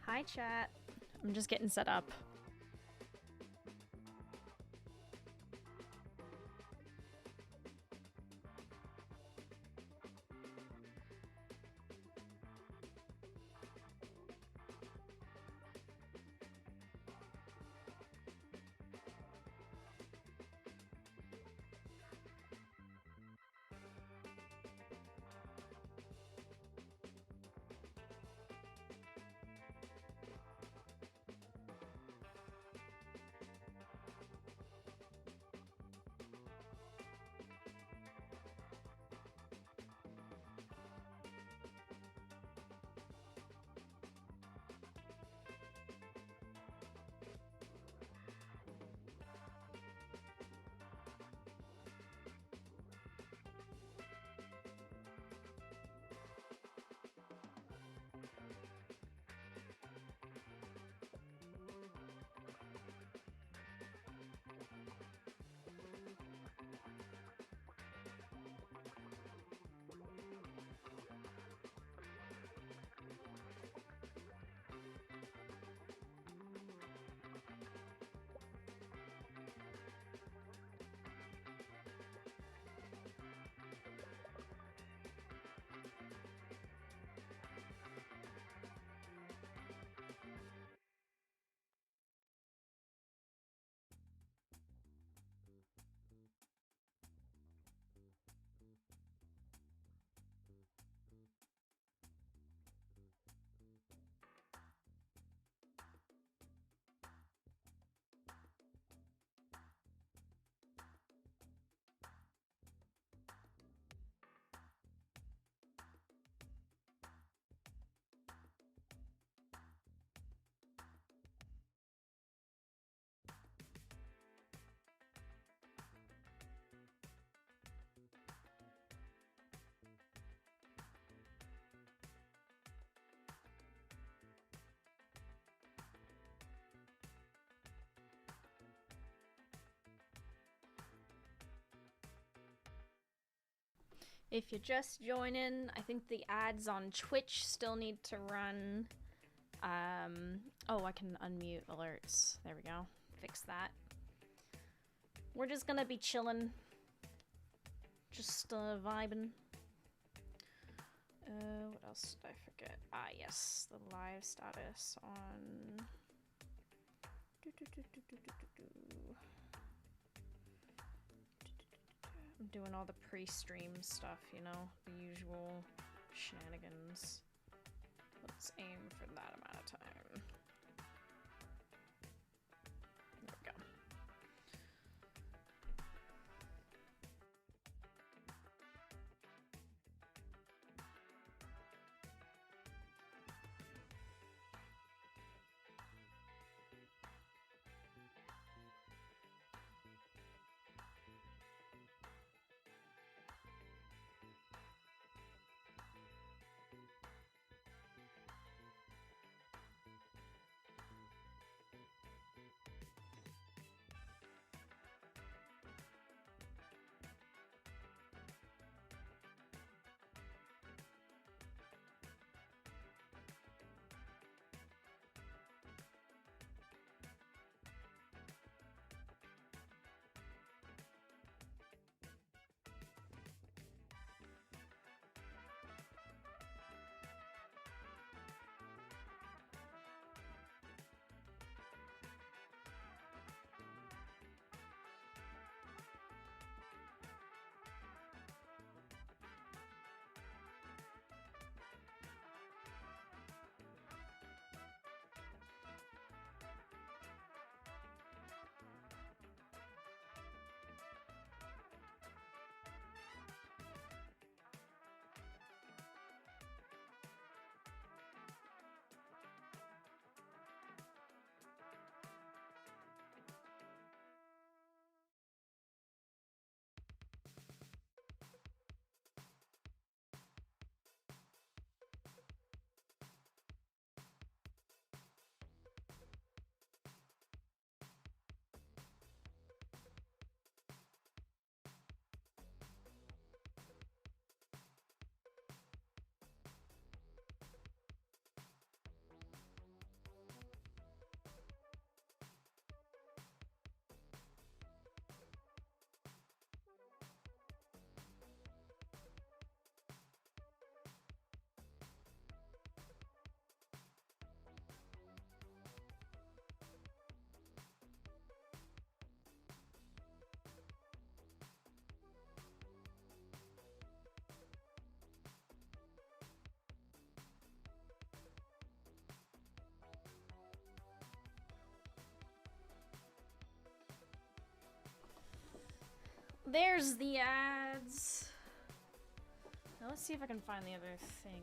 Hi, chat. I'm just getting set up. If you're just joining, I think the ads on Twitch still need to run. Oh, I can unmute alerts. There we go. Fix that. We're just gonna be chilling. Just vibing. What else did I forget? Ah, yes, the live status on... I'm doing all the pre-stream stuff, you know, the usual shenanigans. Let's aim for that amount of time. There we go. there's the ads. Now let's see if I can find the other thing.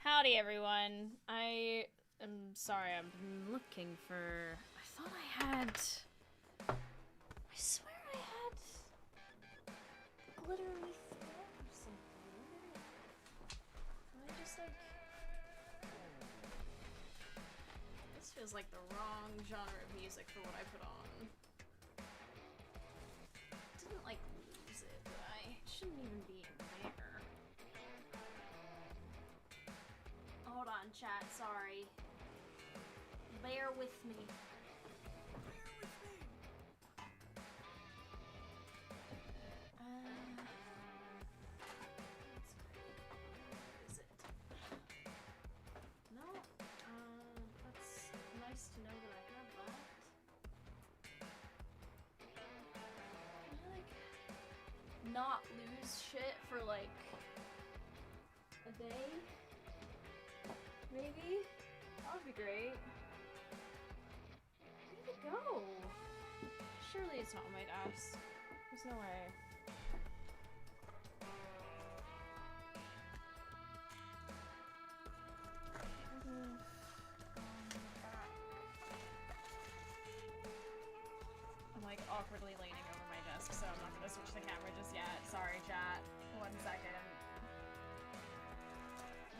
Howdy, everyone. I am sorry, I'm looking for... I thought I had... I swear I had... glittery thread or something. Am I just like... This feels like the wrong genre of music for what I put on. Didn't like lose it, but I shouldn't even be there. Hold on, chat, sorry. Bear with me. not lose shit for like a day? Maybe? That would be great. Where did it go? Surely it's not on my desk. There's no way. I'm like awkwardly leaning over my desk, so I'm not gonna switch the camera just yet. Sorry, chat. 1 second.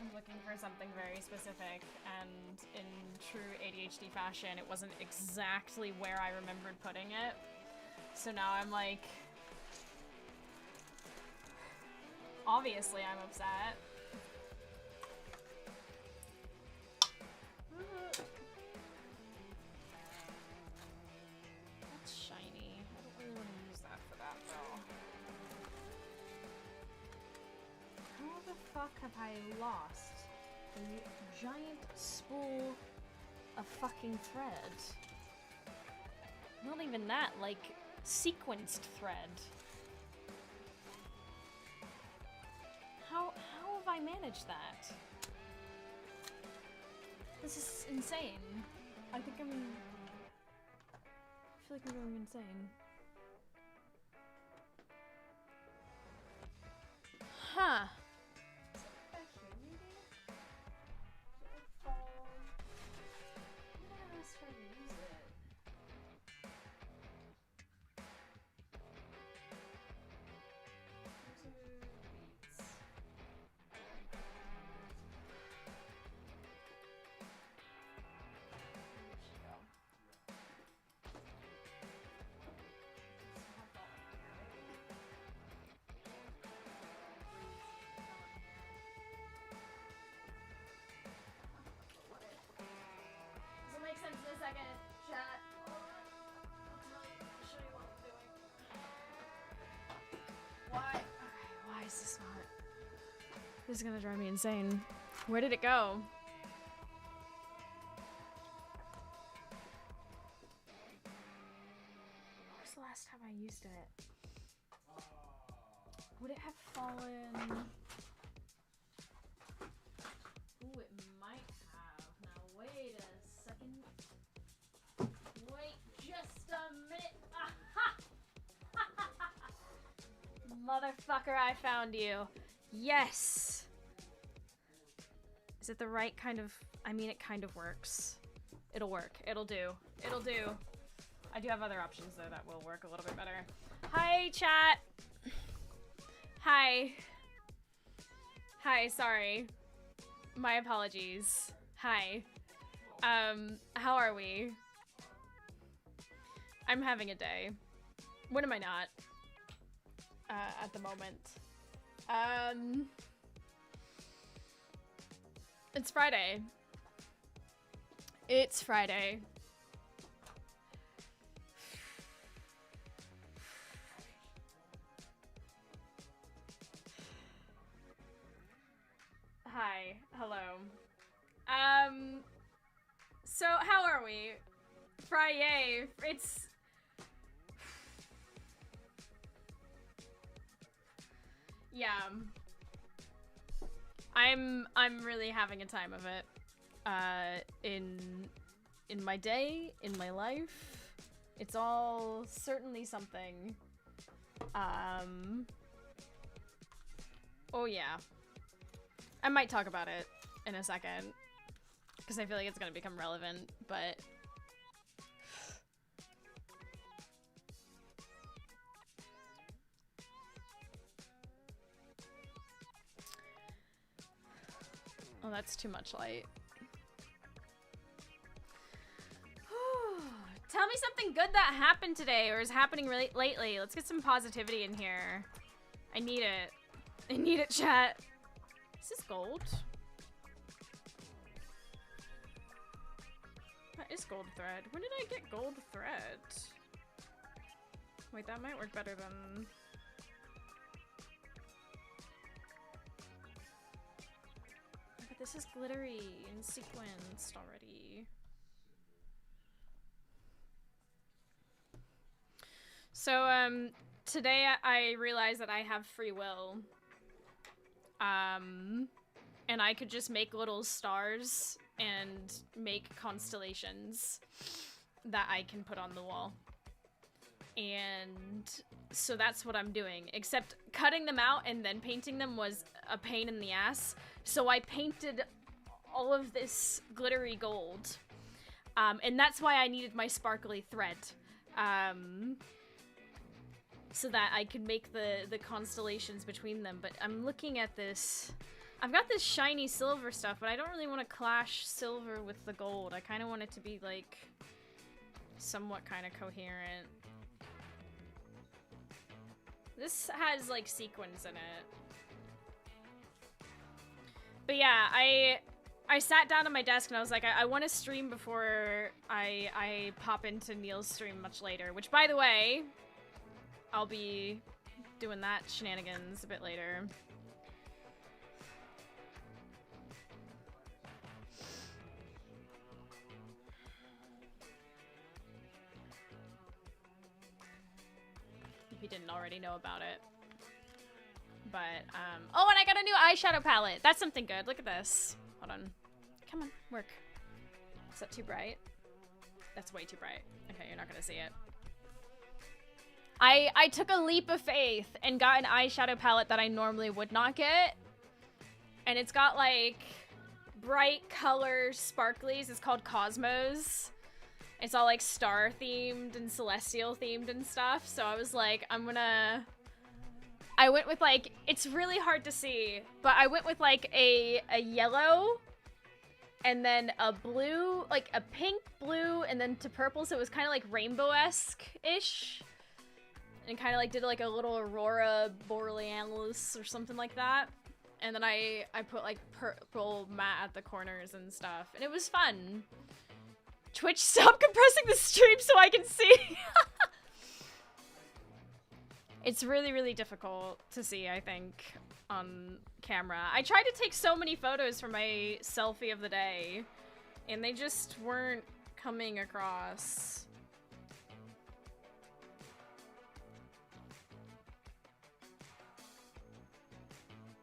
I'm looking for something very specific, and in true ADHD fashion, it wasn't exactly where I remembered putting it. So now I'm like... Obviously I'm upset. That's shiny. I don't really want to use that for that, though. How the fuck have I lost a giant spool of fucking thread? Not even that, like, sequenced thread. How have I managed that? This is insane. I feel like I'm going insane. Huh. Back here, maybe? Did it fall? Yeah, let's try to use it. Those are beets. Where should go? This will make sense in a second, chat. I'll show you what I'm doing. Why? Okay, why is this not? This is gonna drive me insane. Where did it go? When was the last time I used it? Would it have fallen? Ooh, it might have. Now wait a second. Wait just a minute. Aha! Motherfucker, I found you. Yes! Is it the right kind of... I mean, it kind of works. It'll work. It'll do. It'll do. I do have other options, though, that will work a little bit better. Hi, chat! Hi. Hi, sorry. My apologies. Hi. How are we? I'm having a day. When am I not? At the moment. It's Friday. It's Friday. Hi. Hello. So how are we? Friday. It's... Yeah. I'm really having a time of it. In my day, in my life. It's all certainly something. Oh yeah. I might talk about it in a second, because I feel like it's gonna become relevant, but... Oh, that's too much light. Tell me something good that happened today or is happening really lately. Let's get some positivity in here. I need it. I need it, chat. Is this gold? That is gold thread. When did I get gold thread? Wait, that might work better than... But this is glittery and sequenced already. So, today I realized that I have free will. And I could just make little stars and make constellations that I can put on the wall. And so that's what I'm doing. Except cutting them out and then painting them was a pain in the ass. So I painted all of this glittery gold. And that's why I needed my sparkly thread. So that I could make the constellations between them. But I'm looking at this. I've got this shiny silver stuff, but I don't really want to clash silver with the gold. I kind of want it to be, like, somewhat kind of coherent. This has, like, sequins in it. But yeah, I sat down at my desk and I was like, I want to stream before I pop into Neil's stream much later. Which, by the way, I'll be doing that shenanigans a bit later. If you didn't already know about it. But, oh, and I got a new eyeshadow palette. That's something good. Look at this. Hold on. Come on, work. Is that too bright? That's way too bright. Okay, you're not gonna see it. I took a leap of faith and got an eyeshadow palette that I normally would not get. And it's got, like, bright color sparklies. It's called Cosmos. It's all, like, star-themed and celestial-themed and stuff. So I was like, I went with, like, it's really hard to see, but I went with, like, a yellow and then a blue, like, a pink, blue, and then to purple, so it was kind of, like, rainbow-esque-ish. And kind of, like, did, like, a little Aurora Borealis or something like that. And then I put, like, purple matte at the corners and stuff. And it was fun. Twitch, stop compressing the stream so I can see! It's really, really difficult to see, I think, on camera. I tried to take so many photos for my selfie of the day, and they just weren't coming across.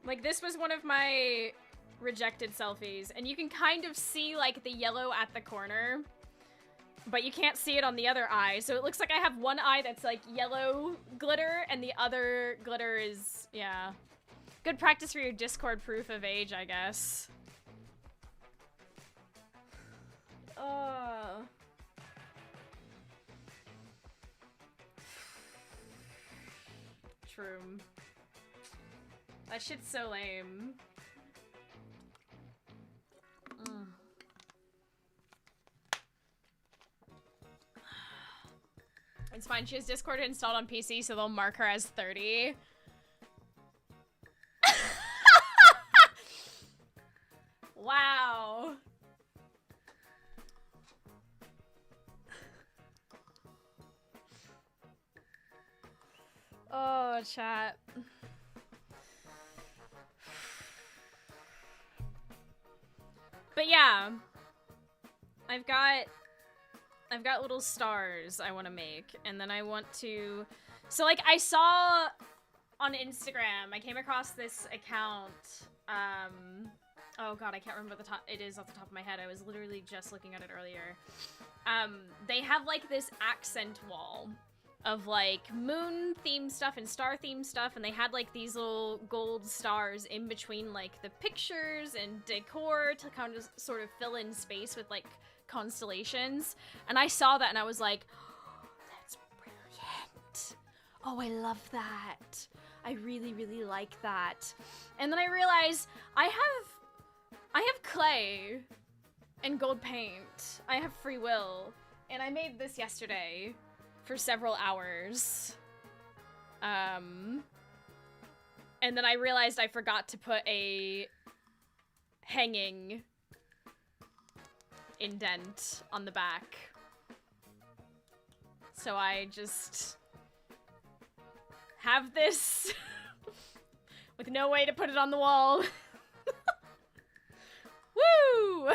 Like, this was one of my rejected selfies, and you can kind of see, like, the yellow at the corner, but you can't see it on the other eye, so it looks like I have one eye that's, like, yellow glitter, and the other glitter is, yeah. Good practice for your Discord proof of age, I guess. True. That shit's so lame. It's fine, she has Discord installed on PC, so they'll mark her as 30. Wow. Oh, chat. But yeah, I've got little stars I want to make, and then I want to, so like I saw on Instagram, I came across this account, oh god, I can't remember it is off the top of my head, I was literally just looking at it earlier. They have like this accent wall of like moon themed stuff and star themed stuff, and they had like these little gold stars in between like the pictures and decor to kind of sort of fill in space with like constellations. And I saw that and I was like, oh, that's brilliant. Oh, I love that. I really, really like that. And then I realized I have clay and gold paint. I have free will. And I made this yesterday for several hours. And then I realized I forgot to put a hanging indent on the back. So I just have this with no way to put it on the wall. Woo!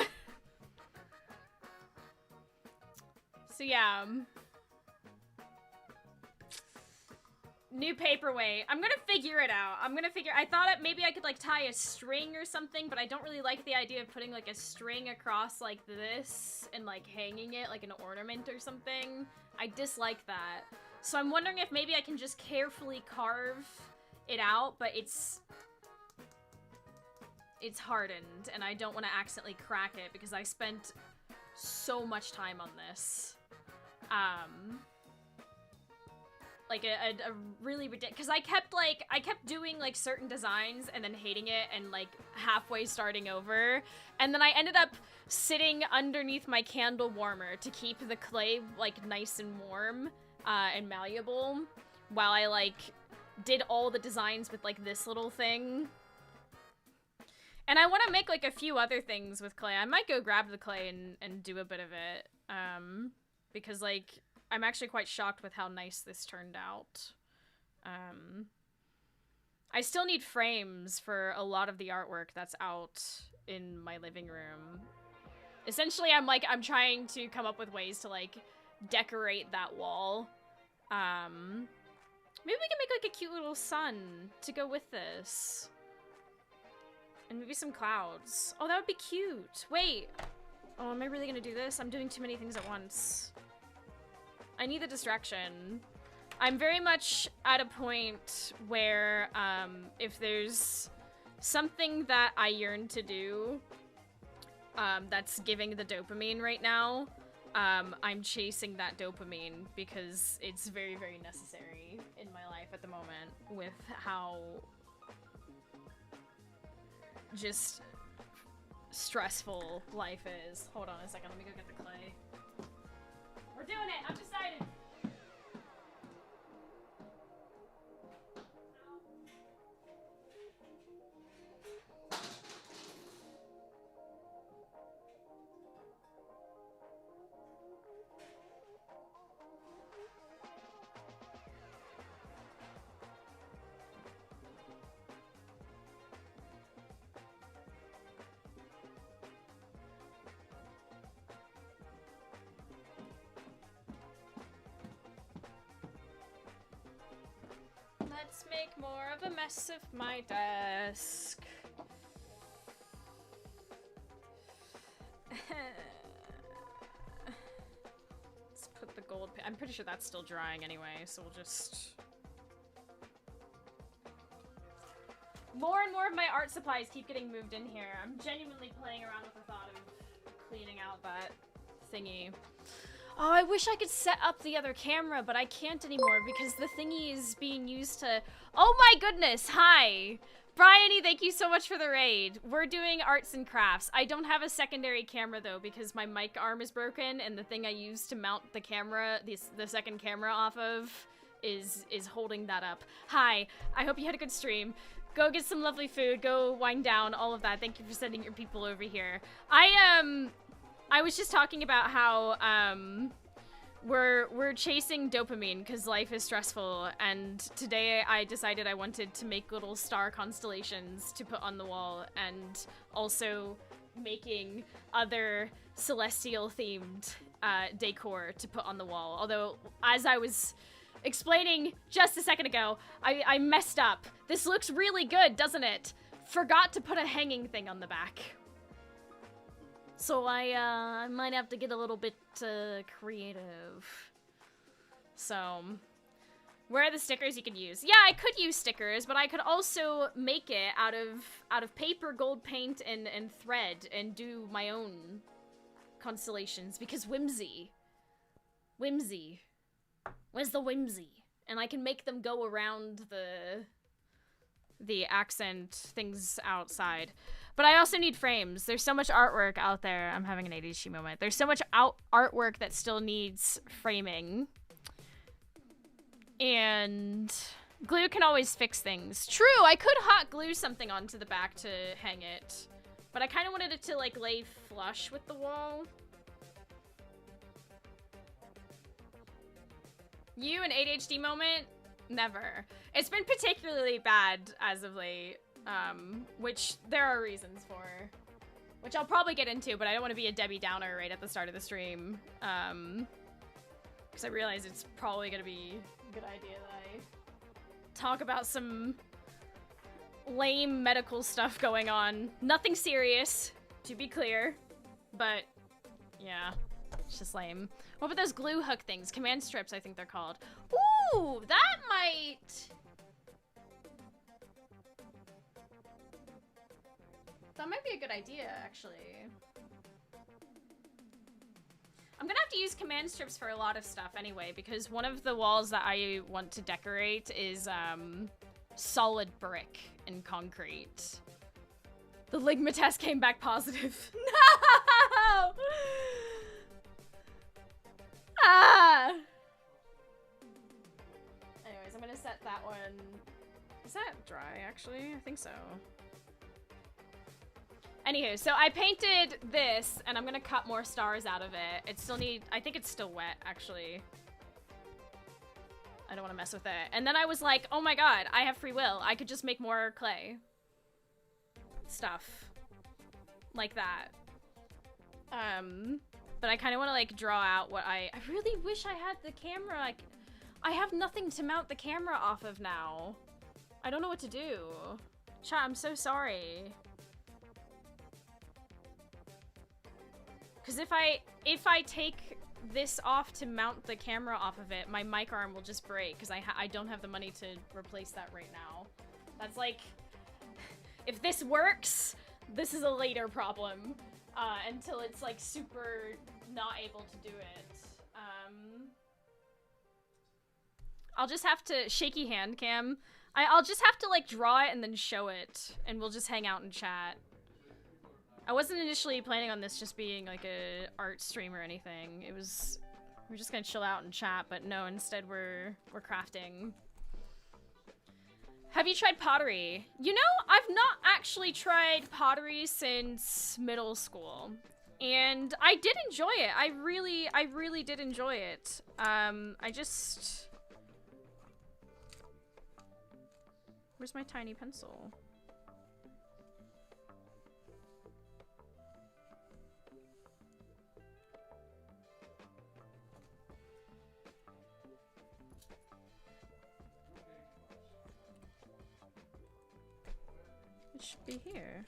So yeah. New paperweight. I'm gonna figure it out. I thought maybe I could like tie a string or something, but I don't really like the idea of putting like a string across like this and like hanging it like an ornament or something. I dislike that. So I'm wondering if maybe I can just carefully carve it out, but it's hardened and I don't want to accidentally crack it because I spent so much time on this. Like a really ridiculous, because I kept doing like certain designs and then hating it and like halfway starting over, and then I ended up sitting underneath my candle warmer to keep the clay like nice and warm and malleable while I like did all the designs with like this little thing. And I want to make like a few other things with clay. I might go grab the clay and do a bit of it because like I'm actually quite shocked with how nice this turned out. I still need frames for a lot of the artwork that's out in my living room. Essentially, I'm trying to come up with ways to like decorate that wall. Maybe we can make like a cute little sun to go with this. And maybe some clouds. Oh, that would be cute. Wait. Oh, am I really gonna do this? I'm doing too many things at once. I need the distraction. I'm very much at a point where if there's something that I yearn to do that's giving the dopamine right now, I'm chasing that dopamine because it's very, very necessary in my life at the moment with how just stressful life is. Hold on a second, let me go get the clay. We're doing it! I'm decided! Let's make more of a mess of my desk. Let's put the gold. I'm pretty sure that's still drying anyway, so we'll just. More and more of my art supplies keep getting moved in here. I'm genuinely playing around with the thought of cleaning out that thingy. Oh, I wish I could set up the other camera, but I can't anymore because the thingy is being used to... Oh my goodness, hi! Bryony, thank you so much for the raid. We're doing arts and crafts. I don't have a secondary camera though because my mic arm is broken and the thing I use to mount the camera, the second camera off of, is holding that up. Hi, I hope you had a good stream. Go get some lovely food, go wind down, all of that. Thank you for sending your people over here. I was just talking about how we're chasing dopamine because life is stressful, and today I decided I wanted to make little star constellations to put on the wall, and also making other celestial themed decor to put on the wall. Although, as I was explaining just a second ago, I messed up. This looks really good, doesn't it? Forgot to put a hanging thing on the back. So I might have to get a little bit creative. So, where are the stickers you could use? Yeah, I could use stickers, but I could also make it out of paper, gold paint, and thread, and do my own constellations, because whimsy. Whimsy. Where's the whimsy? And I can make them go around the accent things outside. But I also need frames. There's so much artwork out there. I'm having an ADHD moment. There's so much artwork that still needs framing. And glue can always fix things. True, I could hot glue something onto the back to hang it. But I kind of wanted it to like lay flush with the wall. You, an ADHD moment? Never. It's been particularly bad as of late. Which there are reasons for, which I'll probably get into, but I don't want to be a Debbie Downer right at the start of the stream, because I realize it's probably going to be a good idea that I talk about some lame medical stuff going on. Nothing serious, to be clear, but yeah, it's just lame. What about those glue hook things? Command strips, I think they're called. Ooh, that might... That might be a good idea, actually. I'm gonna have to use command strips for a lot of stuff anyway, because one of the walls that I want to decorate is, solid brick and concrete. The Ligma test came back positive. No! Ah! Anyways, I'm gonna set that one. Is that dry, actually? I think so. Anywho, so I painted this, and I'm gonna cut more stars out of it. It still I think it's still wet, actually. I don't want to mess with it. And then I was like, oh my god, I have free will. I could just make more clay. Stuff. Like that. But I kind of want to, like, draw out what I really wish I had the camera, like... I have nothing to mount the camera off of now. I don't know what to do. Chat, I'm so sorry. Because if I take this off to mount the camera off of it, my mic arm will just break because I don't have the money to replace that right now. That's like, if this works, this is a later problem until it's like super not able to do it. I'll just have to shaky hand cam. I'll just have to like draw it and then show it, and we'll just hang out and chat. I wasn't initially planning on this just being like a art stream or anything. We're just gonna chill out and chat, but no, instead we're crafting. Have you tried pottery? You know, I've not actually tried pottery since middle school. And I did enjoy it. I really did enjoy it. Where's my tiny pencil? It should be here.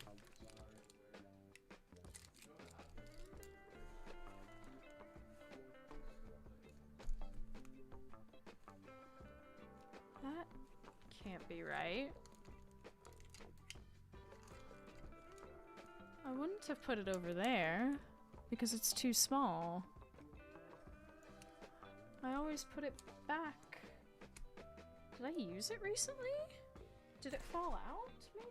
That can't be right. I wouldn't have put it over there because it's too small. I always put it back. Did I use it recently? Did it fall out, maybe?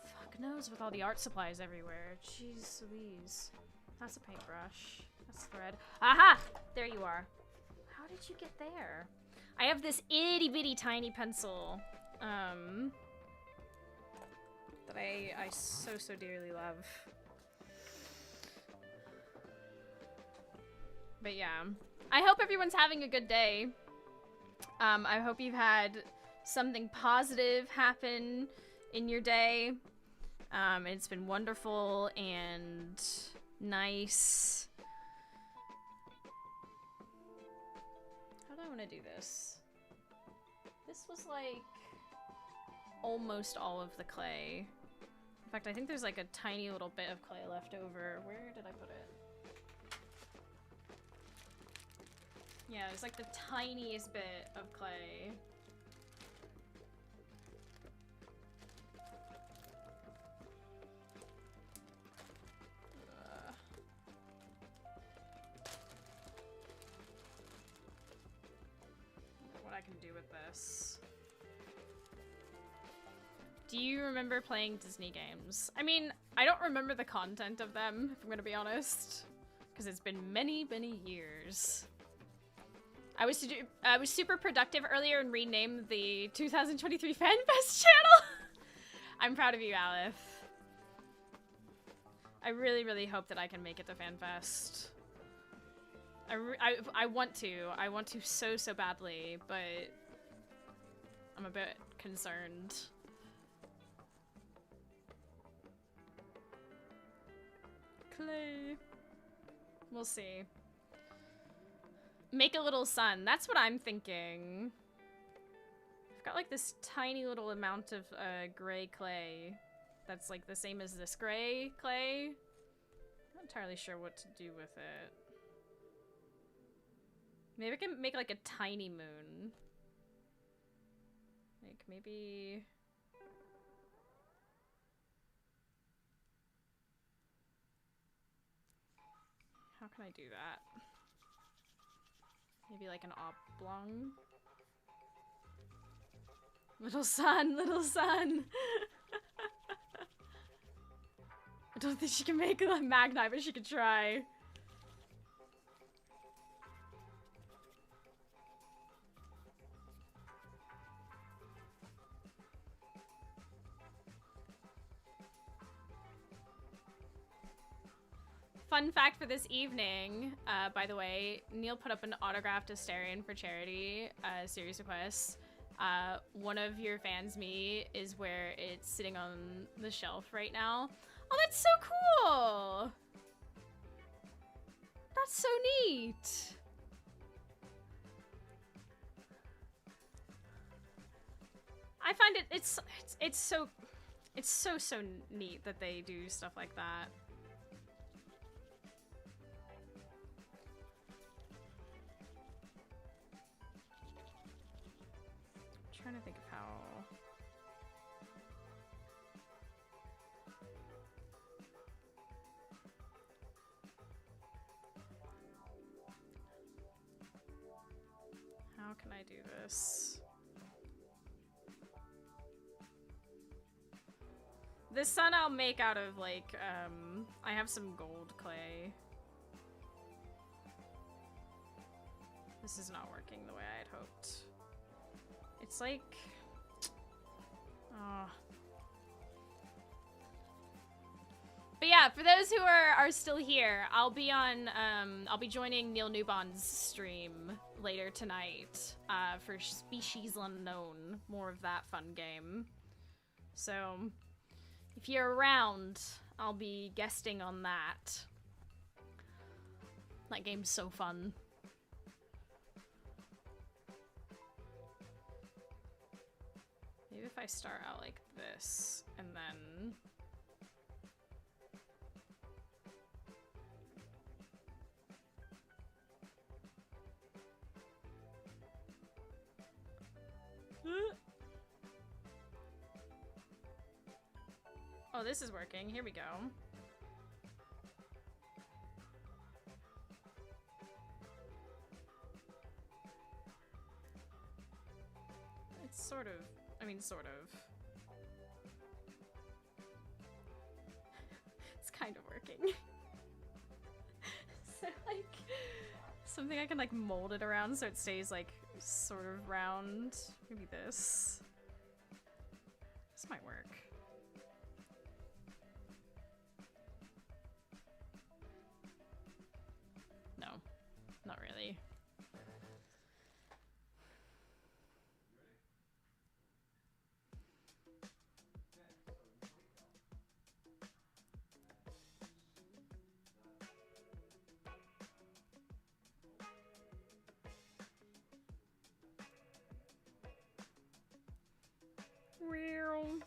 Fuck knows with all the art supplies everywhere. Jeez Louise. That's a paintbrush. That's thread. Aha! There you are. How did you get there? I have this itty bitty tiny pencil that I so dearly love. But yeah, I hope everyone's having a good day. I hope you've had something positive happen in your day. It's been wonderful and nice. How do I want to do this? This was like almost all of the clay. In fact, I think there's like a tiny little bit of clay left over. Where did I put it? Yeah, there's like the tiniest bit of clay. What I can do with this. Do you remember playing Disney games? I mean, I don't remember the content of them, if I'm gonna be honest. Because it's been many years. I was super productive earlier and renamed the 2023 FanFest channel. I'm proud of you, Aleph. I really hope that I can make it to FanFest. I want to so badly, but I'm a bit concerned. Clay. We'll see. Make a little sun. That's what I'm thinking. I've got like this tiny little amount of gray clay that's like the same as this gray clay. Not entirely sure what to do with it. Maybe I can make like a tiny moon. Like maybe... How can I do that? Maybe like an oblong? Little sun, little sun! I don't think she can make a magnite, but she could try. Fun fact for this evening, by the way, Neil put up an autographed Asterion for charity, series request. One of your fans, me, is where it's sitting on the shelf right now. Oh, that's so cool! That's so neat! I find it's so neat that they do stuff like that. I'm trying to think of how... How can I do this? This sun I'll make out of like, I have some gold clay. This is not working the way I had hoped. It's like... Oh. But yeah, for those who are still here, I'll be on, I'll be joining Neil Newbon's stream later tonight, for Species Unknown. More of that fun game. So, if you're around, I'll be guesting on that. That game's so fun. Maybe if I start out like this, and then... Oh, this is working. Here we go. It's sort of... I mean, sort of. It's kind of working. So, like... Something I can, like, mold it around so it stays, like, sort of round. Maybe this. This might work. No, not really. Real.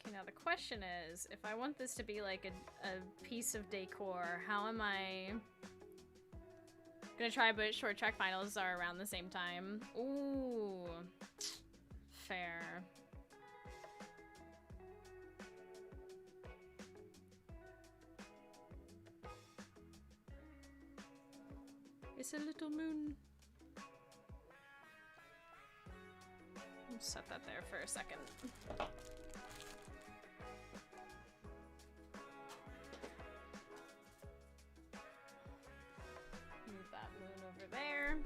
Okay, now the question is, if I want this to be like a piece of decor, how am I gonna try? But short track finals are around the same time. Ooh, fair. It's a little moon. I'll set that there for a second. Move that moon over there.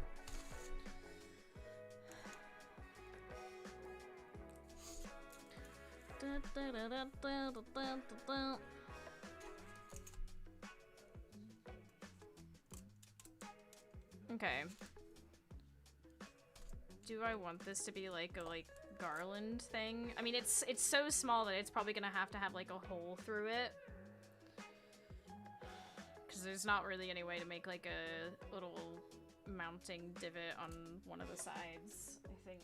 Okay. Do I want this to be like a garland thing. I mean, it's so small that it's probably gonna have to have like a hole through it. Because there's not really any way to make like a little mounting divot on one of the sides, I think.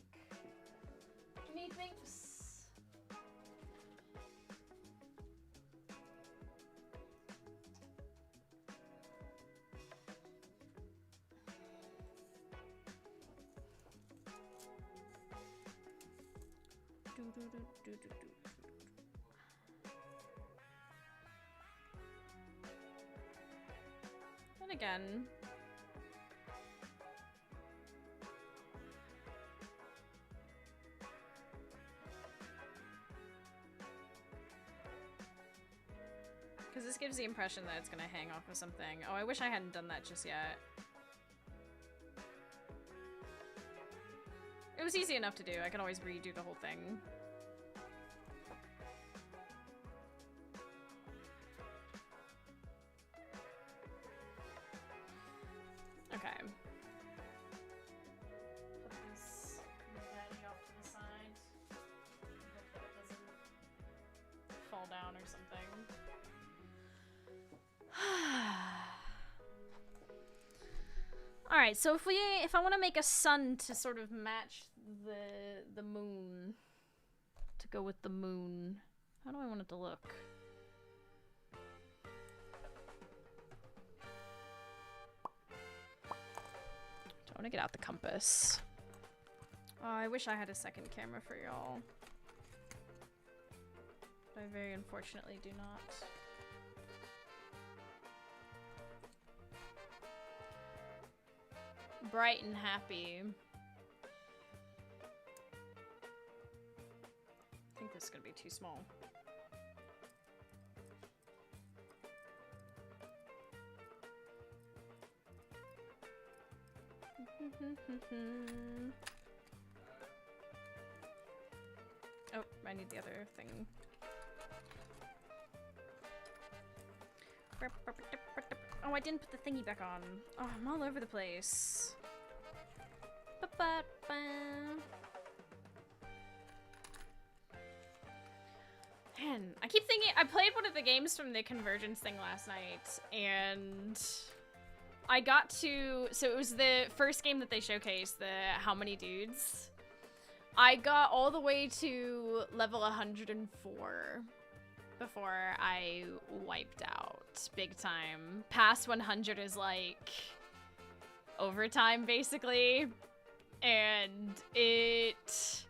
Methinks. And again, because this gives the impression that it's gonna hang off of something. Oh, I wish I hadn't done that just yet. It was easy enough to do. I can always redo the whole thing. Okay. Put this baggie off to the side. Hope that it doesn't fall down or something. Alright, so if I want to make a sun to sort of match the moon, to go with the moon, how do I want it to look? I want to get out the compass. Oh, I wish I had a second camera for y'all. But I very unfortunately do not. Bright and happy. I think this is gonna be too small. Oh, I need the other thing. Oh, I didn't put the thingy back on. Oh, I'm all over the place. Man, I keep thinking, I played one of the games from the Convergence thing last night, and I got to, so it was the first game that they showcased, the How Many Dudes. I got all the way to level 104 before I wiped out big time. Past 100 is like overtime basically, and it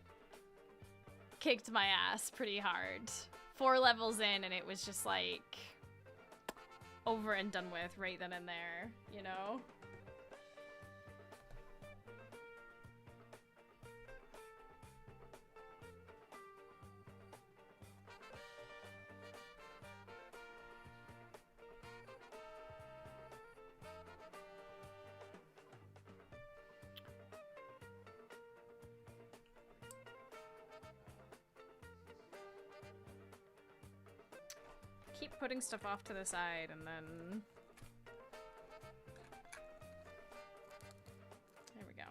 kicked my ass pretty hard. 4 levels in and it was just like over and done with right then and there, you know? Keep putting stuff off to the side and then... There we go.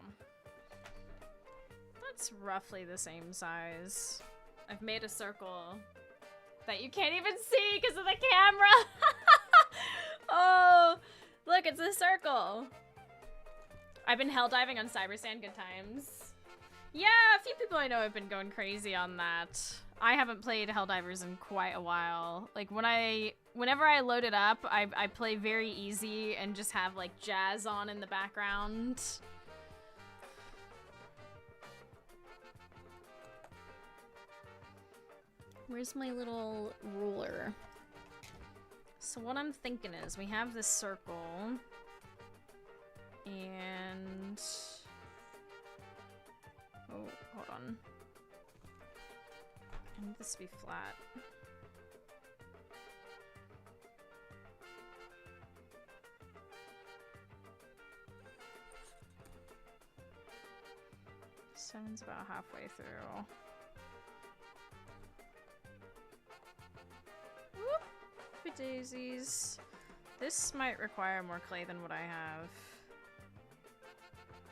That's roughly the same size. I've made a circle that you can't even see because of the camera! Oh! Look, it's a circle! I've been hell diving on Cybersand, good times. Yeah, a few people I know have been going crazy on that. I haven't played Helldivers in quite a while. Like, whenever I load it up, I play very easy and just have, like, jazz on in the background. Where's my little ruler? So what I'm thinking is, we have this circle, and... Oh, hold on. I need this to be flat. Seven's about halfway through. Whoop! For daisies. This might require more clay than what I have.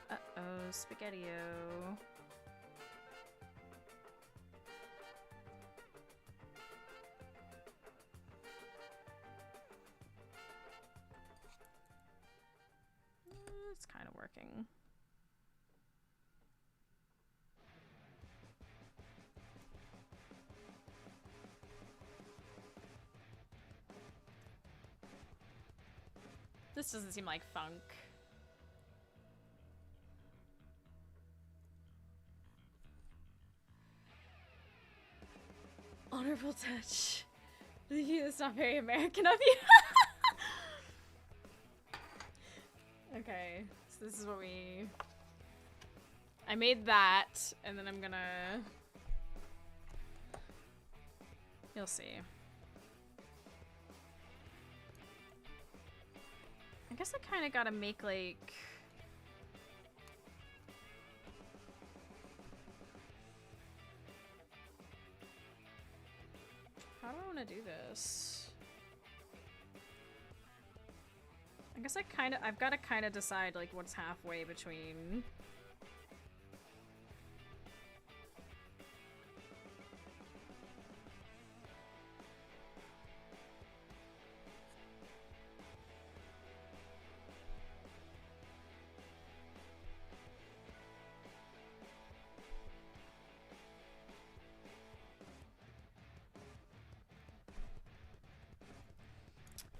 Uh-oh, spaghetti-o. working. This doesn't seem like funk. Honorable touch. That's not very American of you. Okay, so this is what we... I made that, and then I'm gonna... You'll see. I guess I kind of gotta make, like... How do I want to do this? I guess I've got to kind of decide, like, what's halfway between...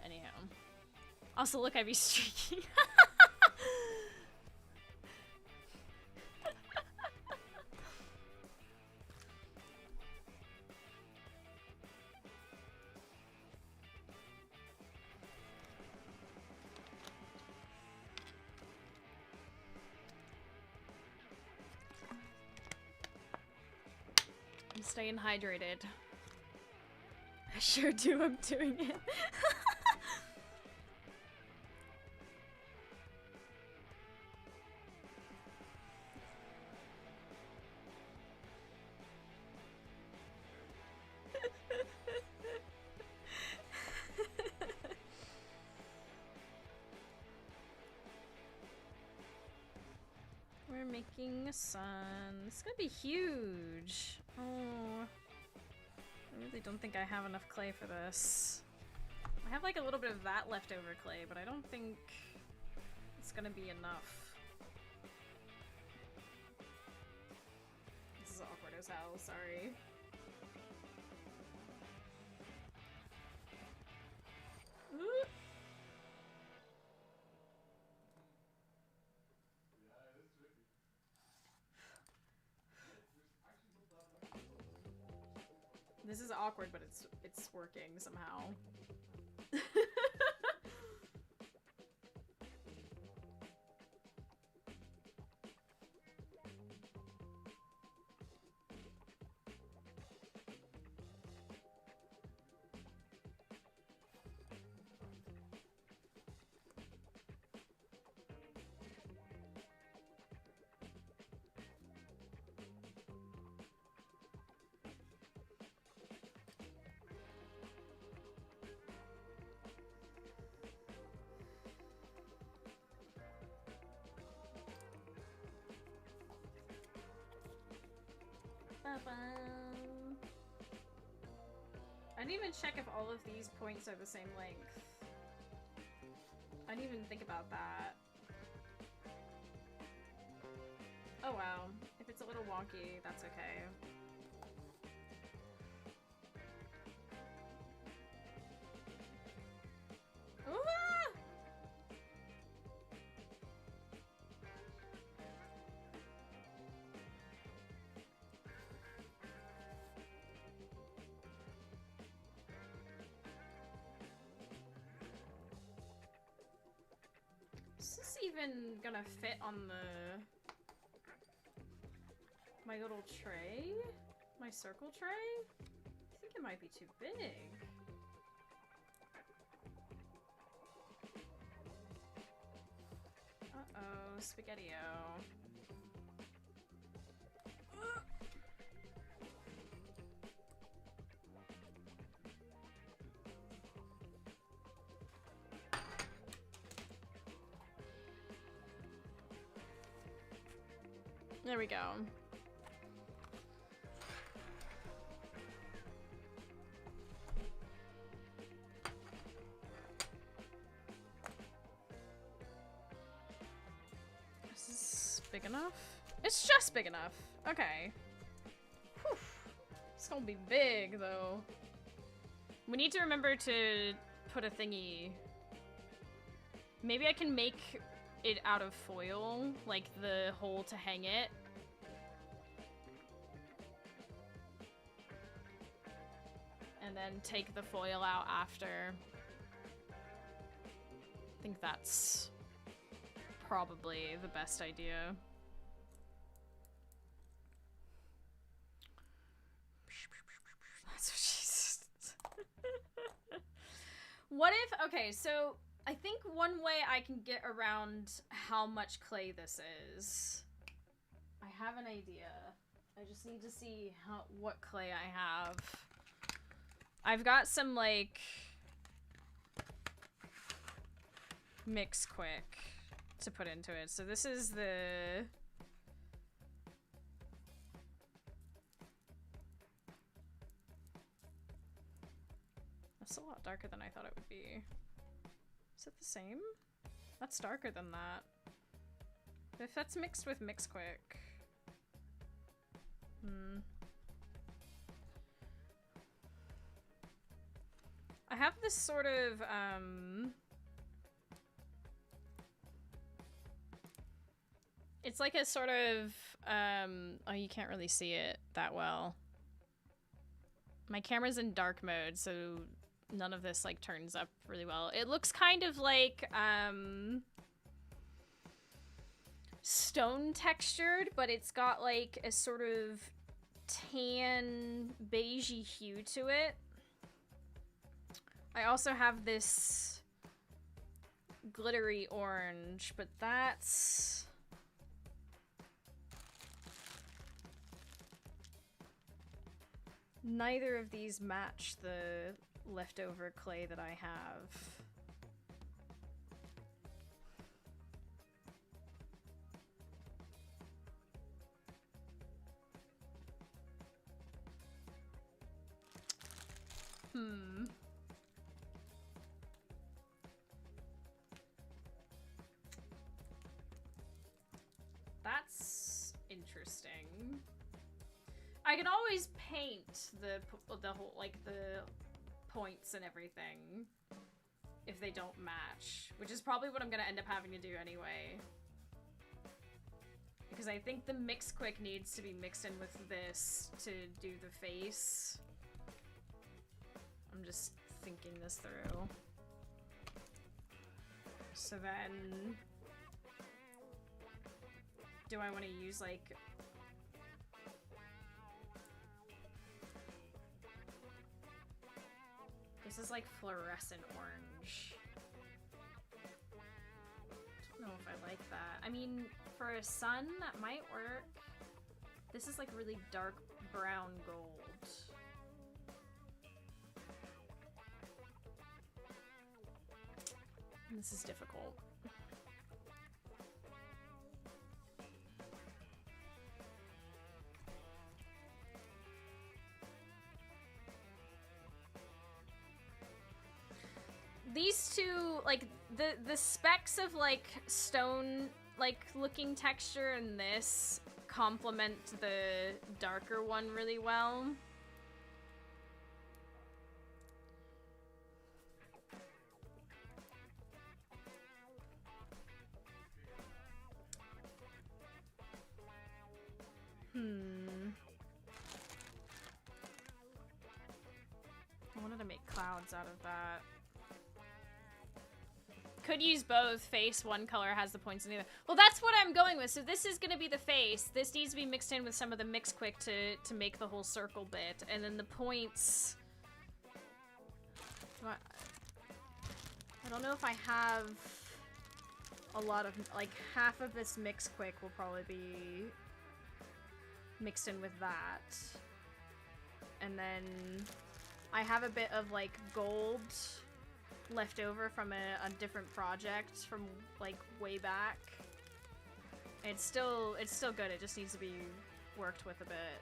Anyhow. Also, look, I be streaking. I'm staying hydrated. I sure do, I'm doing it. We're making a sun. It's gonna be huge. Oh, I really don't think I have enough clay for this. I have like a little bit of that leftover clay, but I don't think it's gonna be enough. This is awkward as hell, sorry. Ooh. This is awkward, but it's working somehow. I didn't even check if all of these points are the same length. I didn't even think about that. Oh wow. If it's a little wonky, that's okay. Ooh! Is this even gonna fit on my little tray? My circle tray? I think it might be too big. Uh-oh, spaghetti-o. There we go. big enough? It's just big enough. Okay. Whew. It's gonna be big, though. We need to remember to put a thingy. Maybe I can make it out of foil, like the hole to hang it. And then take the foil out after. I think that's probably the best idea. That's what she says. What if, okay, so I think one way I can get around how much clay this is. I have an idea. I just need to see what clay I have. I've got some, like, mix quick to put into it. So this is the... That's a lot darker than I thought it would be. Is it the same? That's darker than that. If that's mixed with mix quick. I have this sort of, it's like a sort of, oh, you can't really see it that well. My camera's in dark mode, so none of this, like, turns up really well. It looks kind of like, stone textured, but it's got, like, a sort of tan beigey hue to it. I also have this glittery orange, but that's... Neither of these match the leftover clay that I have. That's interesting. I can always paint the whole, like, the points and everything if they don't match, which is probably what I'm gonna end up having to do anyway. Because I think the mix quick needs to be mixed in with this to do the face. I'm just thinking this through. So then... Do I want to use, like... This is like fluorescent orange. Don't know if I like that. I mean, for a sun, that might work. This is like really dark brown gold. This is difficult. These two, like, the specks of, like, stone, like, looking texture and this complement the darker one really well. I wanted to make clouds out of that. Could use both. Face, one color has the points in the other. Well, that's what I'm going with. So this is gonna be the face. This needs to be mixed in with some of the mix quick to make the whole circle bit. And then the points... I don't know if I have a lot of... Like, half of this mix quick will probably be mixed in with that. And then I have a bit of, like, gold left over from a different project from, like, way back. It's still good, it just needs to be worked with a bit.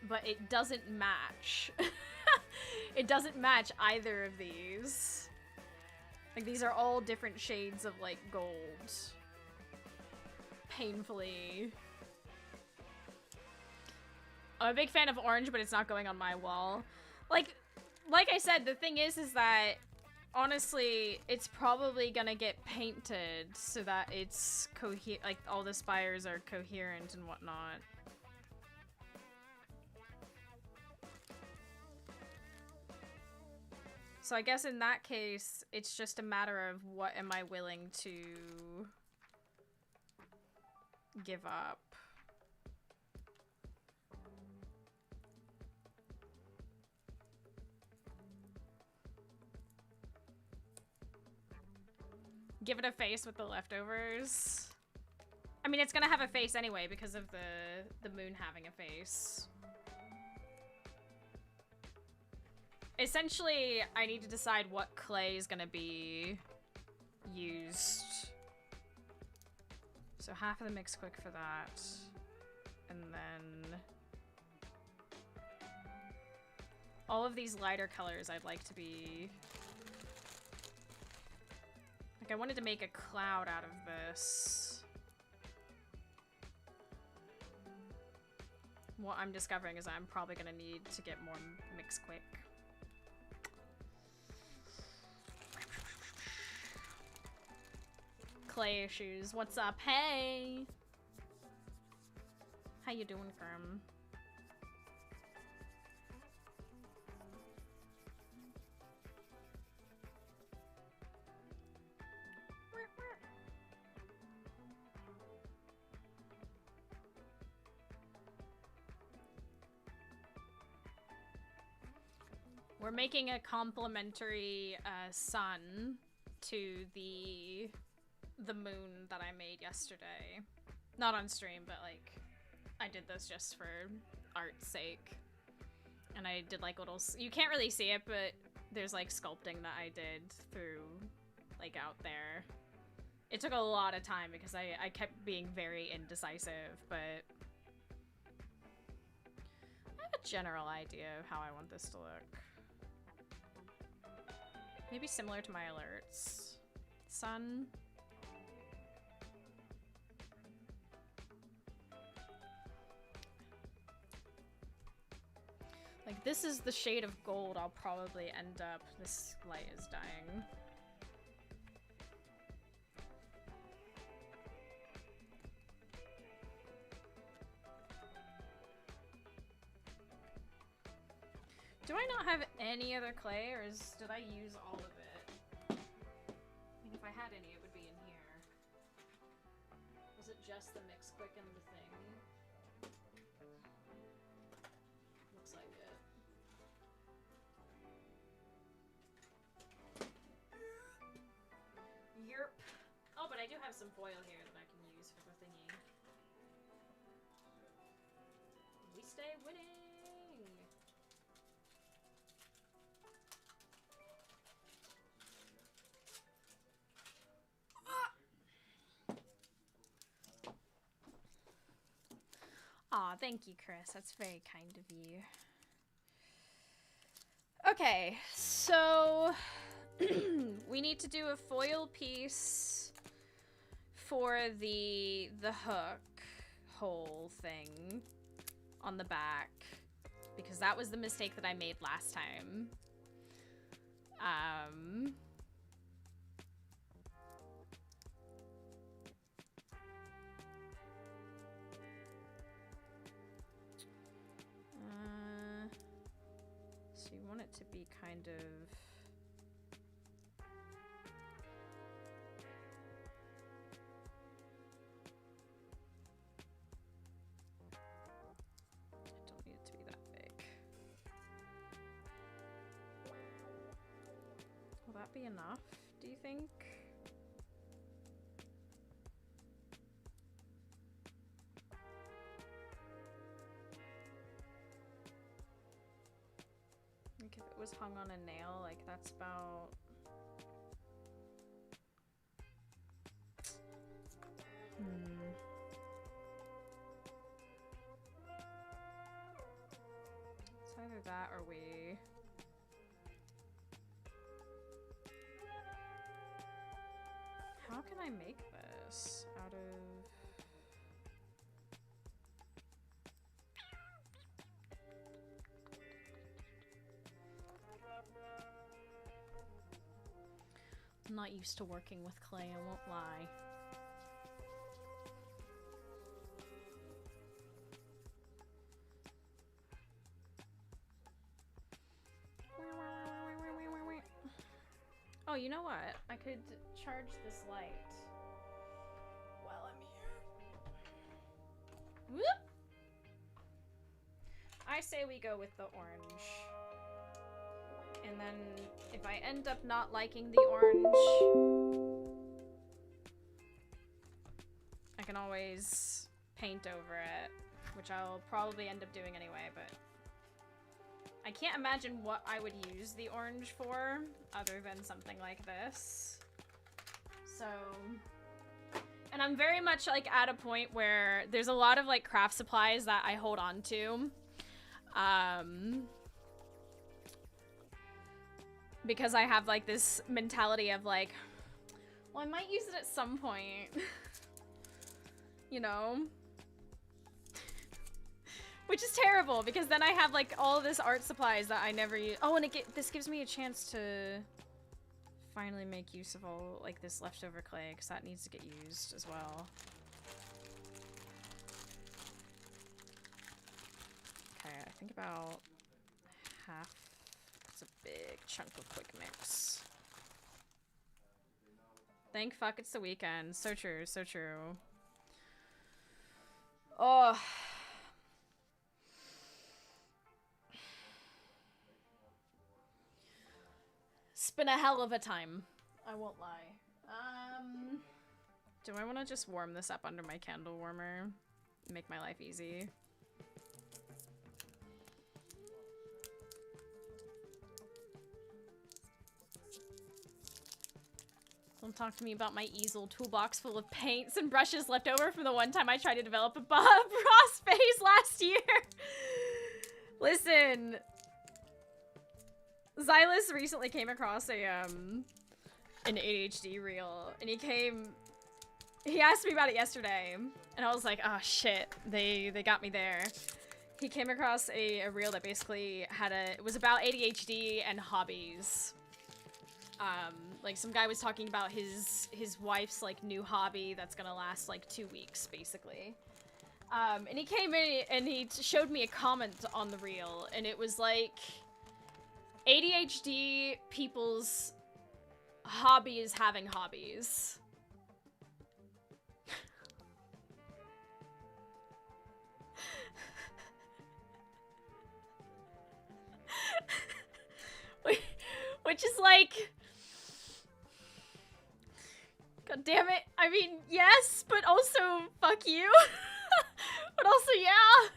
But it doesn't match. It doesn't match either of these. Like, these are all different shades of, like, gold. painfully... I'm a big fan of orange, but it's not going on my wall. Like I said, the thing is that honestly, it's probably gonna get painted so that it's like all the spires are coherent and whatnot. So I guess in that case, it's just a matter of what am I willing to give up. Give it a face with the leftovers. I mean, it's gonna have a face anyway because of the moon having a face. Essentially, I need to decide what clay is gonna be used. So half of the mix quick for that. And then all of these lighter colors I'd like to be... Like, I wanted to make a cloud out of this. What I'm discovering is I'm probably gonna need to get more mix quick. Clay issues. What's up? Hey! How you doing, Grim? We're making a complimentary sun to the moon that I made yesterday. Not on stream, but like I did this just for art's sake. And I did like little, you can't really see it, but there's like sculpting that I did through like out there. It took a lot of time because I kept being very indecisive, but I have a general idea of how I want this to look. Maybe similar to my alerts. Sun. Like, this is the shade of gold I'll probably end up. This light is dying. Do I not have any other clay, or did I use all of it? I mean, if I had any, it would be in here. Was it just the mix quick and the thing? Looks like it. Yerp. Oh, but I do have some foil here that I can use for the thingy. We stay winning! Aw, thank you, Chris. That's very kind of you. Okay, so we need to do a foil piece for the hook hole thing on the back, because that was the mistake that I made last time. So you want it to be kind of... I don't need it to be that big. Will that be enough, do you think? Like if it was hung on a nail, like that's about... It's either that or we... How can I make this out of... I'm not used to working with clay, I won't lie. Oh, you know what? I could charge this light while I'm here. Whoop! I say we go with the orange. And then if I end up not liking the orange, I can always paint over it, which I'll probably end up doing anyway, but I can't imagine what I would use the orange for other than something like this. So, and I'm very much like at a point where there's a lot of like craft supplies that I hold on to. Because I have like this mentality of like, well, I might use it at some point. You know? Which is terrible, because then I have like all of this art supplies that I never use. Oh, and this gives me a chance to finally make use of all like this leftover clay, because that needs to get used as well. Okay, I think about half. It's a big chunk of quick mix. Thank fuck it's the weekend. So true, so true. Oh. It's been a hell of a time. I won't lie. Do I want to just warm this up under my candle warmer? Make my life easy. Don't talk to me about my easel toolbox full of paints and brushes left over from the one time I tried to develop a Ross phase last year. Listen. Xylus recently came across an ADHD reel, and he asked me about it yesterday, and I was like, oh shit, they got me there. He came across a reel that basically it was about ADHD and hobbies. Like some guy was talking about his wife's like new hobby that's gonna last like 2 weeks, basically. And he came in and he showed me a comment on the reel, and it was like, ADHD people's hobby is having hobbies. Which is like, god damn it. I mean, yes, but also fuck you. But also, yeah.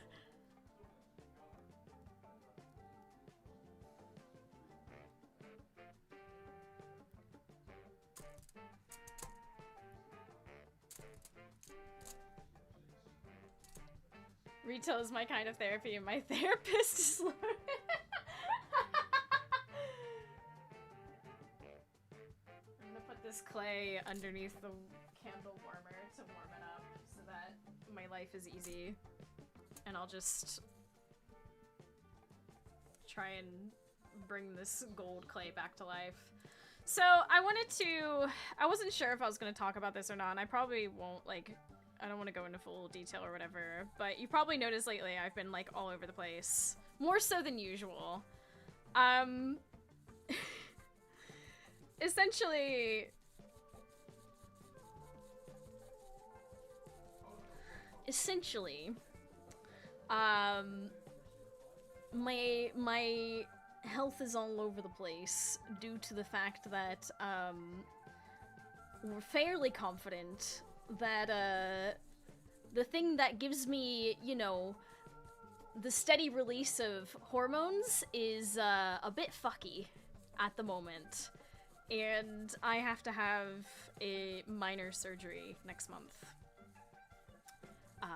Retail is my kind of therapy, and my therapist is I'm gonna put this clay underneath the candle warmer to warm it up so that my life is easy. And I'll just try and bring this gold clay back to life. So I wasn't sure if I was gonna talk about this or not, and I probably won't, like, I don't want to go into full detail or whatever, but you probably noticed lately I've been like all over the place. More so than usual. Essentially, my health is all over the place due to the fact that, we're fairly confident that, the thing that gives me, you know, the steady release of hormones is, a bit fucky at the moment. And I have to have a minor surgery next month.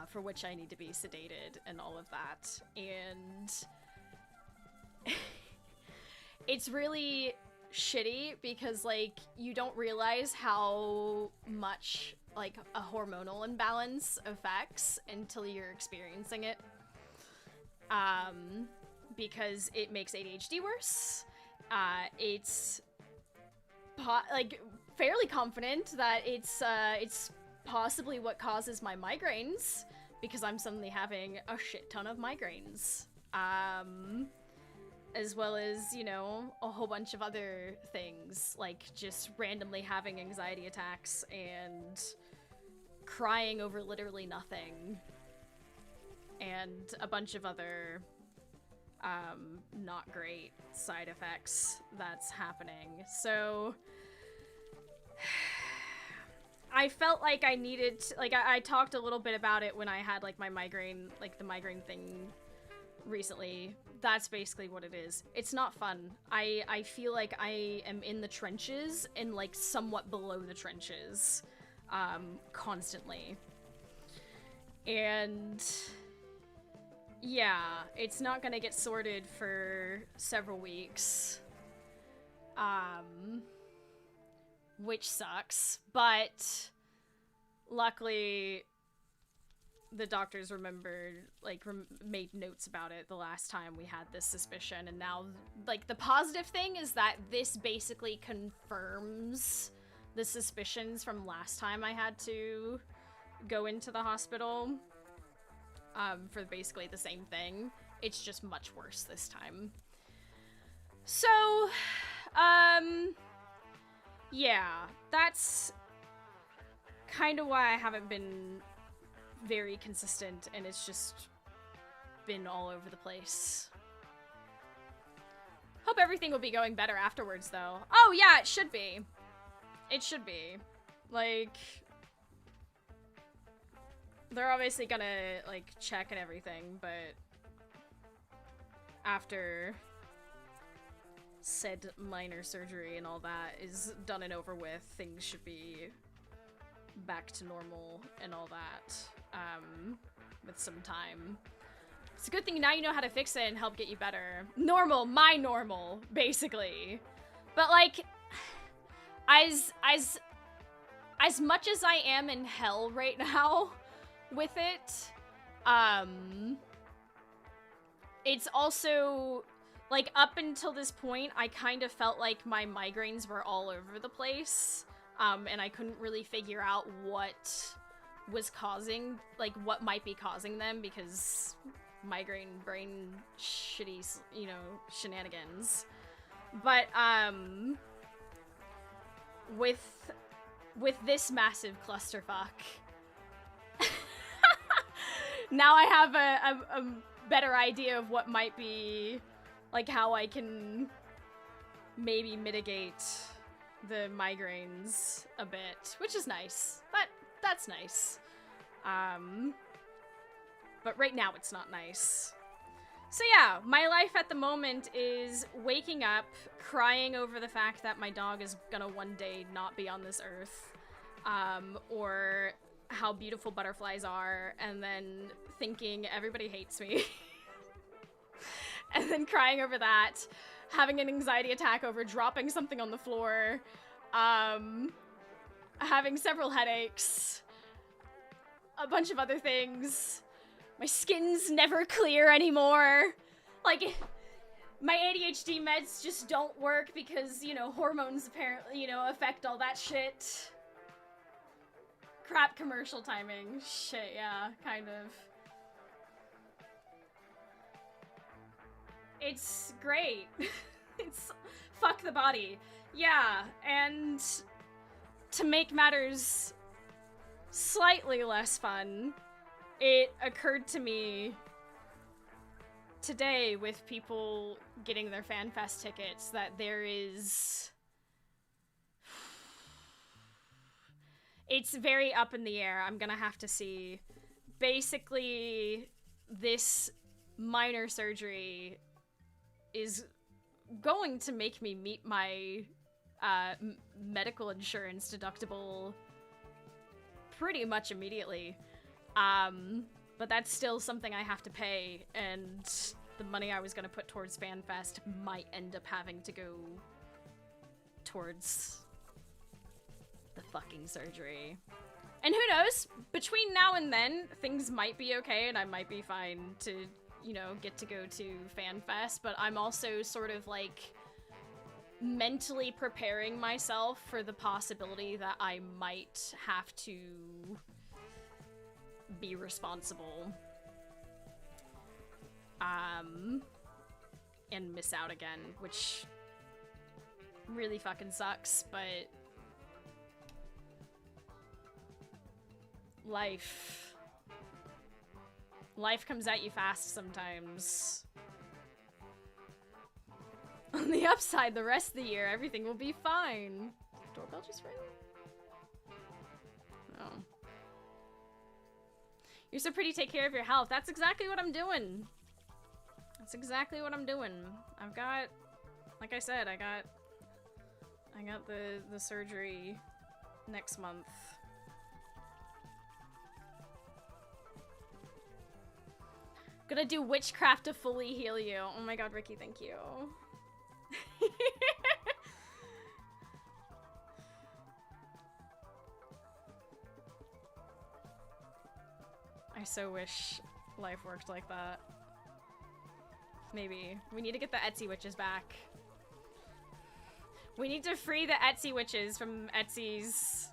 For which I need to be sedated and all of that. And it's really shitty because, like, you don't realize how much, like, a hormonal imbalance affects until you're experiencing it. Because it makes ADHD worse. It's like fairly confident that it's possibly what causes my migraines, because I'm suddenly having a shit ton of migraines. As well as, you know, a whole bunch of other things, like just randomly having anxiety attacks and crying over literally nothing, and a bunch of other not great side effects that's happening. So I felt like I needed to, like, I talked a little bit about it when I had like my migraine, like the migraine thing recently. That's basically what it is. It's not fun. I feel like I am in the trenches and like somewhat below the trenches constantly. And yeah, it's not gonna get sorted for several weeks. Which sucks, but luckily the doctors remembered, like, made notes about it the last time we had this suspicion, and now, like, the positive thing is that this basically confirms the suspicions from last time I had to go into the hospital, for basically the same thing. It's just much worse this time. So, yeah, that's kind of why I haven't been very consistent, and it's just been all over the place. Hope everything will be going better afterwards, though. Oh, yeah, it should be. It should be. Like, they're obviously gonna, like, check and everything, but after said minor surgery and all that is done and over with, things should be back to normal and all that, with some time. It's a good thing now you know how to fix it and help get you better. Normal, my normal, basically. But like, as much as I am in hell right now with it, it's also, like, up until this point, I kind of felt like my migraines were all over the place, and I couldn't really figure out what was causing, like, what might be causing them, because migraine brain shitty, you know, shenanigans. But, with this massive clusterfuck, now I have a better idea of what might be, like, how I can maybe mitigate the migraines a bit, which is nice. That's nice. But right now it's not nice. So yeah, my life at the moment is waking up, crying over the fact that my dog is gonna one day not be on this earth, or how beautiful butterflies are, and then thinking everybody hates me. And then crying over that, having an anxiety attack over dropping something on the floor, having several headaches, a bunch of other things. My skin's never clear anymore. Like, my ADHD meds just don't work because, you know, hormones apparently, you know, affect all that shit. Crap commercial timing. Shit, yeah, kind of. It's great. It's fuck the body. Yeah, and to make matters slightly less fun, it occurred to me today with people getting their FanFest tickets that there is... It's very up in the air. I'm gonna have to see. Basically, this minor surgery is going to make me meet my medical insurance deductible pretty much immediately. But that's still something I have to pay, and the money I was gonna put towards FanFest might end up having to go towards the fucking surgery. And who knows? Between now and then, things might be okay, and I might be fine to, you know, get to go to FanFest, but I'm also sort of, like, mentally preparing myself for the possibility that I might have to be responsible. And miss out again, which really fucking sucks, but life comes at you fast sometimes. On the upside, the rest of the year, everything will be fine. Doorbell just rang? Oh. You're so pretty, take care of your health. That's exactly what I'm doing. That's exactly what I'm doing. I've got, like I said, I got the surgery next month. Gonna do witchcraft to fully heal you. Oh my god, Ricky, thank you. I so wish life worked like that. Maybe. We need to get the Etsy witches back. We need to free the Etsy witches from Etsy's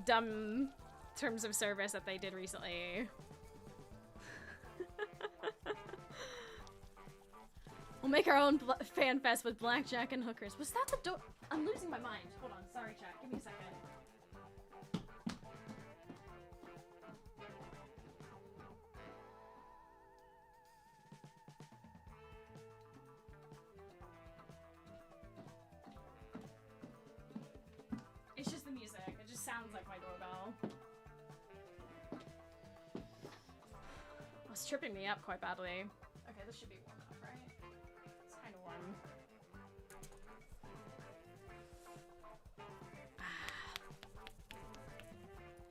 dumb terms of service that they did recently. We'll make our own fan fest with blackjack and hookers. Was that the door? I'm losing my mind. Hold on. Sorry, chat. Give me a second. It's just the music. It just sounds like my doorbell. It's tripping me up quite badly. Okay, this should be warm enough, right? It's kind of warm.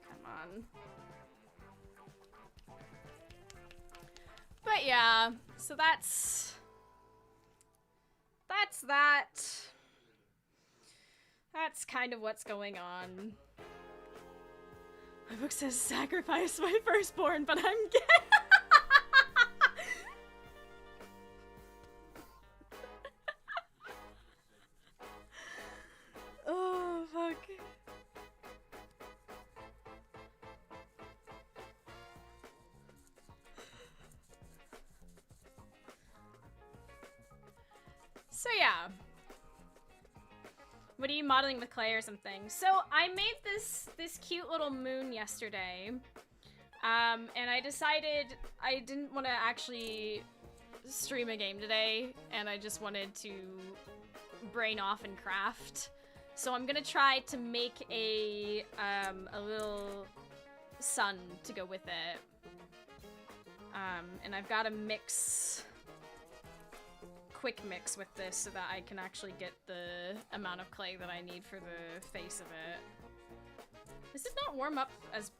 Come on. But yeah, so that's that. That's kind of what's going on. My book says sacrifice my firstborn, but I'm gay. Oh, fuck. So yeah. What are you modeling with clay or something? So I made this cute little moon yesterday. And I decided I didn't want to actually stream a game today, and I just wanted to brain off and craft. So I'm gonna try to make a little sun to go with it. And I've got to quick mix with this so that I can actually get the amount of clay that I need for the face of it. This did not warm up as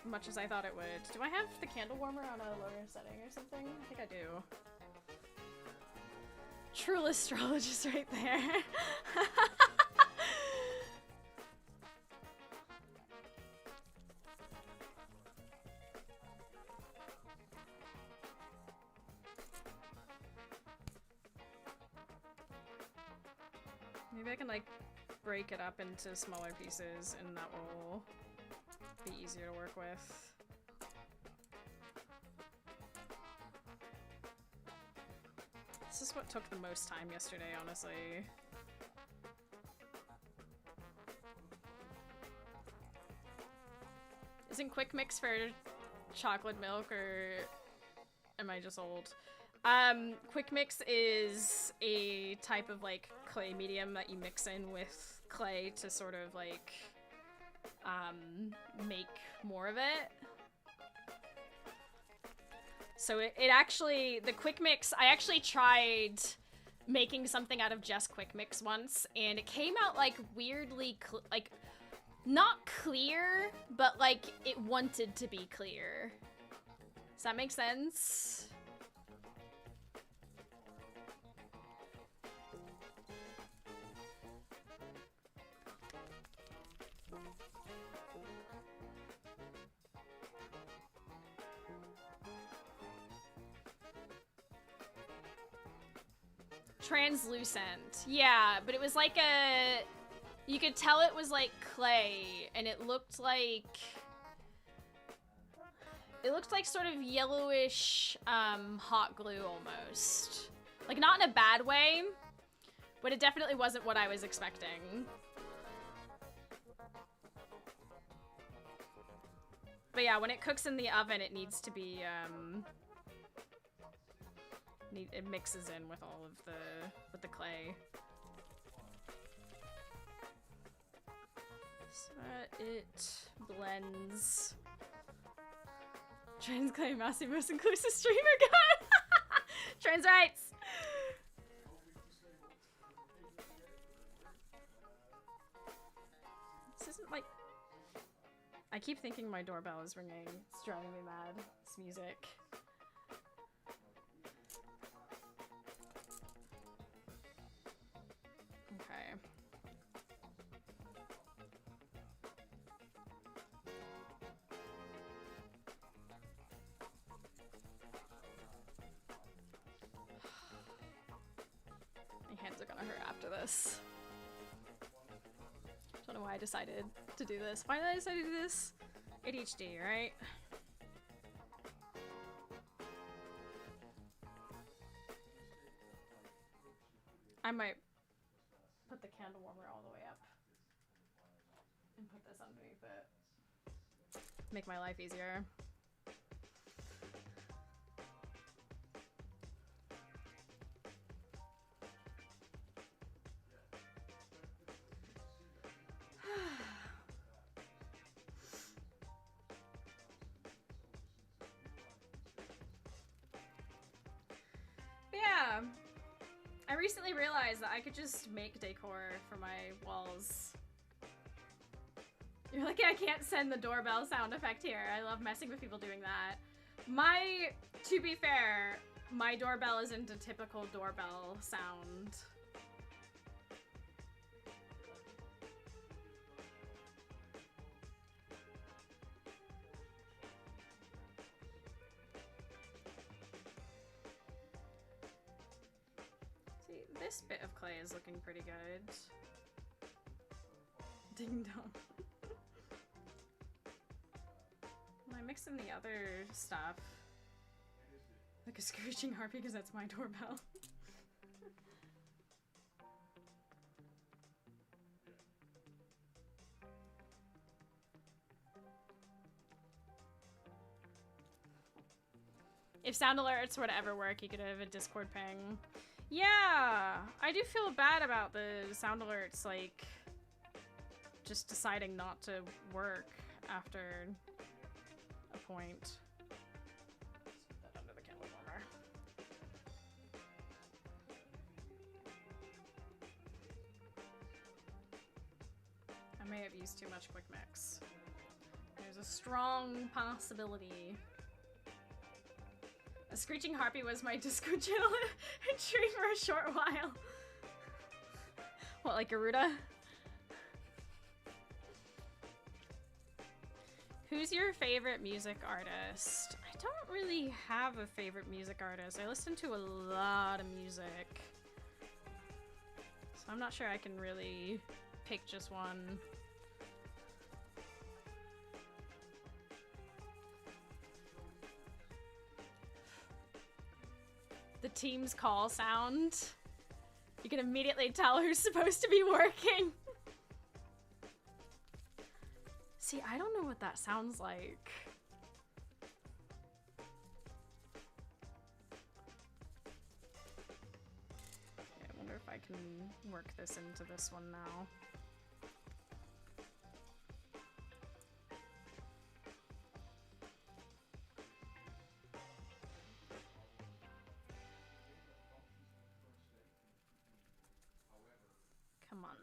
much as I thought it would. Do I have the candle warmer on a lower setting or something? I think I do. True astrologist right there. Maybe I can, like, break it up into smaller pieces, and that will be easier to work with. This is what took the most time yesterday, honestly. Isn't Quick Mix for chocolate milk, or am I just old? Quick Mix is a type of, like, clay medium that you mix in with clay to sort of, like, make more of it. So it actually, the Quick Mix, I actually tried making something out of just Quick Mix once, and it came out, like, weirdly, like, not clear, but, like, it wanted to be clear. Does that make sense? Translucent. Yeah, but it was like a... You could tell it was like clay, and it looked like... It looked like sort of yellowish hot glue almost. Like, not in a bad way, but it definitely wasn't what I was expecting. But yeah, when it cooks in the oven, it needs to be, it mixes in with all of with the clay. So that it blends. Trans claim Massey most inclusive streamer god. Trans rights. This isn't like... I keep thinking my doorbell is ringing. It's driving me mad. This music. Okay. My hands are gonna hurt after this. Don't know why I decided to do this. Why did I decide to do this? ADHD, right? I might put the candle warmer all the way up and put this underneath it. Make my life easier. Yeah, I recently realized that I could just make decor for my walls. You're like, I can't send the doorbell sound effect here. I love messing with people doing that. To be fair, my doorbell isn't a typical doorbell sound. This bit of clay is looking pretty good. Ding dong. When I mix in the other stuff, like a screeching harpy because that's my doorbell. If sound alerts were to ever work, you could have a Discord ping. Yeah, I do feel bad about the sound alerts, like, just deciding not to work after a point. Let's put that under the candle warmer. I may have used too much quick mix. There's a strong possibility. A screeching harpy was my Discord channel entry for a short while. What, like Garuda? Who's your favorite music artist? I don't really have a favorite music artist. I listen to a lot of music. So I'm not sure I can really pick just one. The team's call sound. You can immediately tell who's supposed to be working. See, I don't know what that sounds like. Okay, I wonder if I can work this into this one now. Come on.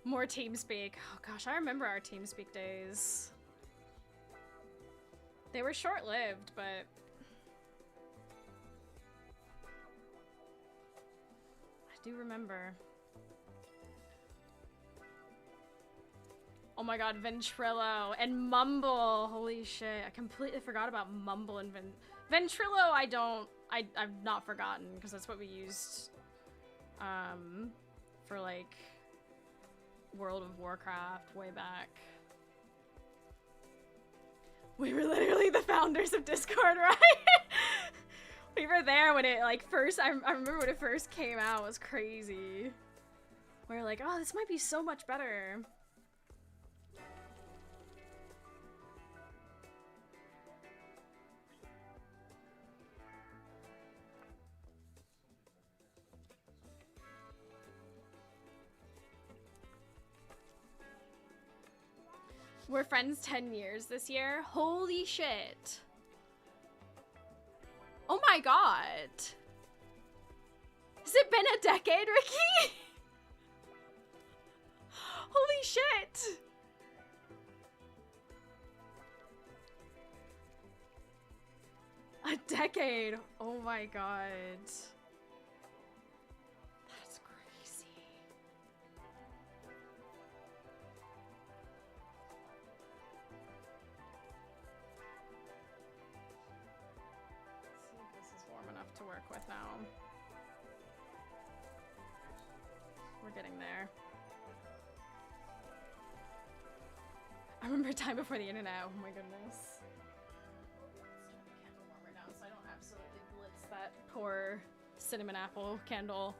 More TeamSpeak. Oh gosh, I remember our TeamSpeak days. They were short-lived, but I do remember. Oh my god, Ventrilo and Mumble. Holy shit. I completely forgot about Mumble and Ventrilo. I've not forgotten because that's what we used for like World of Warcraft way back. We were literally the founders of Discord, right? We were there when it like first, I remember when it first came out. It was crazy. We were like, oh, this might be so much better. We're friends 10 years this year. Holy shit. Oh my god. Has it been a decade, Ricky? Holy shit. A decade. Oh my god. That's crazy. Let's see if this is warm enough to work with now. We're getting there. I remember a time before the internet. Oh my goodness. Right now, so I don't absolutely blitz that poor cinnamon apple candle.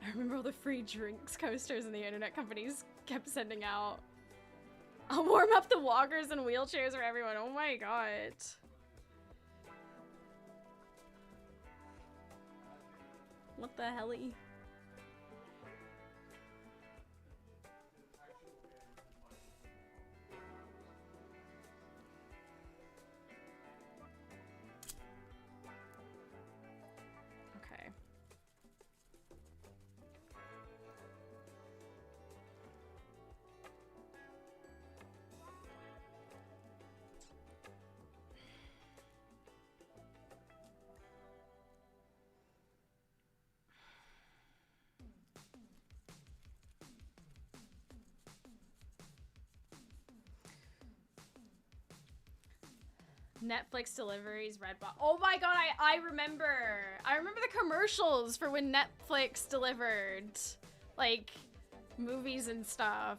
I remember all the free drinks coasters and the internet companies kept sending out. I'll warm up the walkers and wheelchairs for everyone. Oh my god. What the helly? Okay. Netflix deliveries, Redbox. Oh my god, I remember. I remember the commercials for when Netflix delivered, like, movies and stuff.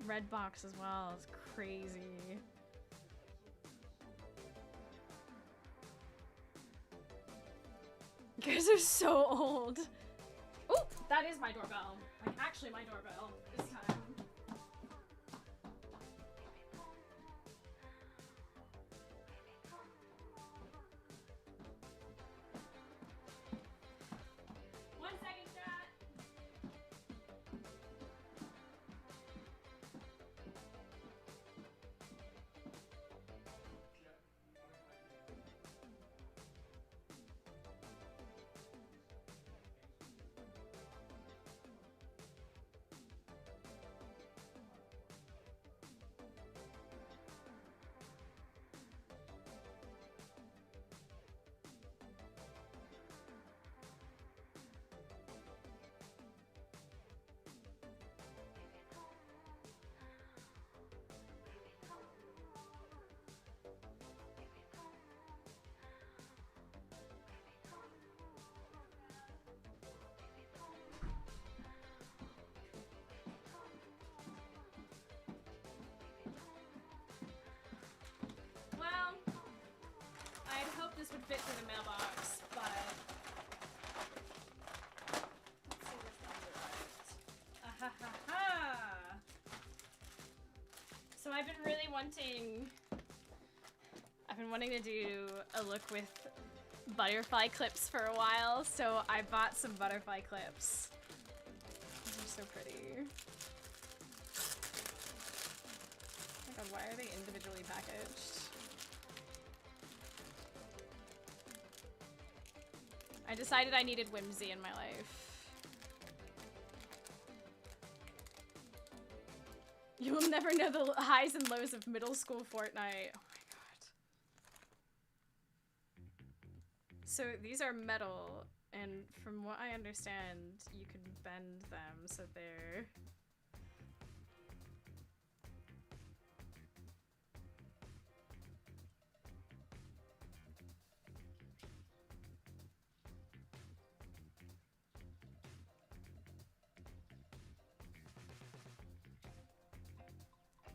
Redbox as well. It's crazy. You guys are so old. Oh, that is my doorbell. Like, actually my doorbell this time. One second, chat. This would fit through the mailbox, but let's see which ones arrived. Ah, ha, ha, ha. So I've been wanting to do a look with butterfly clips for a while, so I bought some butterfly clips. These are so pretty. Oh my god, why are they individually packaged? I decided I needed whimsy in my life. You will never know the highs and lows of middle school Fortnite. Oh my god. So these are metal, and from what I understand, you can bend them so they're...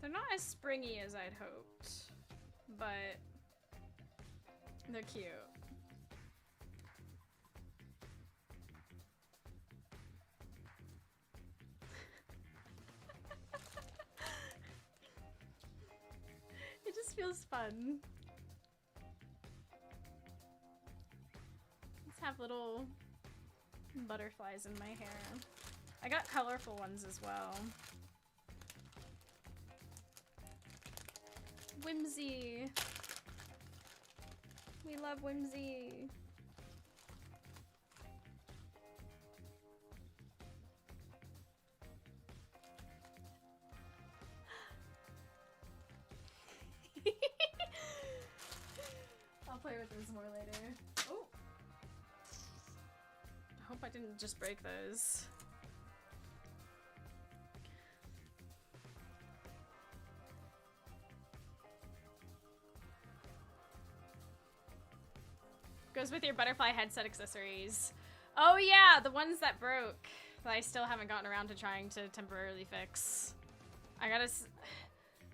They're not as springy as I'd hoped, but they're cute. It just feels fun. Let's have little butterflies in my hair. I got colorful ones as well. Whimsy. We love whimsy. I'll play with this more later. Oh! I hope I didn't just break those. Goes with your butterfly headset accessories. Oh yeah, the ones that broke that I still haven't gotten around to trying to temporarily fix.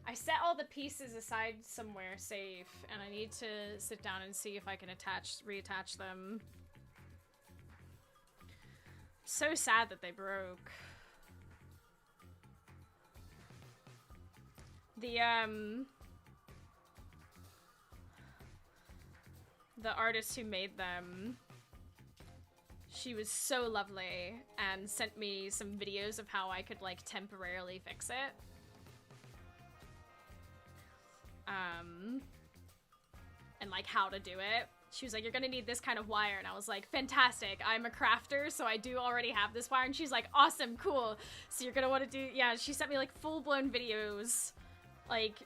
I set all the pieces aside somewhere safe, and I need to sit down and see if I can reattach them. So sad that they broke. The artist who made them, she was so lovely and sent me some videos of how I could like temporarily fix it. And like how to do it. She was like, you're gonna need this kind of wire, and I was like, fantastic, I'm a crafter, so I do already have this wire. And she's like, awesome, cool, so you're gonna want to do, yeah, she sent me like full-blown videos, like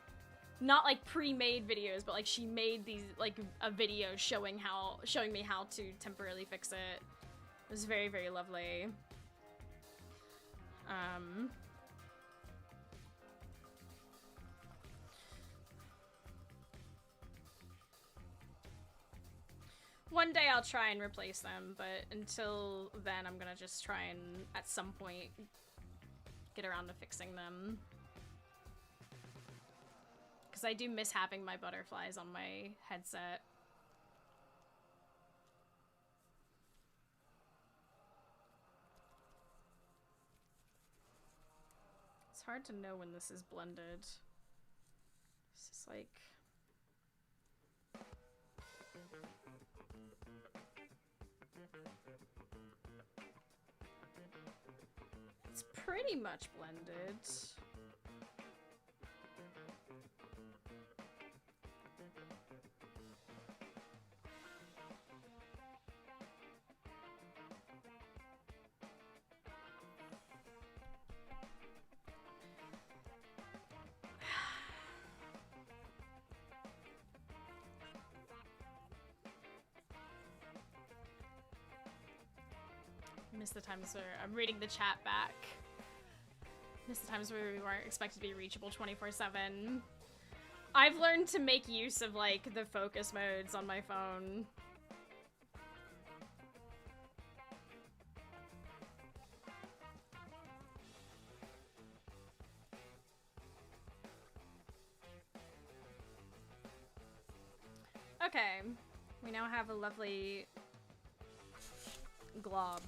not like pre-made videos, but like she made these like a video showing me how to temporarily fix it. It was very, very lovely. One day I'll try and replace them, but until then I'm gonna just try and at some point get around to fixing them. Because I do miss having my butterflies on my headset. It's hard to know when this is blended. It's just like... It's pretty much blended. Miss the times where I'm reading the chat back. Miss the times where we weren't expected to be reachable 24/7. I've learned to make use of like the focus modes on my phone. Okay, we now have a lovely glob.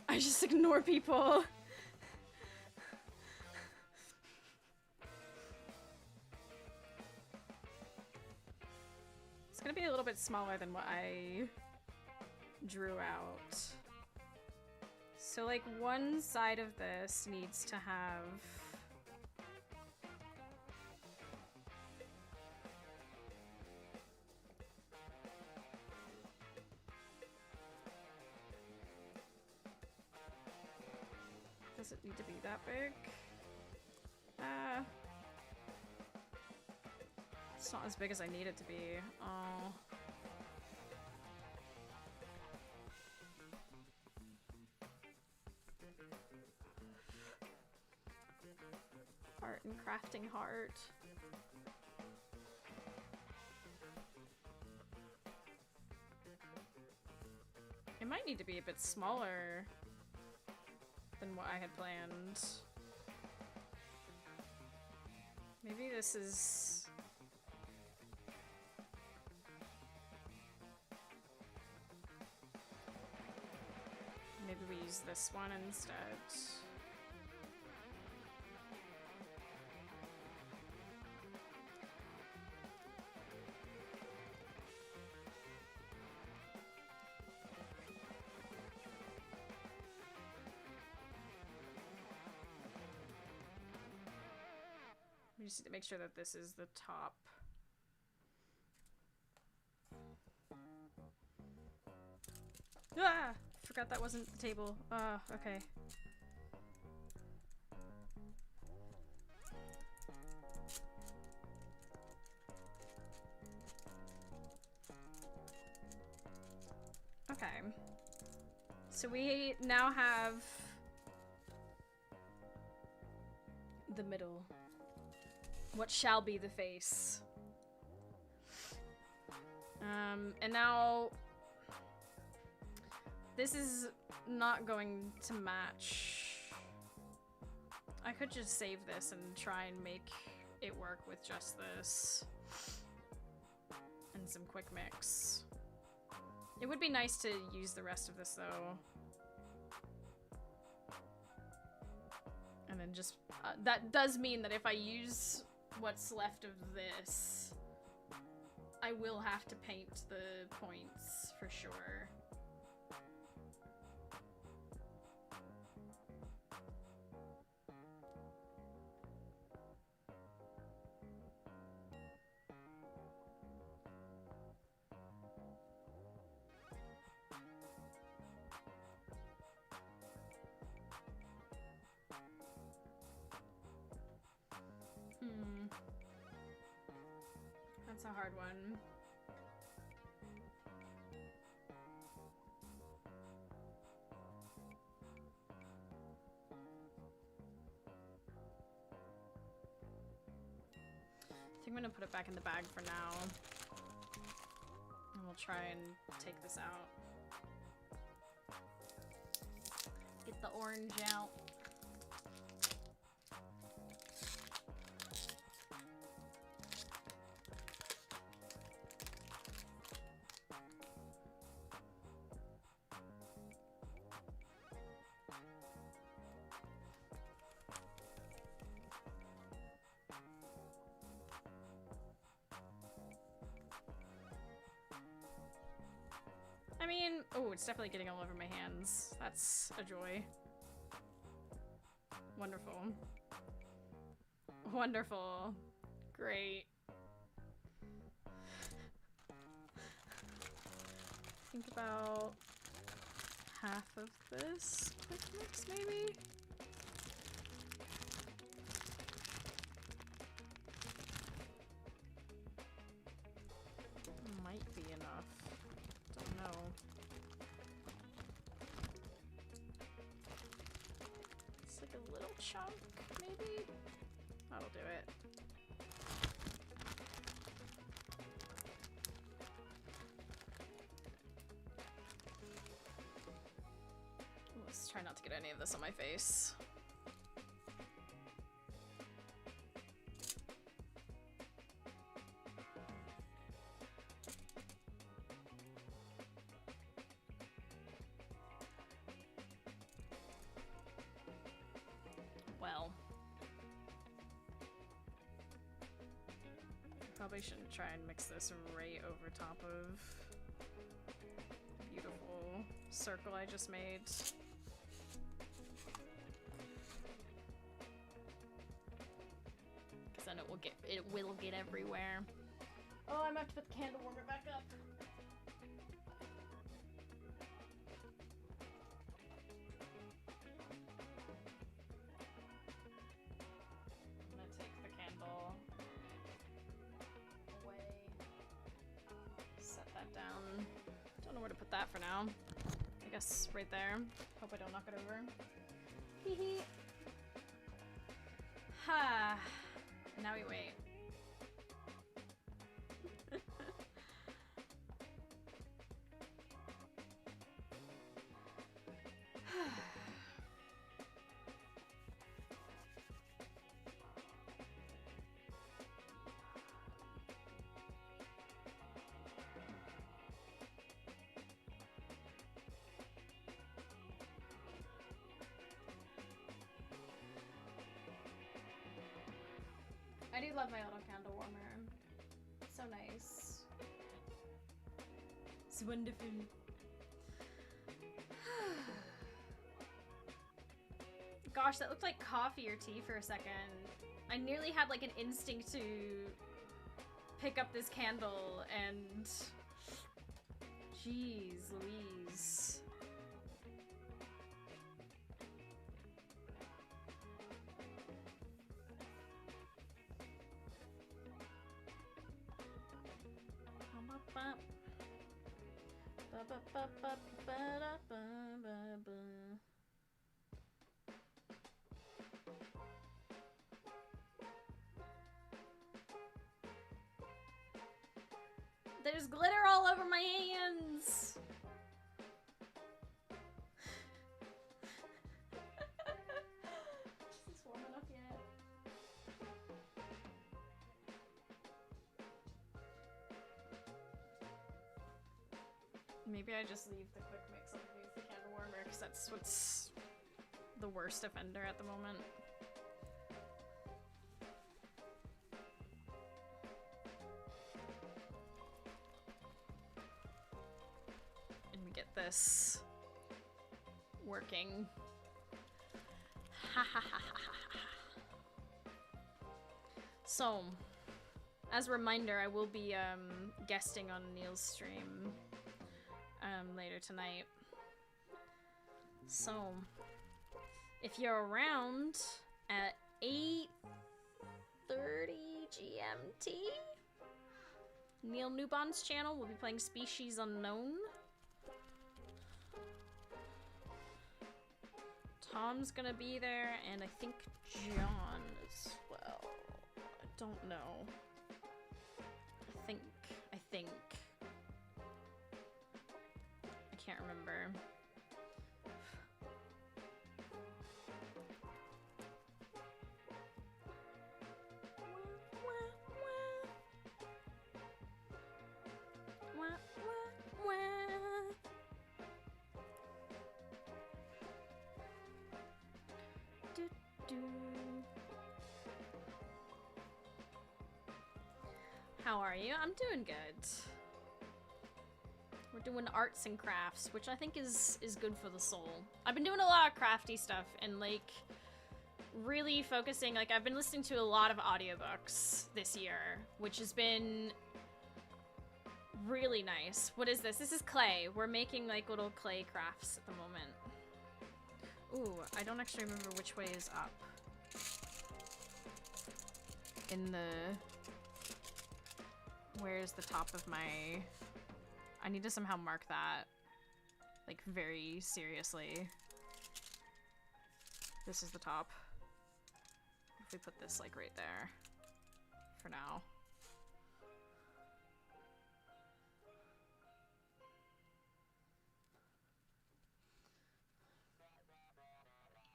I just ignore people. It's gonna be a little bit smaller than what I drew out. So like one side of this needs to have does it need to be that big? It's not as big as I need it to be. Oh. Art and crafting heart. It might need to be a bit smaller than what I had planned. Maybe this is... Maybe we use this one instead. We just need to make sure that this is the top. Ah! Forgot that wasn't the table. Okay. Okay. So we now have the middle. What shall be the face. And now this is not going to match. I could just save this and try and make it work with just this and some quick mix. It would be nice to use the rest of this though. And then just, that does mean that if I use what's left of this, I will have to paint the points for sure. That's a hard one. I think I'm gonna put it back in the bag for now. And we'll try and take this out. Get the orange out. I mean, oh, it's definitely getting all over my hands. That's a joy. Wonderful. Wonderful. Great. Think about half of this quick mix, maybe? Might be enough. Don't know. It's like a little chunk, maybe? That'll do it. Let's try not to get any of this on my face. Well. Probably shouldn't try and mix this right over top of the beautiful circle I just made. Because then it will get everywhere. Oh, I'm about to put the candle warmer back up. I'm gonna take the candle where to put that for now. I guess right there. Hope I don't knock it over. Hee hee. Ha. Now we wait. I do love my little candle warmer. So nice. It's wonderful. Gosh, that looked like coffee or tea for a second. I nearly had like an instinct to pick up this candle and... Jeez Louise. There's glitter all over my hands! Is this warm enough yet? Maybe I just leave the quick mix underneath the candle warmer, because that's what's the worst offender at the moment. And we get this working. Ha ha ha ha ha. So, as a reminder, I will be guesting on Neil's stream later tonight. So, if you're around at 8:30 GMT, Neil Newbon's channel will be playing Species Unknown. Tom's gonna be there, and I think John as well. I don't know. I think. I can't remember. How are you? I'm doing good. We're doing arts and crafts, which I think is good for the soul. I've been doing a lot of crafty stuff and like really focusing, like I've been listening to a lot of audiobooks this year, which has been really nice. What is this? This is clay. We're making like little clay crafts at the moment. Ooh, I don't actually remember which way is up. In the... Where's the top of my... I need to somehow mark that, like, very seriously. This is the top. If we put this, like, right there. For now.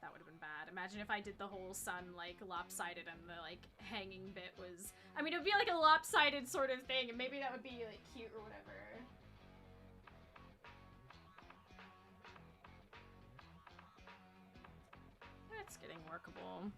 That would have been bad. Imagine if I did the whole sun, like, lopsided and the, like, hanging bit was... I mean, it would be, like, a lopsided sort of thing, and maybe that would be, like, cute or whatever. It's getting workable.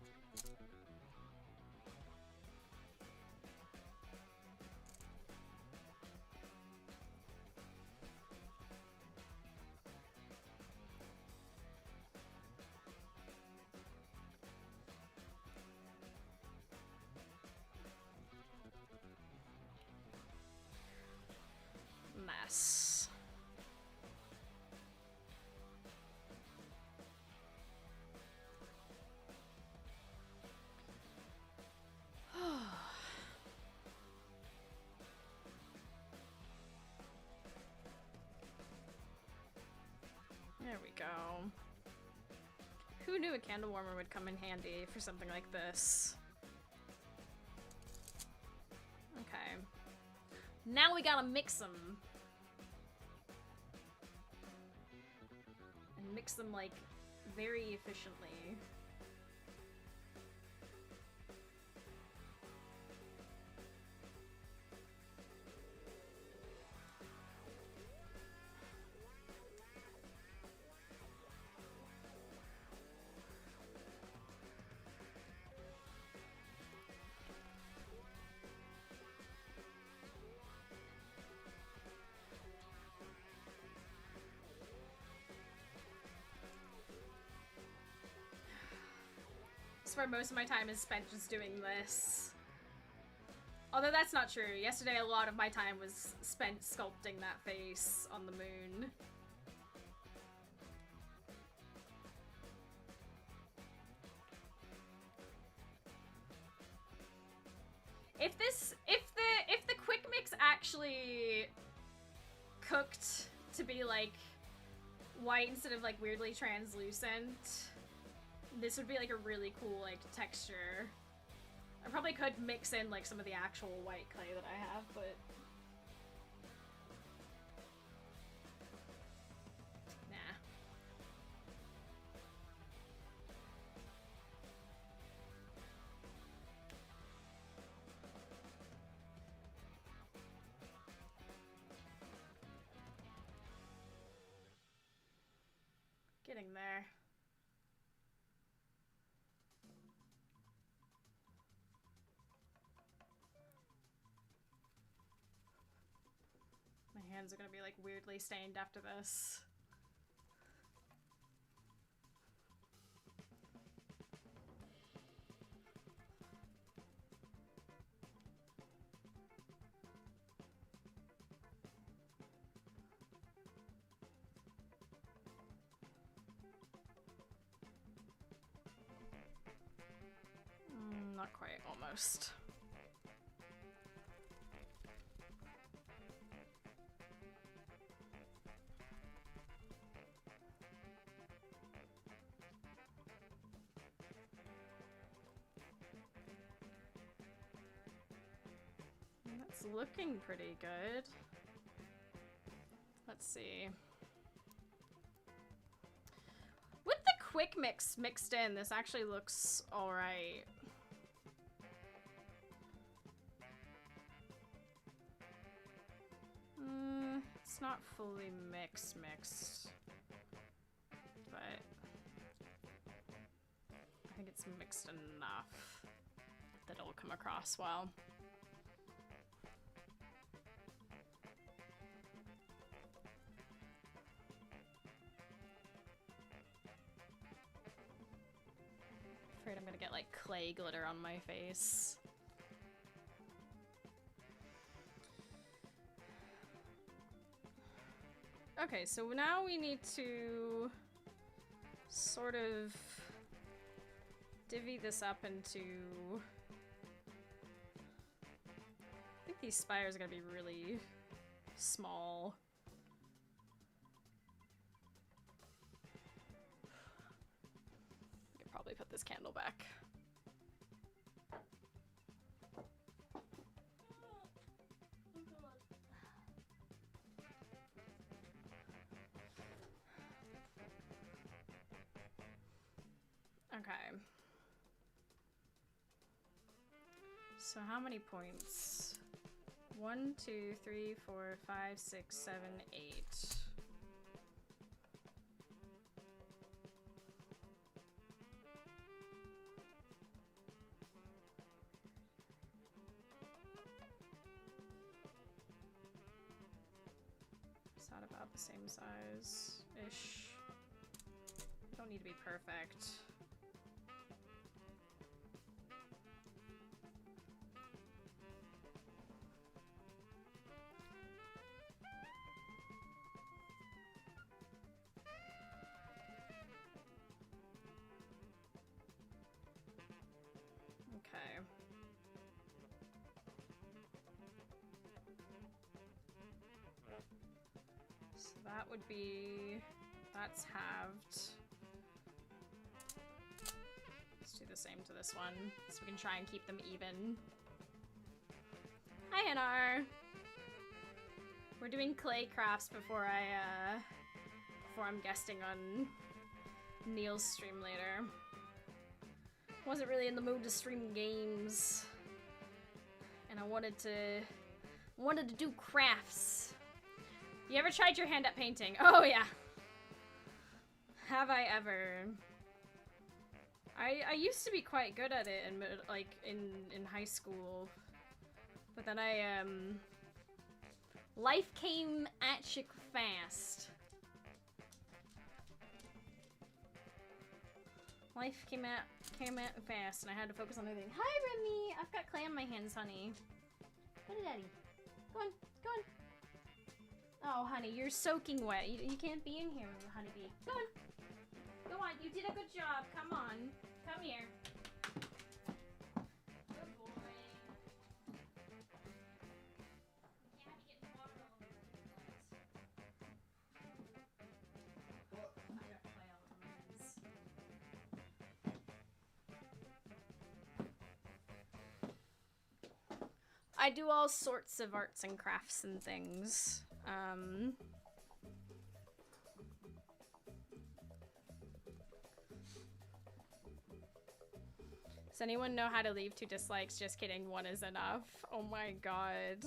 Mess. go. Who knew a candle warmer would come in handy for something like this? Okay. Now we gotta mix them. And mix them, like, very efficiently. Where most of my time is spent just doing this. Although that's not true. Yesterday a lot of my time was spent sculpting that face on the moon. If the quick mix actually cooked to be like white instead of like weirdly translucent, this would be like a really cool like texture. I probably could mix in like some of the actual white clay that I have, but nah. Getting there. My hands are gonna be like weirdly stained after this. Not quite, almost. That's looking pretty good. Let's see. With the quick mix mixed in, this actually looks alright. It's not fully mixed, but I think it's mixed enough that it'll come across well. Afraid I'm gonna get like clay glitter on my face. Okay, so now we need to sort of divvy this up into... I think these spires are gonna be really small. I could probably put this candle back. Okay. So how many points? 1, 2, 3, 4, 5, 6, 7, 8. Is that about the same size-ish? Don't need to be perfect. Okay. So that would be That's halved. Let's do the same to this one, so we can try and keep them even. Hi, Anar! We're doing clay crafts before I'm guesting on Neil's stream later. Wasn't really in the mood to stream games. And I wanted to do crafts. You ever tried your hand at painting? Oh yeah. Have I ever? I used to be quite good at it in high school. But then life came at you fast. Life came at fast, and I had to focus on other things. Hi, Remy! I've got clay on my hands, honey. Go to daddy. Go on, go on. Oh, honey, you're soaking wet. You can't be in here, honeybee. Go on. Go on, you did a good job. Come on. Come here. Good boy. You can't be getting water all over your hands. I got clay all over my hands. I do all sorts of arts and crafts and things. Does anyone know how to leave 2 dislikes? Just kidding, 1 is enough. Oh my god.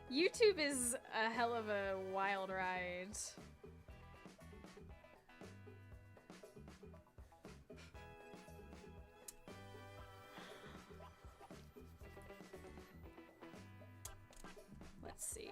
YouTube is a hell of a wild ride. Let's see.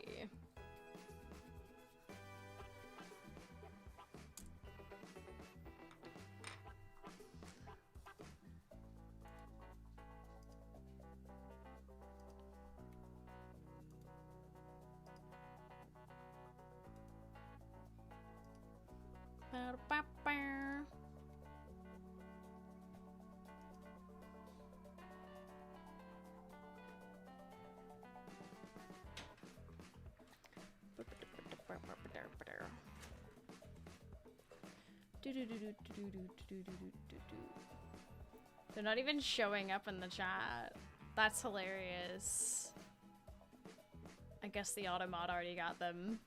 They're not even showing up in the chat. That's hilarious. I guess the automod already got them.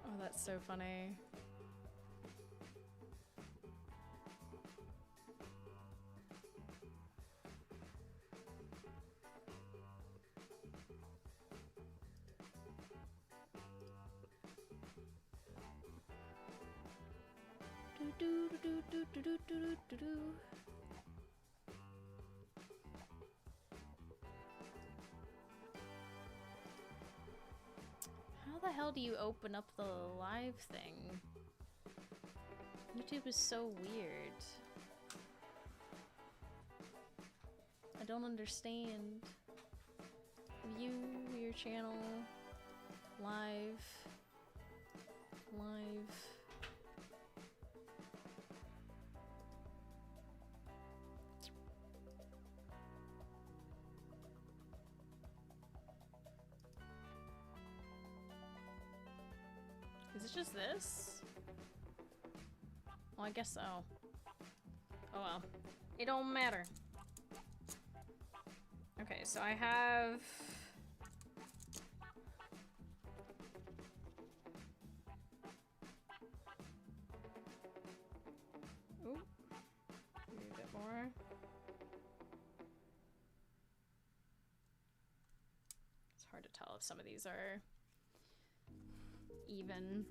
Oh, that's so funny. How the hell do you open up the live thing? YouTube is so weird. I don't understand. View your channel. Live. Is it just this? Well, I guess so. Oh well. It don't matter. Okay, so I have... Ooh. Maybe a bit more. It's hard to tell if some of these are even.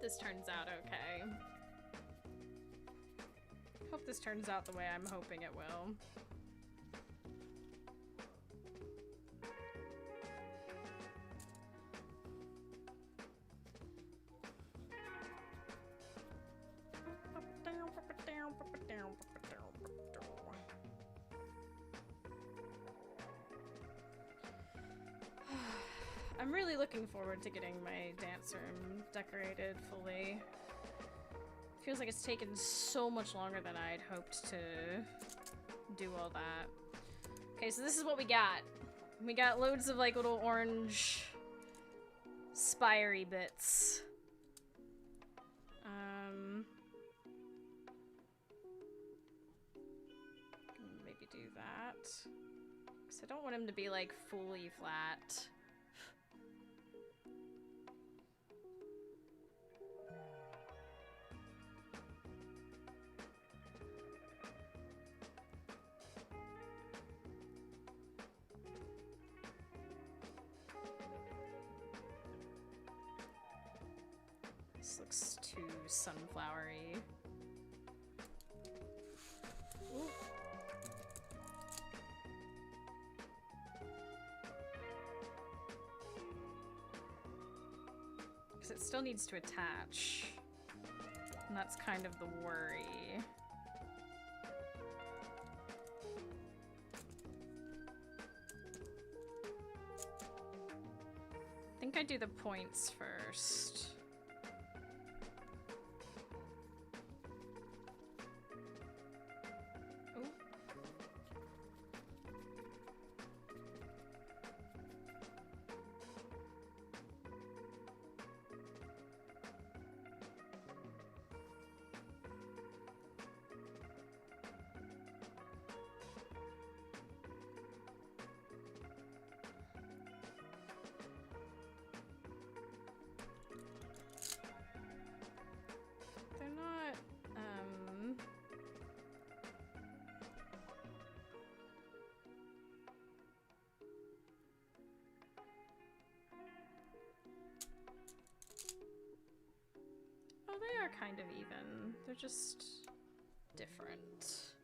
this turns out okay. Hope this turns out the way I'm hoping it will. I'm really looking forward to getting my dance room decorated fully. Feels like it's taken so much longer than I'd hoped to do all that. Okay, so this is what we got. We got loads of like little orange spirey bits. Maybe do that. Because I don't want him to be like fully flat. This looks too sunflowery. Ooh. Because it still needs to attach. And that's kind of the worry. I think I do the points first. They are kind of even. They're just different.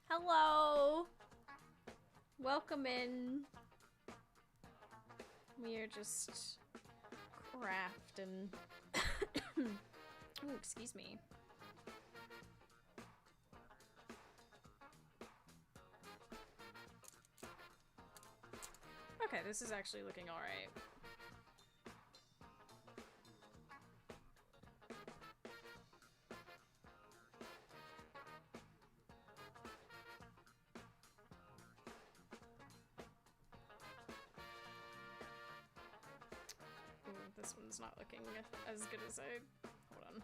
Hello! Welcome in. We are just crafting. Ooh, excuse me. Okay, this is actually looking alright. This one's not looking as good as I... Hold on.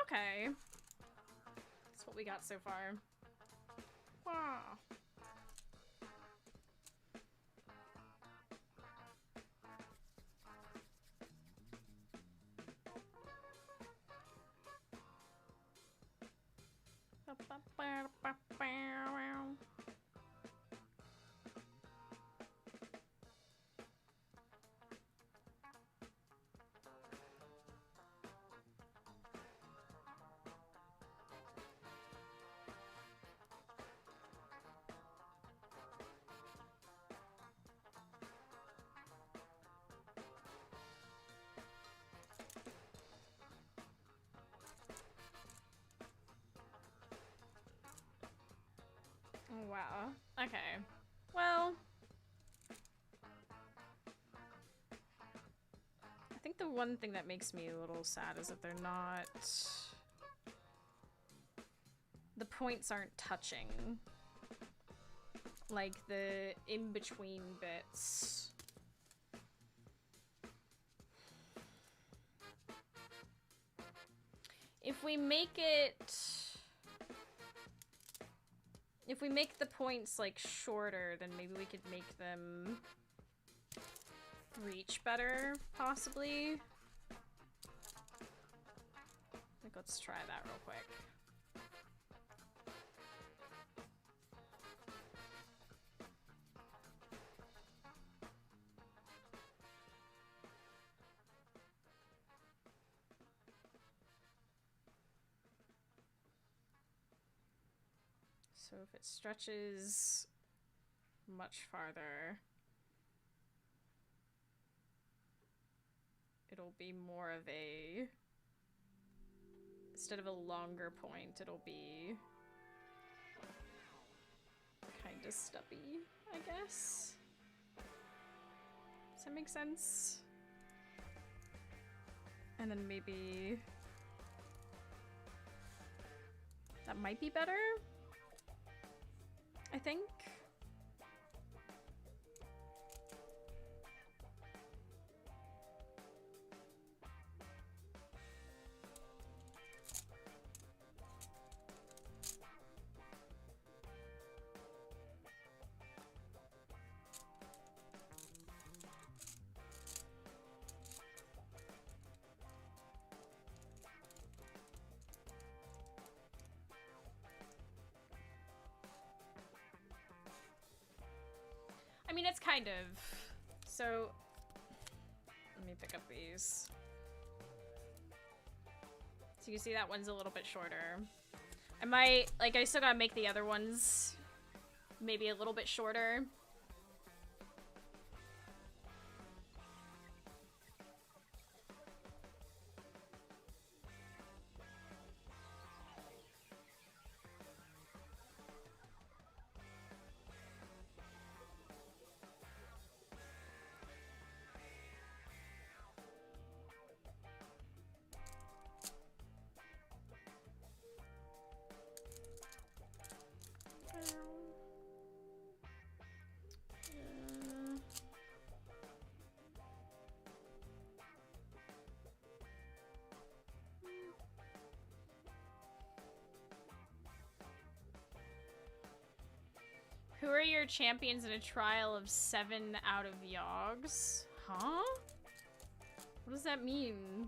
Okay. That's what we got so far. Wow. Oh, wow. Okay. Well, I think the one thing that makes me a little sad is that they're not... The points aren't touching. Like, the in-between bits If we make it... If we make the points, like, shorter, then maybe we could make them reach better, possibly. Like, let's try that real quick. So if it stretches much farther, it'll be more of a... Instead of a longer point, it'll be kind of stubby, I guess. Does that make sense? And then maybe... That might be better? I think. I mean, it's kind of. So, let me pick up these. So you can see that one's a little bit shorter. I might, like, I still gotta make the other ones maybe a little bit shorter. Who are your champions in a trial of 7 out of Yogs? Huh? What does that mean?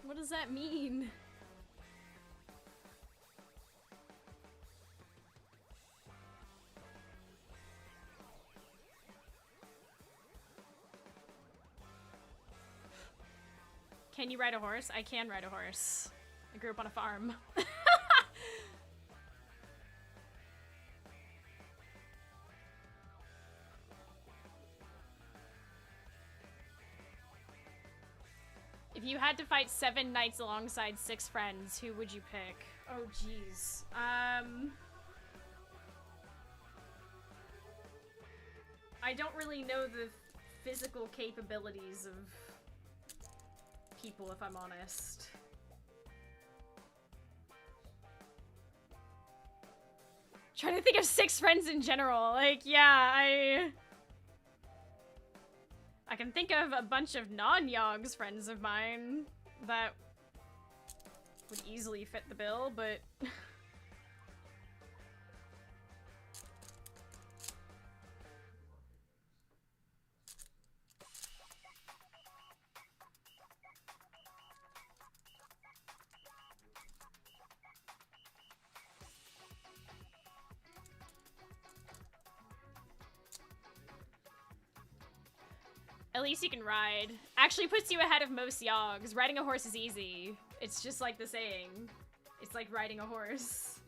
What does that mean? Can you ride a horse? I can ride a horse. I grew up on a farm. If you had to fight 7 knights alongside 6 friends, who would you pick? Oh, jeez. I don't really know the physical capabilities of people, if I'm honest. Trying to think of 6 friends in general. Like, yeah, I can think of a bunch of non-Yogs friends of mine that would easily fit the bill, but... At least you can ride. Actually puts you ahead of most Yogs. Riding a horse is easy. It's just like the saying. It's like riding a horse.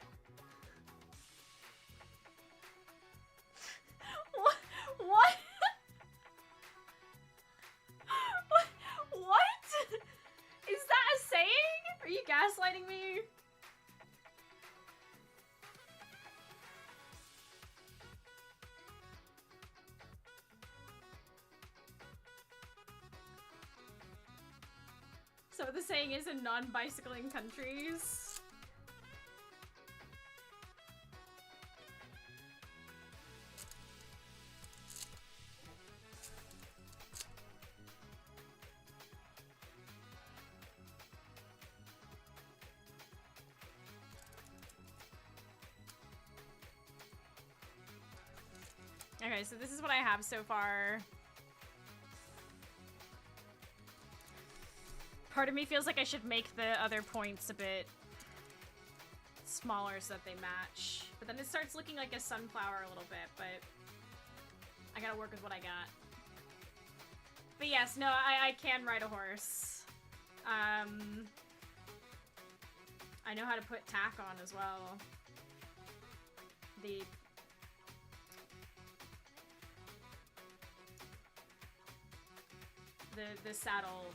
What? What? What? Is that a saying? Are you gaslighting me? So the saying is in non-bicycling countries. Okay, so this is what I have so far. Part of me feels like I should make the other points a bit smaller so that they match. But then it starts looking like a sunflower a little bit, but I gotta work with what I got. But yes, no, I can ride a horse. I know how to put tack on as well. The saddle,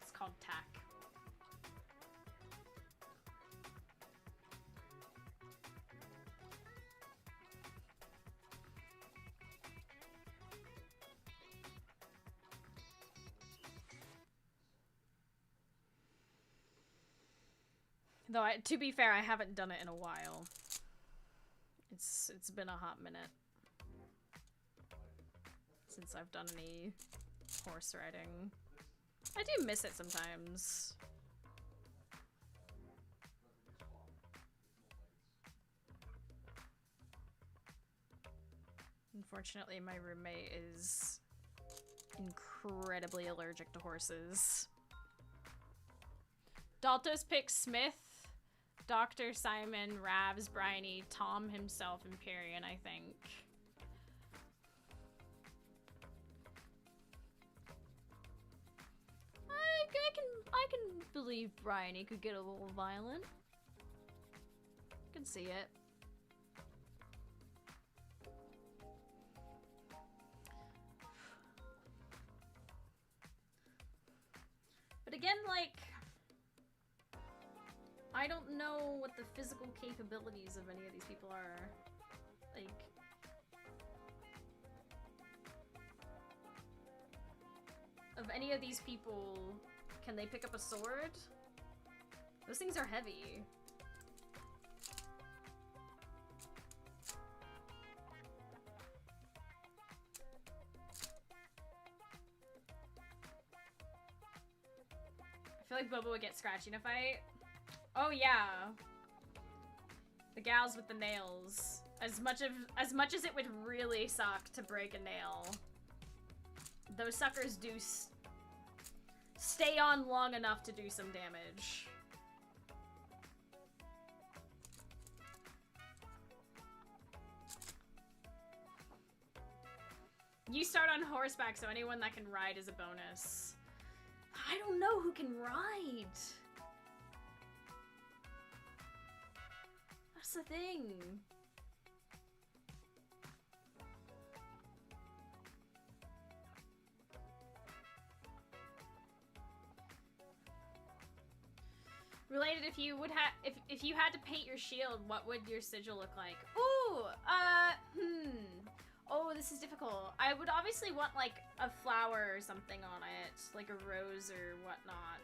it's called tack. Though, to be fair, I haven't done it in a while. It's been a hot minute since I've done any horse riding. I do miss it sometimes. Unfortunately, my roommate is incredibly allergic to horses. Daltos picks Smith, Dr. Simon, Ravs, Bryony, Tom himself, Empyrean, I think. I can believe Bryony could get a little violent. I can see it. But again, like, I don't know what the physical capabilities of any of these people are. Like, of any of these people, can they pick up a sword? Those things are heavy. I feel like Boba would get scratchy in a fight. Oh yeah. The gals with the nails. As much as it would really suck to break a nail, those suckers do stay on long enough to do some damage. You start on horseback, so anyone that can ride is a bonus. I don't know who can ride. That's the thing. Related, if you had to paint your shield, what would your sigil look like? Ooh, oh, this is difficult. I would obviously want like a flower or something on it, like a rose or whatnot.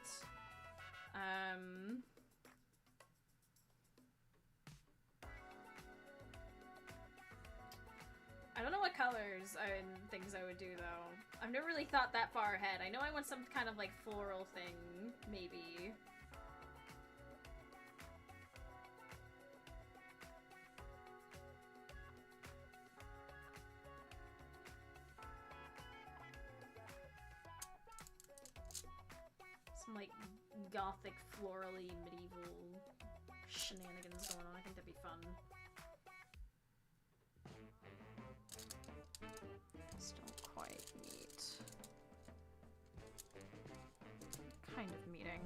I don't know what colors and things I would do though. I've never really thought that far ahead. I know I want some kind of like floral thing, maybe. Some like gothic, florally, medieval shenanigans going on. I think that'd be fun. Still quite meet. Kind of meeting.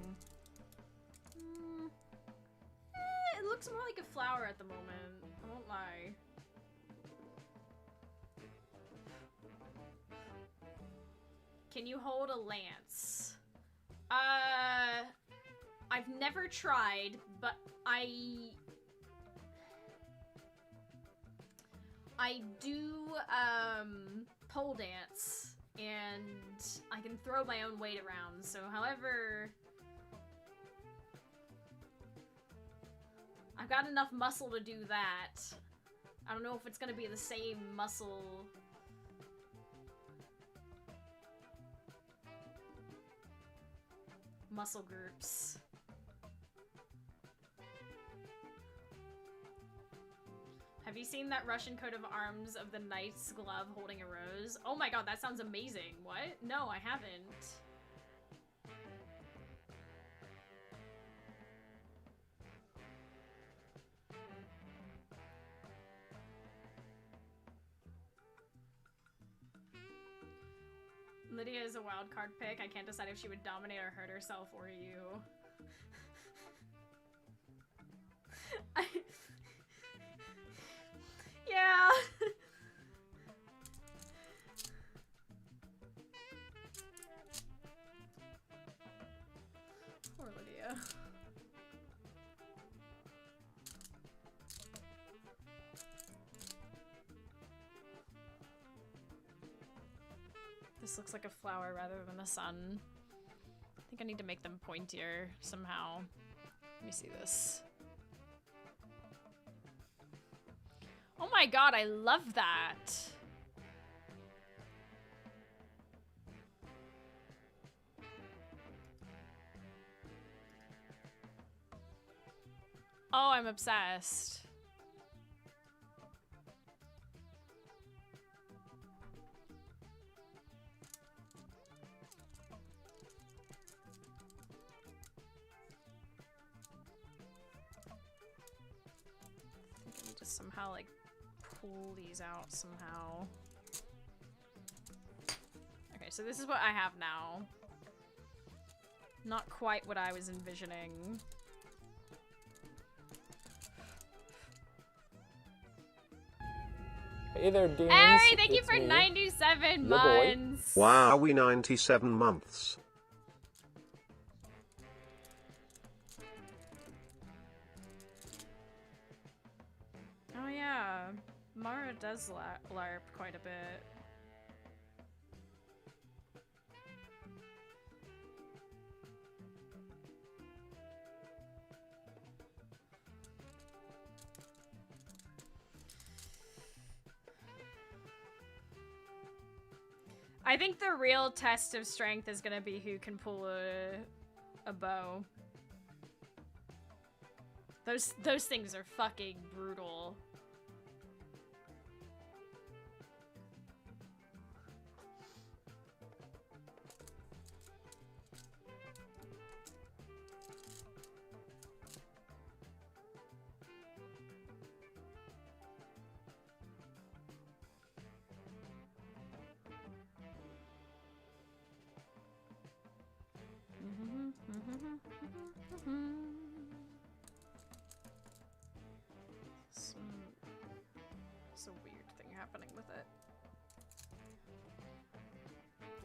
It looks more like a flower at the moment. I won't lie. Can you hold a lance? I've never tried, but I do, pole dance, and I can throw my own weight around, so however... I've got enough muscle to do that. I don't know if it's gonna be the same muscle... muscle groups. Have you seen that Russian coat of arms of the knight's glove holding a rose? Oh my god, that sounds amazing. What? No, I haven't. Lydia is a wild card pick. I can't decide if she would dominate or hurt herself or you. Yeah. Poor Lydia. This looks like a flower rather than a sun. I think I need to make them pointier somehow. Let me see this. Oh my god, I love that. Oh, I'm obsessed. I need to somehow like pull these out somehow. Okay, so this is what I have now. Not quite what I was envisioning. Hey there, Deans. Ari, thank you It's for me, 97 your boy. months. Wow, we 97 months. Oh yeah, Mara does LARP quite a bit. I think the real test of strength is gonna be who can pull a bow. Those things are fucking brutal. There's a weird thing happening with it.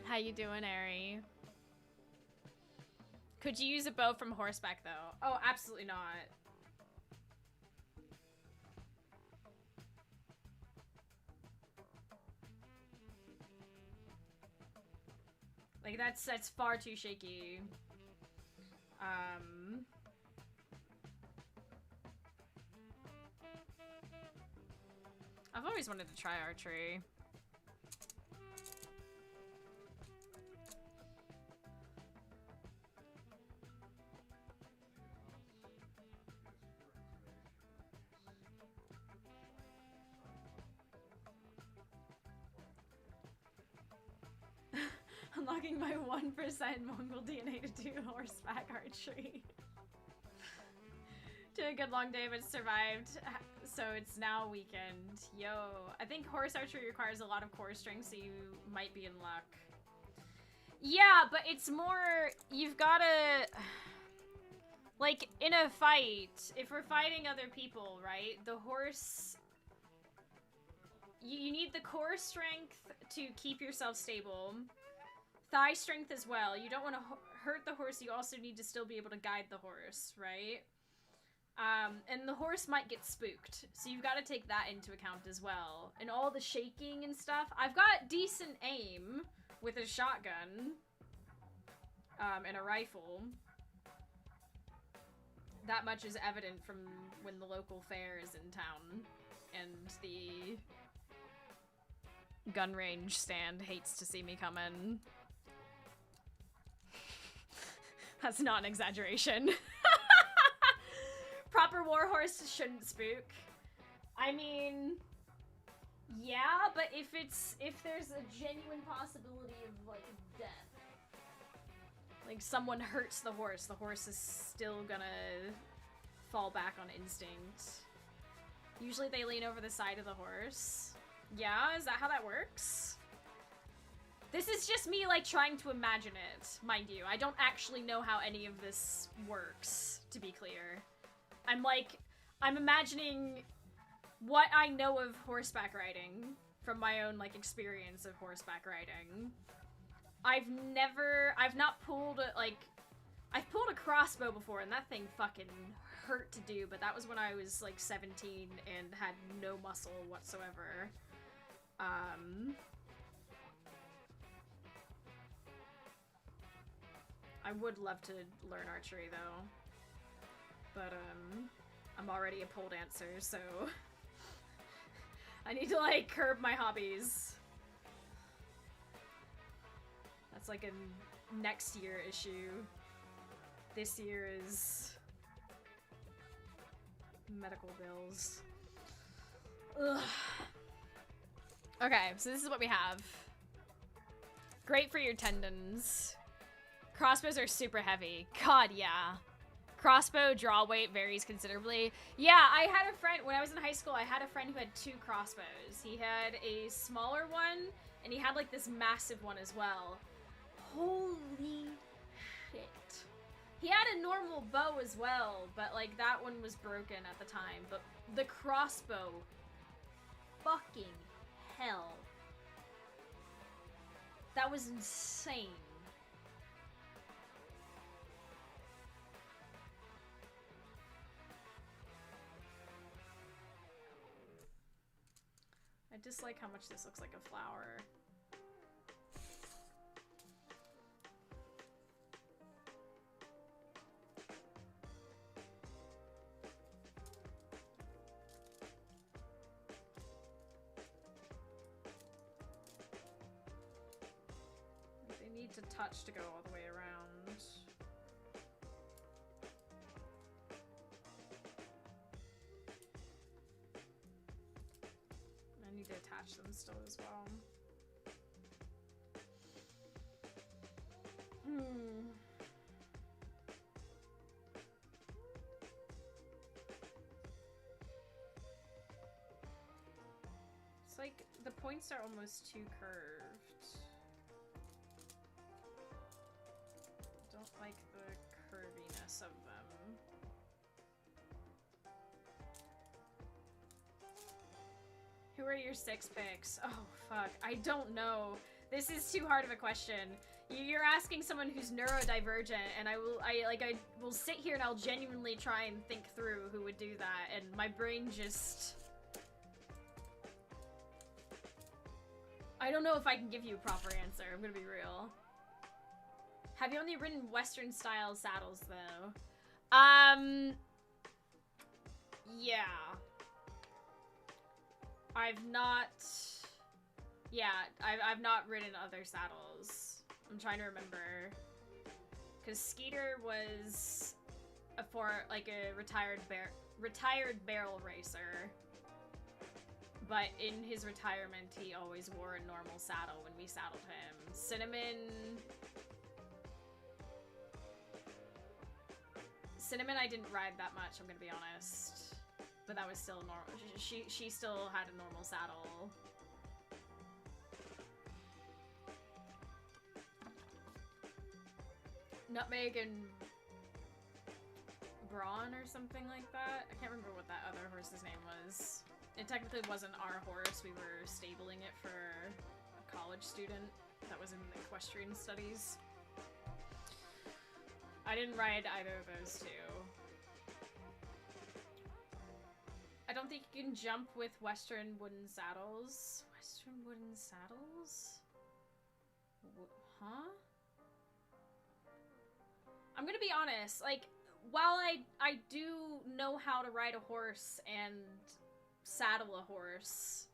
How you doing, Ari? Could you use a bow from horseback, though? Oh, absolutely not. Like, that's far too shaky. I've always wanted to try archery. Unlocking my 1% Mongol DNA to do horseback archery. To a good long day, but survived, so it's now weekend. Yo, I think horse archery requires a lot of core strength, so you might be in luck. Yeah, but it's more, you've gotta, like, in a fight, if we're fighting other people, right, the horse, you need the core strength to keep yourself stable. Thigh strength as well. You don't want to hurt the horse, you also need to still be able to guide the horse, right? And the horse might get spooked, so you've got to take that into account as well. And all the shaking and stuff. I've got decent aim with a shotgun, and a rifle. That much is evident from when the local fair is in town, and the gun range stand hates to see me coming. That's not an exaggeration. Proper warhorse shouldn't spook. I mean, yeah, but if there's a genuine possibility of, like, death, like, someone hurts the horse is still gonna fall back on instinct. Usually they lean over the side of the horse. Yeah, is that how that works? This is just me, like, trying to imagine it, mind you. I don't actually know how any of this works, to be clear. I'm imagining what I know of horseback riding from my own, like, experience of horseback riding. I've not pulled, I've pulled a crossbow before, and that thing fucking hurt to do, but that was when I was, like, 17 and had no muscle whatsoever. I would love to learn archery, though. But, I'm already a pole dancer, so... I need to, like, curb my hobbies. That's, like, a next year issue. This year is... medical bills. Ugh. Okay, so this is what we have. Great for your tendons. Crossbows are super heavy. God, yeah. Crossbow draw weight varies considerably. Yeah, I had a friend, when I was in high school, I had a friend who had 2 crossbows. He had a smaller one, and he had, like, this massive one as well. Holy shit. He had a normal bow as well, but, like, that one was broken at the time. But the crossbow, fucking hell. That was insane. I dislike how much this looks like a flower. They need to touch to go all the way around. I need to attach them still as well. It's like the points are almost too curved. Don't like the curviness of them. Who are your 6 picks? Oh, fuck. I don't know. This is too hard of a question. You're asking someone who's neurodivergent, and I will sit here and I'll genuinely try and think through who would do that, and my brain just... I don't know if I can give you a proper answer. I'm gonna be real. Have you only ridden Western style saddles, though? Yeah. I've not ridden other saddles. I'm trying to remember. Because Skeeter was a retired barrel racer. But in his retirement, he always wore a normal saddle when we saddled him. Cinnamon I didn't ride that much, I'm gonna be honest. But that was still normal. She still had a normal saddle. Nutmeg and Brawn or something like that. I can't remember what that other horse's name was. It technically wasn't our horse. We were stabling it for a college student that was in equestrian studies. I didn't ride either of those two. I don't think you can jump with Western wooden saddles. Western wooden saddles? Huh? I'm gonna be honest, like, while I do know how to ride a horse and saddle a horse,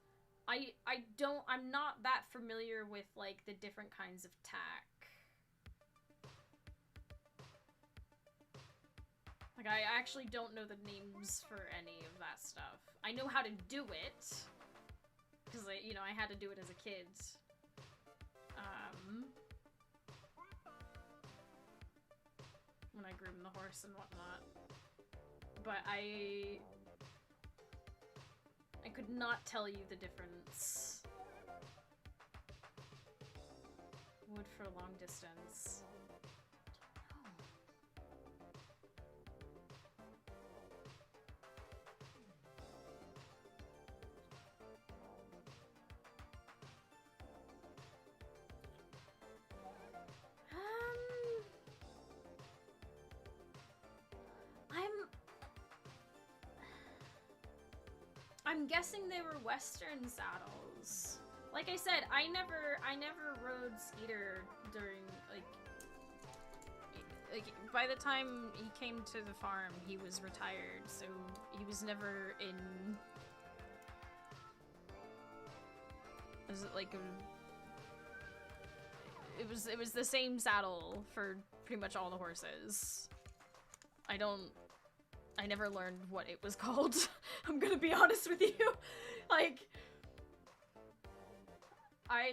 I'm not that familiar with, like, the different kinds of tack. Like, Like, I actually don't know the names for any of that stuff. I know how to do it. Because, you know, I had to do it as a kid. When I groomed the horse and whatnot. But I could not tell you the difference. Wood for long distance. I'm guessing they were Western saddles. Like I said, I never rode Skeeter during, like, by the time he came to the farm, he was retired, so he was never in, it was the same saddle for pretty much all the horses. I never learned what it was called. I'm gonna be honest with you. Like, I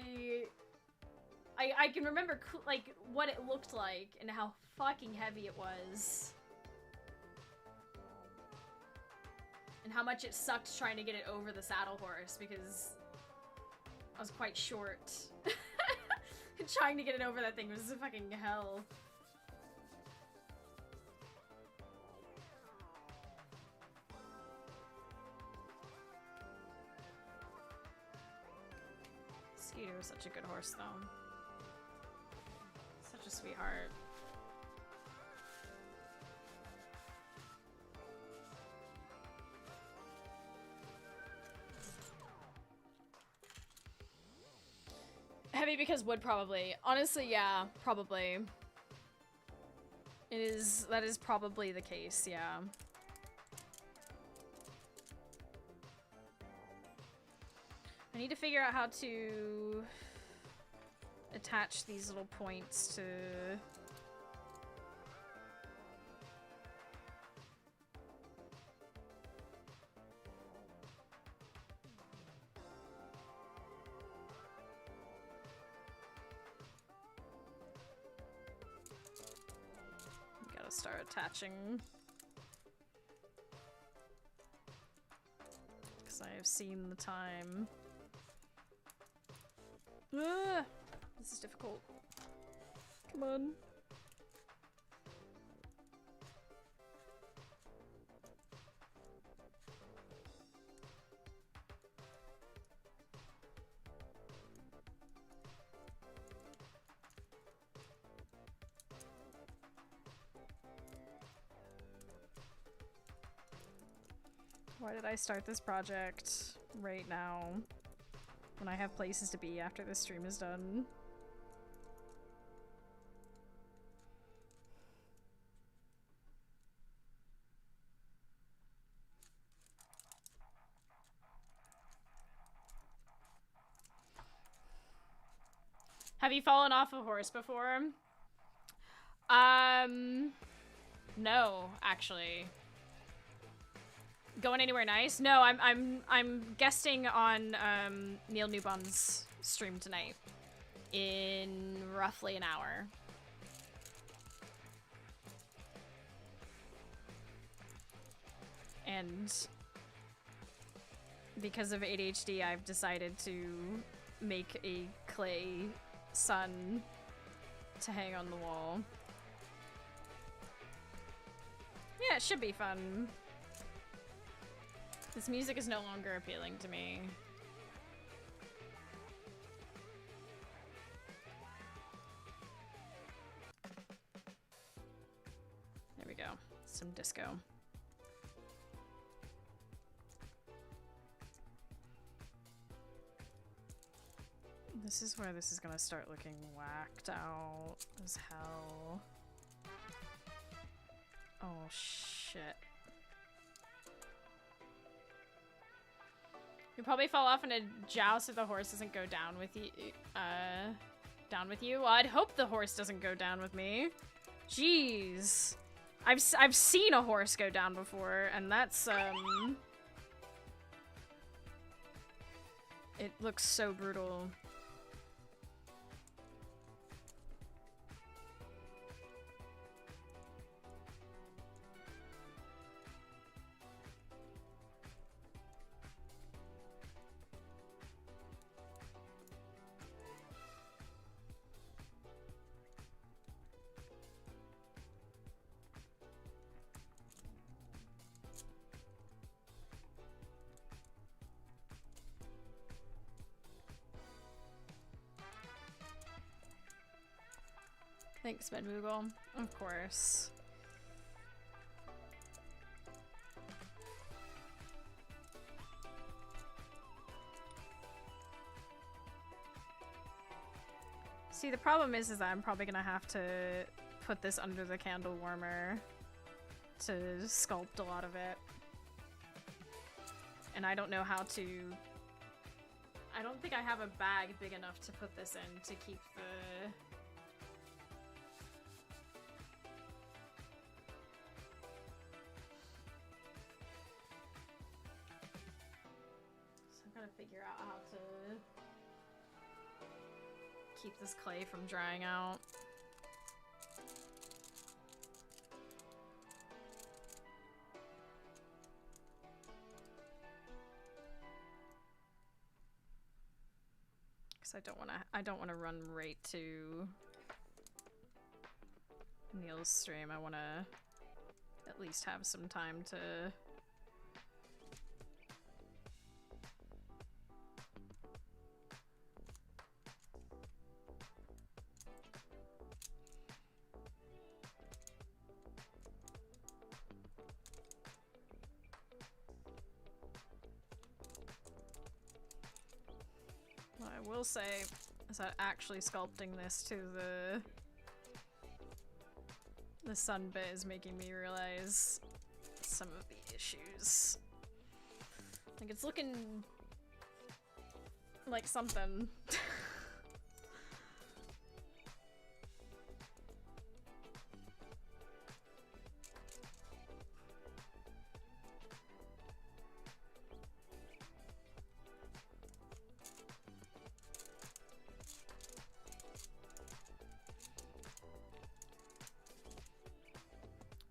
can remember, like, what it looked like and how fucking heavy it was. And how much it sucked trying to get it over the saddle horse because I was quite short. Trying to get it over that thing was fucking hell. Skeeter was such a good horse, though. Such a sweetheart. Heavy because wood, probably. Honestly, yeah, probably. That is probably the case, yeah. I need to figure out how to attach these little points to... Gotta start attaching. Because I have seen the time. This is difficult. Come on. Why did I start this project right now? When I have places to be after this stream is done. Have you fallen off a horse before? No, actually. Going anywhere nice? No, I'm guesting on Neil Newbon's stream tonight in roughly an hour. And because of ADHD, I've decided to make a clay sun to hang on the wall. Yeah, it should be fun. This music is no longer appealing to me. There we go. Some disco. This is where this is gonna start looking whacked out as hell. Oh shit. You'll probably fall off in a joust if the horse doesn't go down with you. Well, I'd hope the horse doesn't go down with me. Jeez. I've seen a horse go down before, and that's, it looks so brutal. Thanks, Medmoogle. Of course. See, the problem is that I'm probably gonna have to put this under the candle warmer to sculpt a lot of it. And I don't know how to... I don't think I have a bag big enough to put this in to keep the... So I've got to figure out how to keep this clay from drying out. Because I don't wanna run right to Neil's stream. I wanna at least have some time to what I will say is that actually sculpting this to the sun bit is making me realize some of the issues. Like, it's looking like something.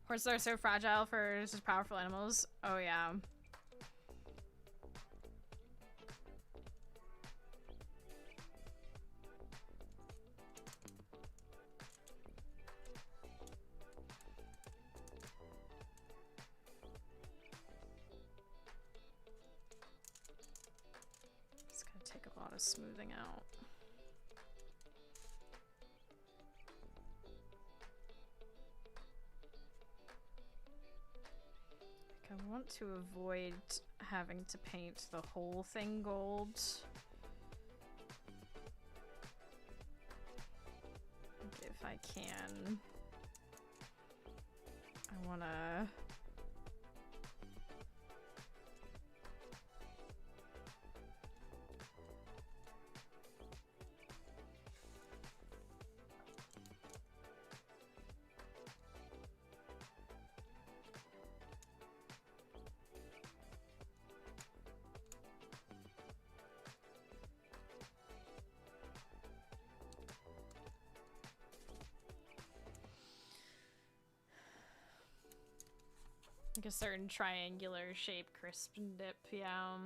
Horses are so fragile for such powerful animals. Oh yeah. It's gonna take a lot of smoothing out. I want to avoid having to paint the whole thing gold. If I can. I wanna... like a certain triangular shape, crisp and dip, yeah.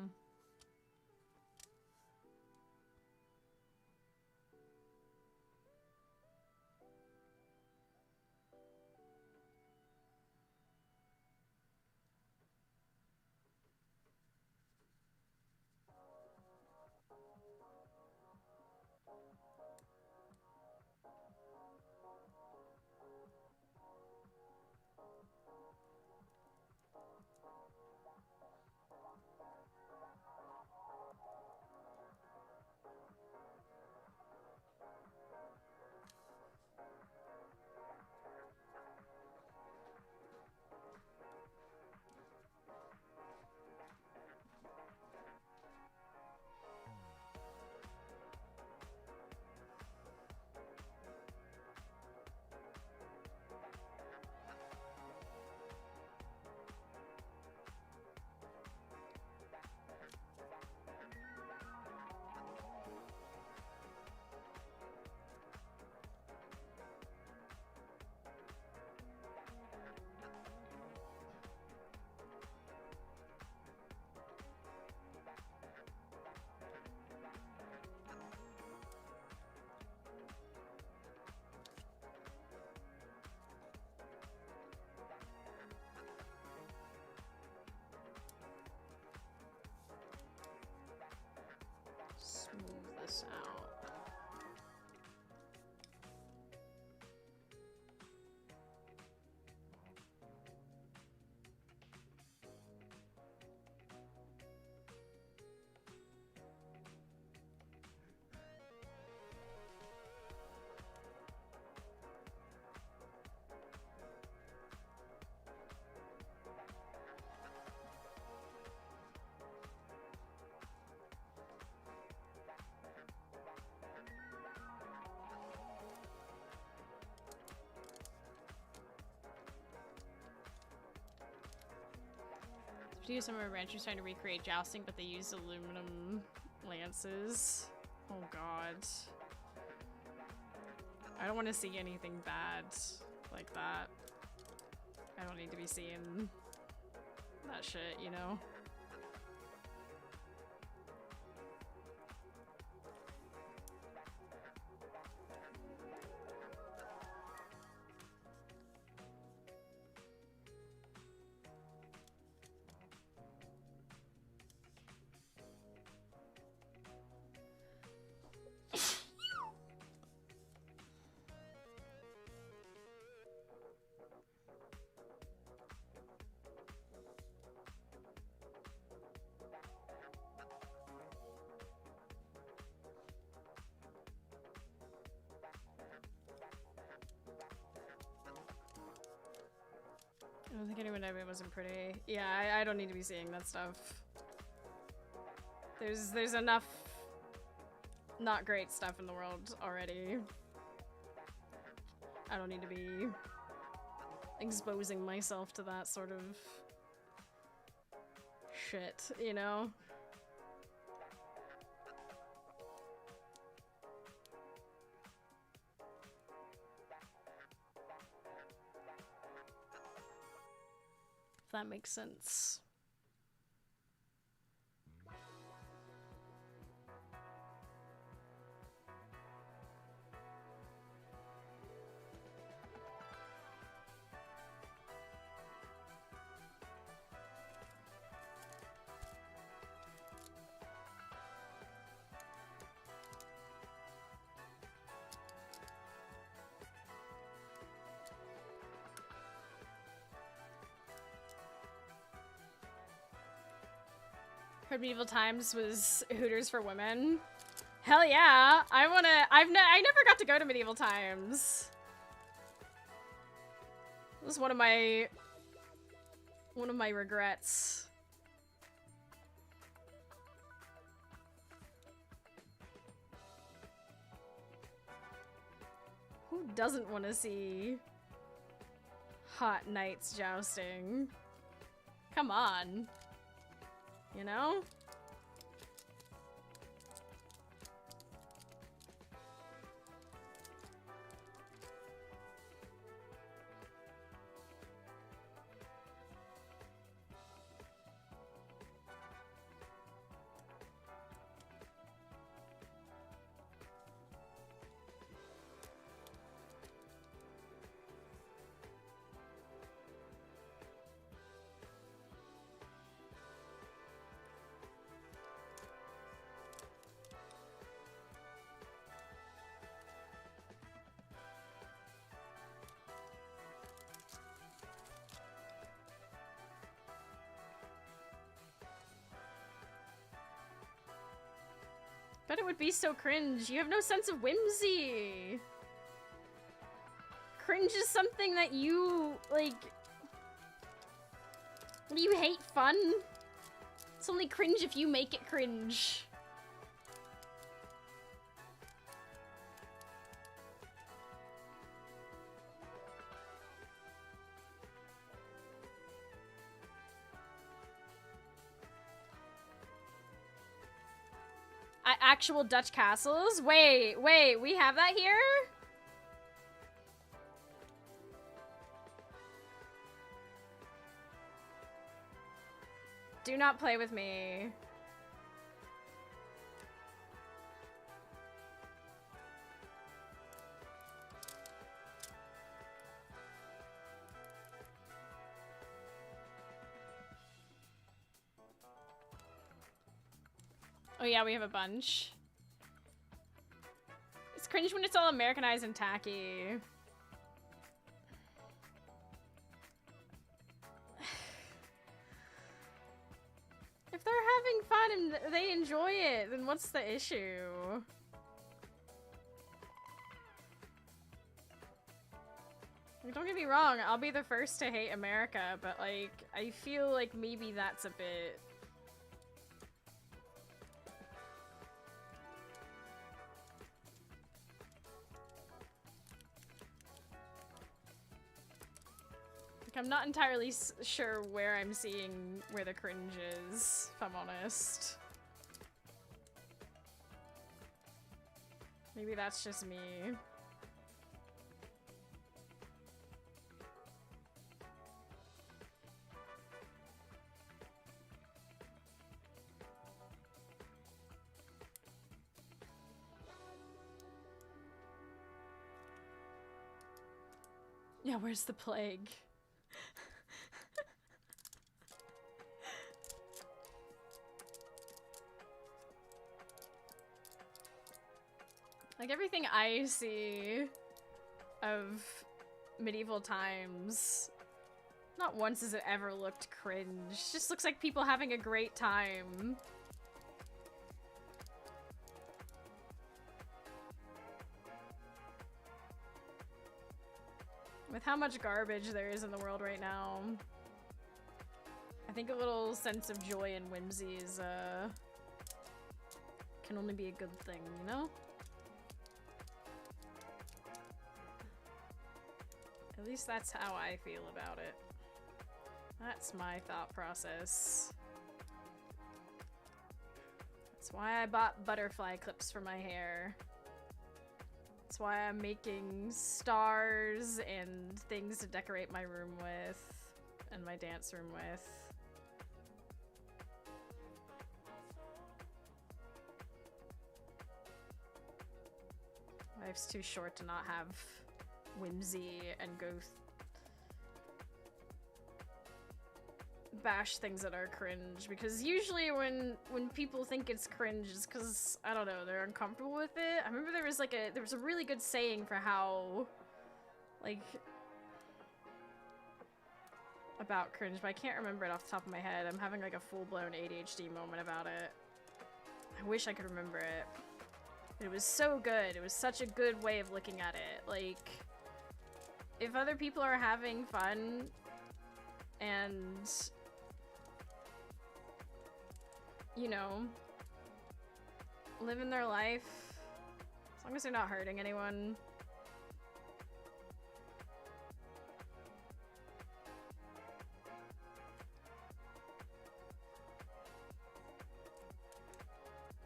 Do some of our ranchers trying to recreate jousting, but they used aluminum lances. Oh god. I don't want to see anything bad like that. I don't need to be seeing that shit, you know? I don't think anyone ever wasn't pretty. Yeah, I don't need to be seeing that stuff. There's enough not great stuff in the world already. I don't need to be exposing myself to that sort of shit, you know? If that makes sense. Heard Medieval Times was Hooters for women. Hell yeah! I never got to go to Medieval Times. This is one of my regrets. Who doesn't want to see hot knights jousting? Come on. You know? Bet it would be so cringe. You have no sense of whimsy. Cringe is something that you, like... You hate fun? It's only cringe if you make it cringe. Actual Dutch castles? Wait, we have that here? Do not play with me. Oh yeah, we have a bunch. It's cringe when it's all Americanized and tacky. If they're having fun and they enjoy it, then what's the issue? Like, don't get me wrong, I'll be the first to hate America, but like, I feel like maybe that's a bit... I'm not entirely sure where I'm seeing where the cringe is, if I'm honest. Maybe that's just me. Yeah, where's the plague? Like, everything I see of medieval times, not once has it ever looked cringe. It just looks like people having a great time. With how much garbage there is in the world right now, I think a little sense of joy and whimsy is, can only be a good thing, you know? At least that's how I feel about it. That's my thought process. That's why I bought butterfly clips for my hair. That's why I'm making stars and things to decorate my room with, and my dance room with. Life's too short to not have whimsy and go bash things that are cringe, because usually when people think it's cringe, it's because, I don't know, they're uncomfortable with it. I remember there was a really good saying for how, like, about cringe, but I can't remember it off the top of my head. I'm having like a full-blown ADHD moment about it. I wish I could remember it. It was so good. It was such a good way of looking at it. Like, if other people are having fun and, you know, living their life, as long as they're not hurting anyone,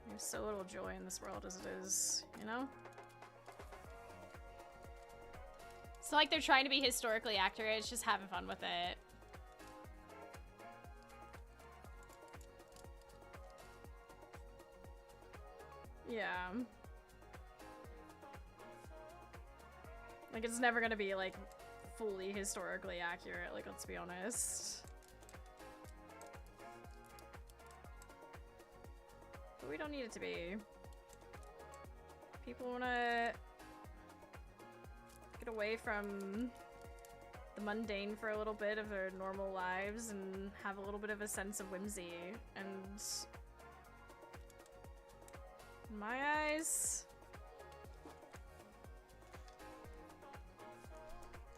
there's so little joy in this world as it is, you know? It's not like they're trying to be historically accurate, it's just having fun with it. Yeah. Like, it's never gonna be, like, fully historically accurate, like, let's be honest. But we don't need it to be. People wanna get away from the mundane for a little bit of their normal lives and have a little bit of a sense of whimsy, and in my eyes,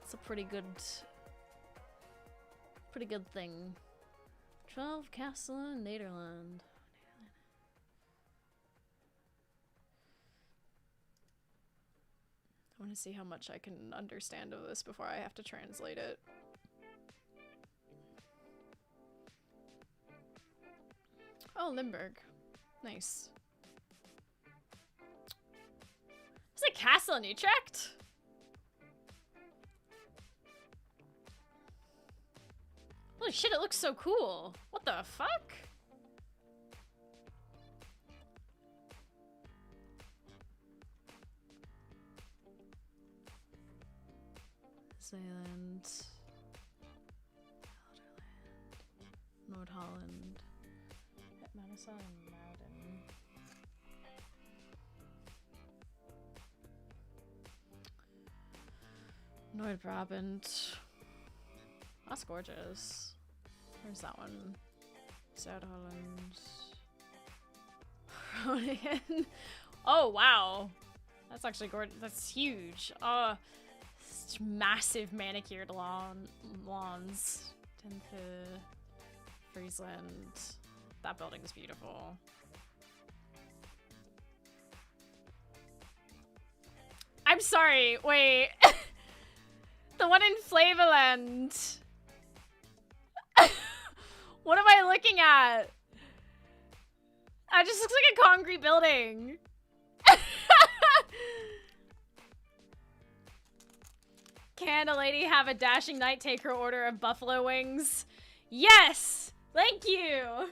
it's a pretty good thing. 12 Castle in Nederland. I want to see how much I can understand of this before I have to translate it. Oh, Limburg. Nice. Is it castle in Utrecht? Holy shit, it looks so cool. What the fuck? Zeeland, Gelderland, Noord-Holland, Manassa and Mouden. Noord-Brabant. That's gorgeous. Where's that one? Zuid-Holland. Groningen. Oh, wow. That's actually gorgeous. That's huge. Oh, massive manicured lawns. Tenth Friesland. That building's beautiful. I'm sorry, wait. The one in Flevoland What am I looking at? I just looks like a concrete building. Can a lady have a dashing knight take her order of buffalo wings? Yes! Thank you!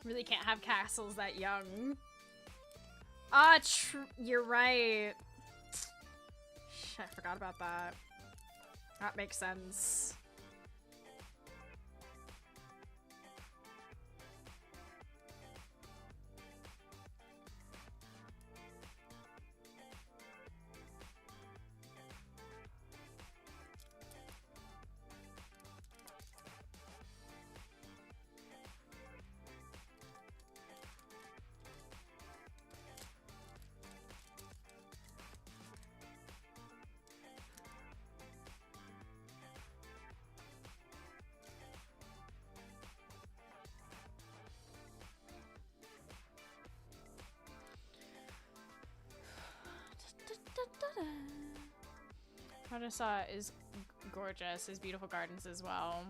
Really can't have castles that young. Ah, you're right. Shit, I forgot about that. That makes sense. Odessa is gorgeous. His beautiful gardens as well.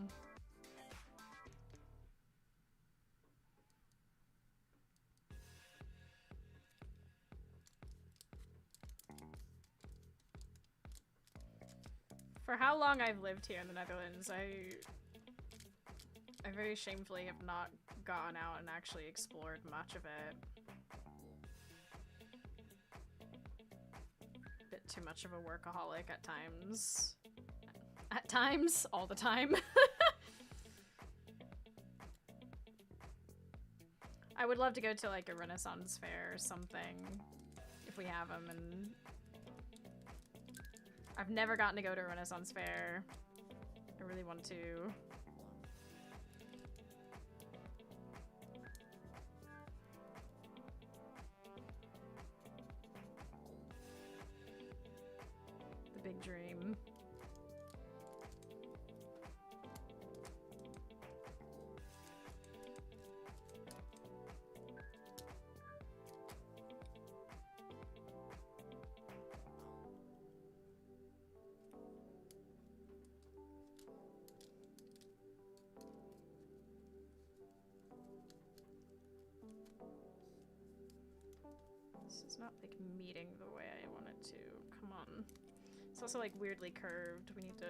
For how long I've lived here in the Netherlands, I very shamefully have not gone out and actually explored much of it. Bit too much of a workaholic at times. At times, all the time. I would love to go to like a Renaissance fair or something, if we have them, and I've never gotten to go to a Renaissance fair. I really want to. The big dream. This is not like meeting the way I want it to. Come on. It's also like weirdly curved. We need to...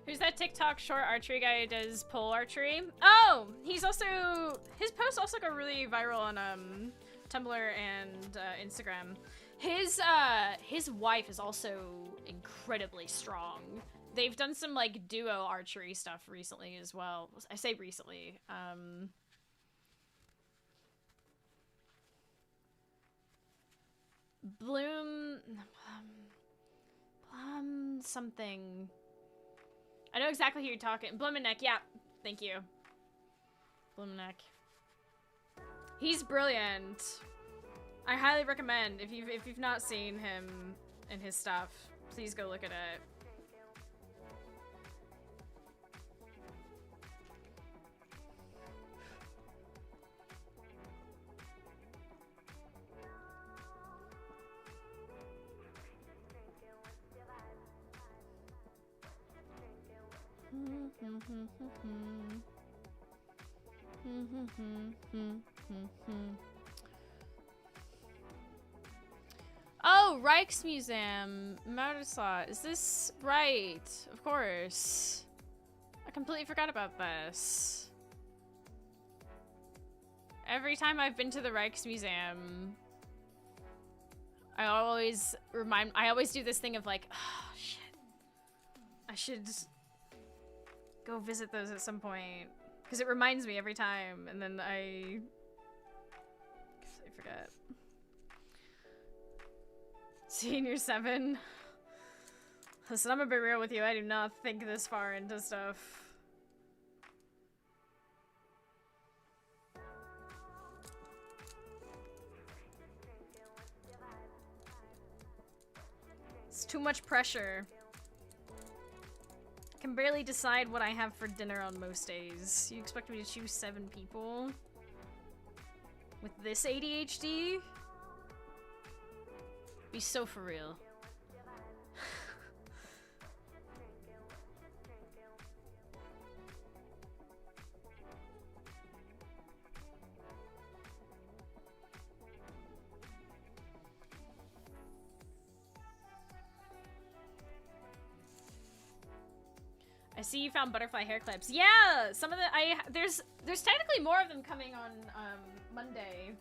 Who's that TikTok short archery guy who does pole archery? Oh, he's also... His posts also go really viral on Tumblr and Instagram. His wife is also incredibly strong. They've done some like duo archery stuff recently as well. I say recently. Bloom something. I know exactly who you're talking. Blumenneck, yeah. Thank you. Blumenneck. He's brilliant. I highly recommend, if you've not seen him and his stuff, please go look at it. Oh, Rijksmuseum, Motorslot. Is this right? Of course. I completely forgot about this. Every time I've been to the Rijksmuseum, I always do this thing of like, oh shit, I should go visit those at some point. Because it reminds me every time, and then I forget. Senior 7. Listen, I'm gonna be real with you, I do not think this far into stuff. It's too much pressure. I can barely decide what I have for dinner on most days. You expect me to choose 7 people? With this ADHD? Be so for real. I see you found butterfly hair clips. Yeah, some of the there's technically more of them coming on Monday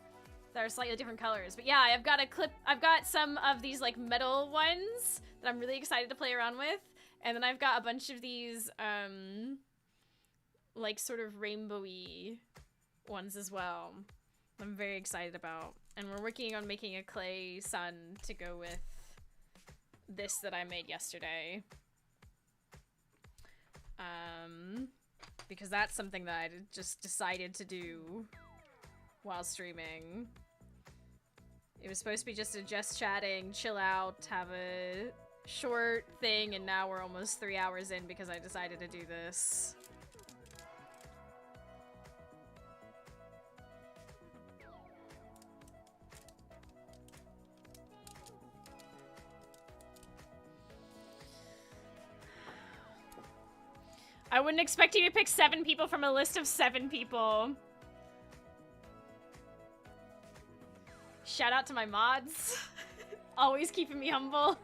that are slightly different colors. But yeah, I've got some of these like metal ones that I'm really excited to play around with, and then I've got a bunch of these like sort of rainbowy ones as well. I'm very excited about, and we're working on making a clay sun to go with this that I made yesterday. Because that's something that I just decided to do while streaming. It was supposed to be just a just chatting, chill out, have a short thing, and now we're almost 3 hours in because I decided to do this. I wouldn't expect you to pick 7 people from a list of 7 people. Shout out to my mods. Always keeping me humble.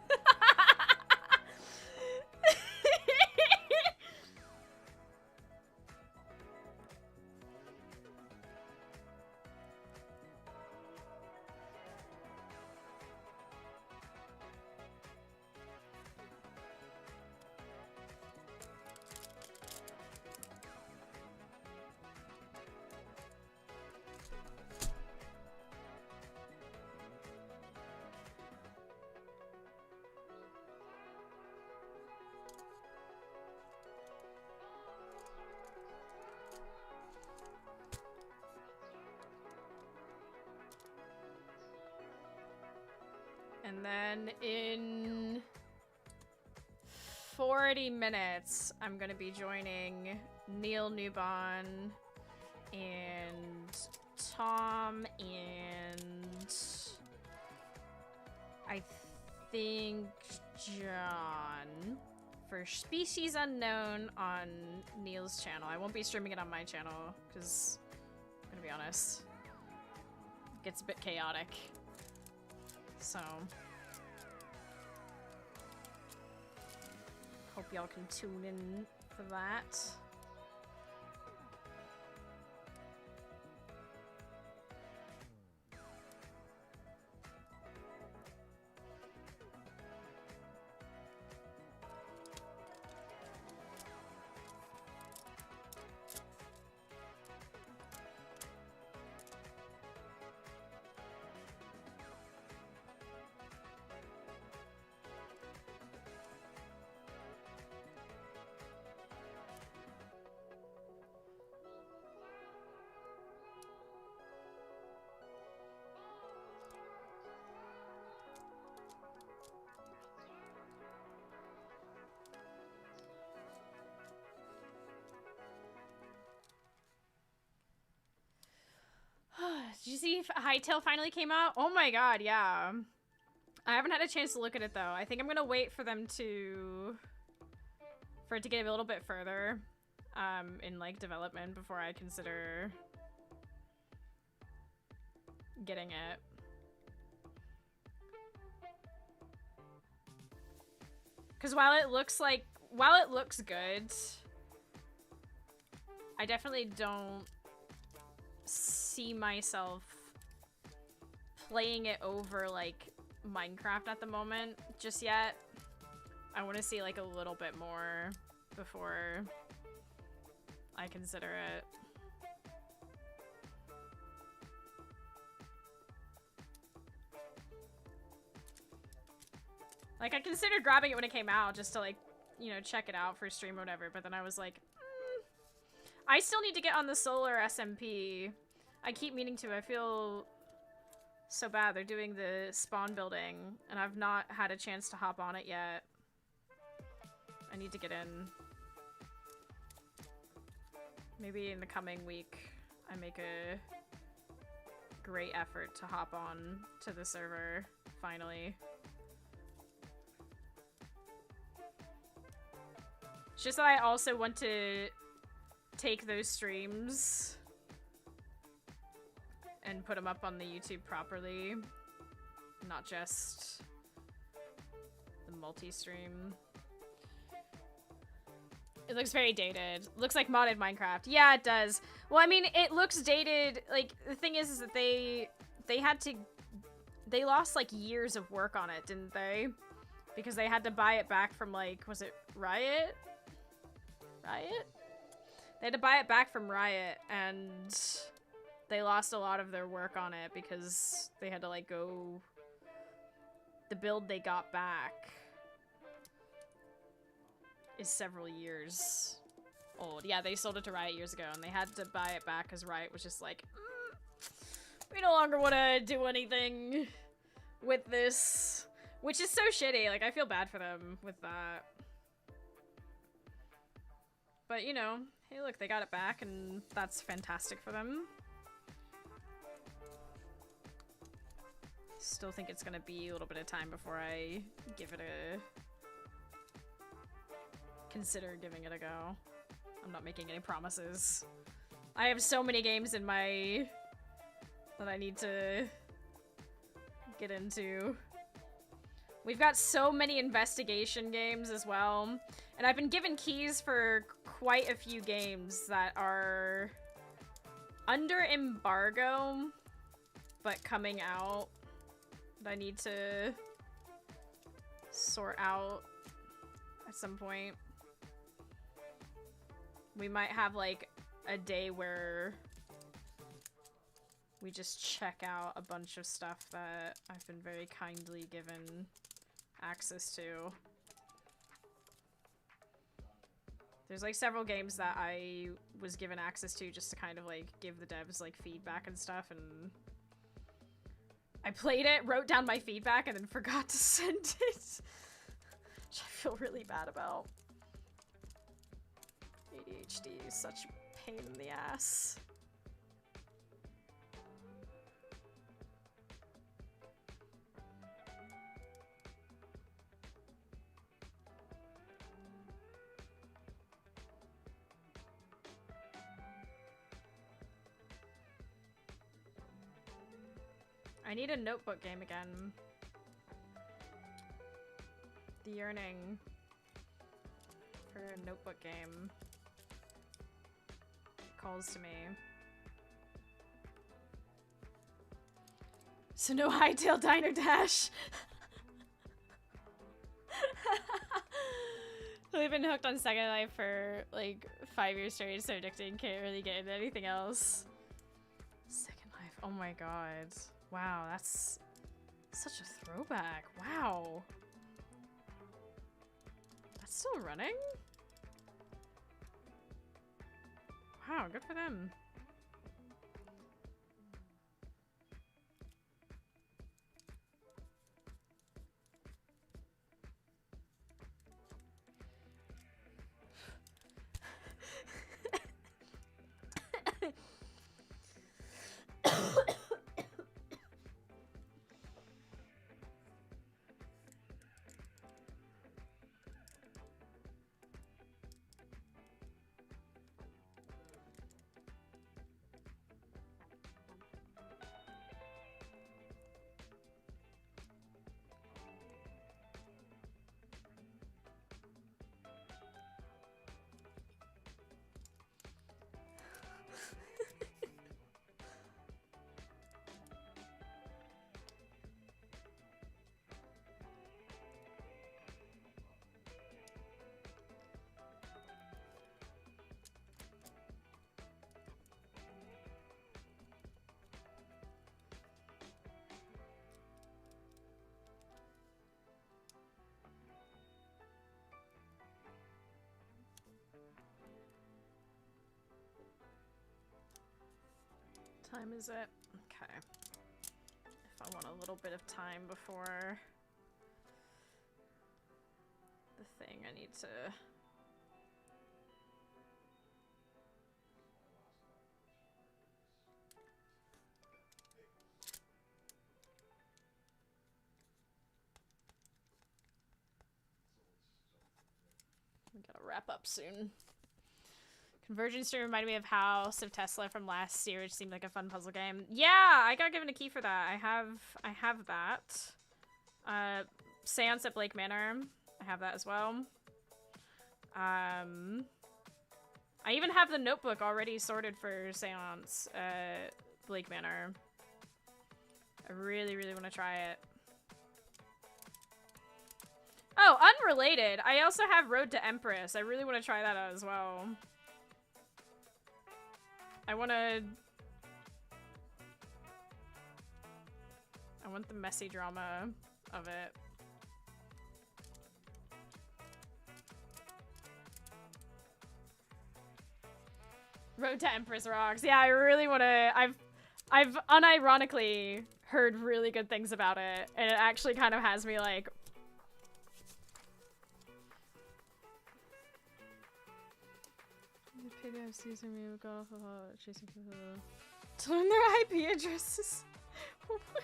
And then in 40 minutes, I'm gonna be joining Neil Newbon and Tom and I think John for Species Unknown on Neil's channel. I won't be streaming it on my channel because, I'm gonna be honest, it gets a bit chaotic. So, hope y'all can tune in for that. Did you see if Hightail finally came out? Oh my god, yeah. I haven't had a chance to look at it though. I think I'm gonna wait for them to... for it to get a little bit further. in like development before I consider getting it. Because while it looks good, I definitely don't see myself playing it over like Minecraft at the moment just yet. I want to see like a little bit more before I consider it. Like, I considered grabbing it when it came out just to, like, you know, check it out for stream or whatever, but then I was like, I still need to get on the solar SMP. I keep meaning to. I feel so bad. They're doing the spawn building, and I've not had a chance to hop on it yet. I need to get in. Maybe in the coming week, I make a great effort to hop on to the server, finally. It's just that I also want to take those streams and put them up on the YouTube properly, not just the multi-stream. It looks very dated. Looks like modded Minecraft. Yeah, it does. Well, I mean, it looks dated. Like, the thing is that they lost like years of work on it, didn't they? Because they had to buy it back from, like, was it Riot? They had to buy it back from Riot, and they lost a lot of their work on it because they had to, like, go... The build they got back is several years old. Yeah, they sold it to Riot years ago, and they had to buy it back because Riot was just like, we no longer want to do anything with this. Which is so shitty. Like, I feel bad for them with that. But, you know, hey, look, they got it back, and that's fantastic for them. Still think it's gonna be a little bit of time before I give it a... consider giving it a go. I'm not making any promises. I have so many games in my... that I need to get into. We've got so many investigation games as well. And I've been given keys for quite a few games that are under embargo, but coming out. That I need to sort out at some point. We might have like a day where we just check out a bunch of stuff that I've been very kindly given access to. There's like several games that I was given access to just to kind of like give the devs like feedback and stuff, and I played it, wrote down my feedback, and then forgot to send it. Which I feel really bad about. ADHD is such a pain in the ass. I need a notebook game again. The yearning for a notebook game calls to me. So no Hightail Diner Dash. I've been hooked on Second Life for like 5 years straight. It's so addicting. Can't really get into anything else. Second Life. Oh my god. Wow, that's such a throwback. Wow. That's still running? Wow, good for them. time is it? Okay. If I want a little bit of time before the thing, I need to... We gotta wrap up soon. Convergence Stream reminded me of House of Tesla from last year, which seemed like a fun puzzle game. Yeah, I got given a key for that. I have that. Seance at Blake Manor. I have that as well. I even have the notebook already sorted for Seance at Blake Manor. I really, really want to try it. Oh, unrelated. I also have Road to Empress. I really want to try that out as well. I want the messy drama of it. Road to Empress rocks. Yeah, I really want to... I've unironically heard really good things about it, and it actually kind of has me like... PDFs using me got off of chasing people to learn their IP addresses. Oh my.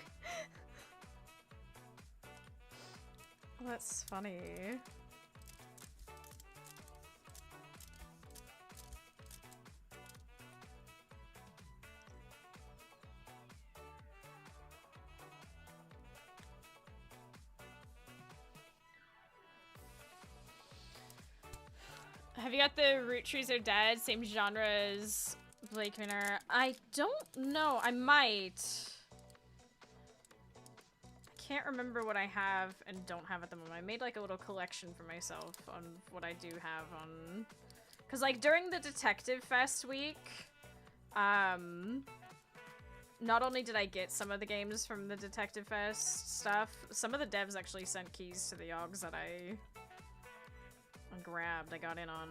Well, that's funny. Have you got the Root Trees Are Dead? Same genre as Blake Manor. I don't know. I might. I can't remember what I have and don't have at the moment. I made like a little collection for myself on what I do have on... Because like during the Detective Fest week, not only did I get some of the games from the Detective Fest stuff, some of the devs actually sent keys to the OGs that I grabbed. I got in on,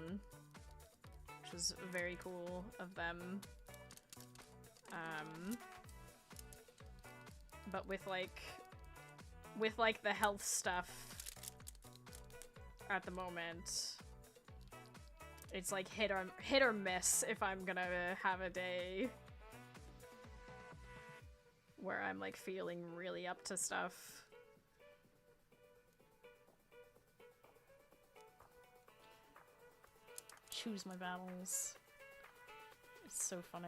which was very cool of them. But with like the health stuff at the moment, it's like hit or miss if I'm gonna have a day where I'm like feeling really up to stuff. Choose my battles. It's so funny.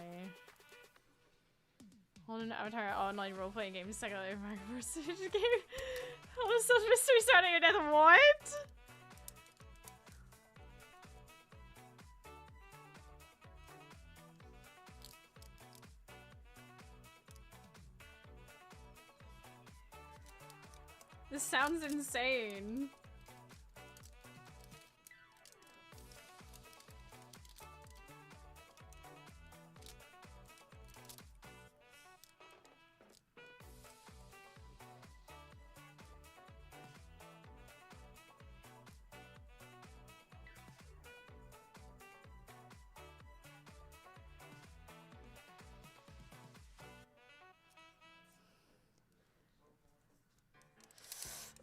Hold an Avatar online role-playing game, second life, my first game. All the stuff mystery starting at death. What? This sounds insane.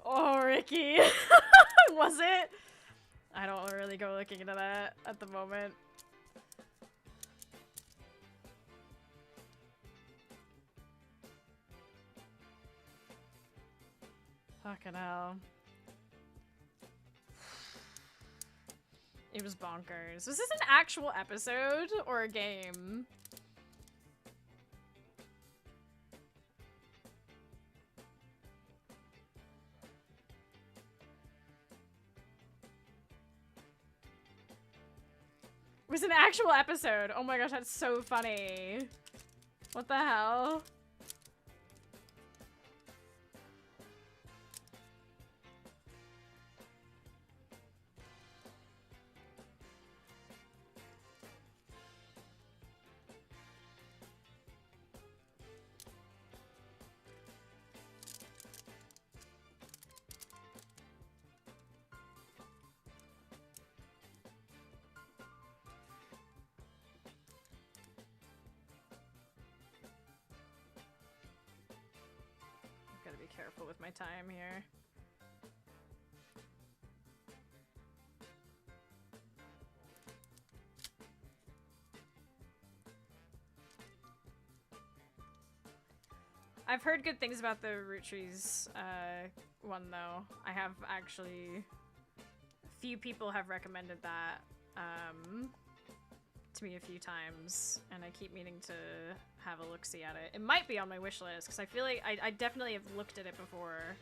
Oh, Ricky. Was it? I don't really go looking into that at the moment. Fucking hell. It was bonkers. Was this an actual episode or a game? It was an actual episode. Oh my gosh, that's so funny. What the hell? Gotta be careful with my time here. I've heard good things about the root trees one though. I have actually, few people have recommended that to me a few times, and I keep meaning to have a look-see at it. It might be on my wish list because I feel like I definitely have looked at it before.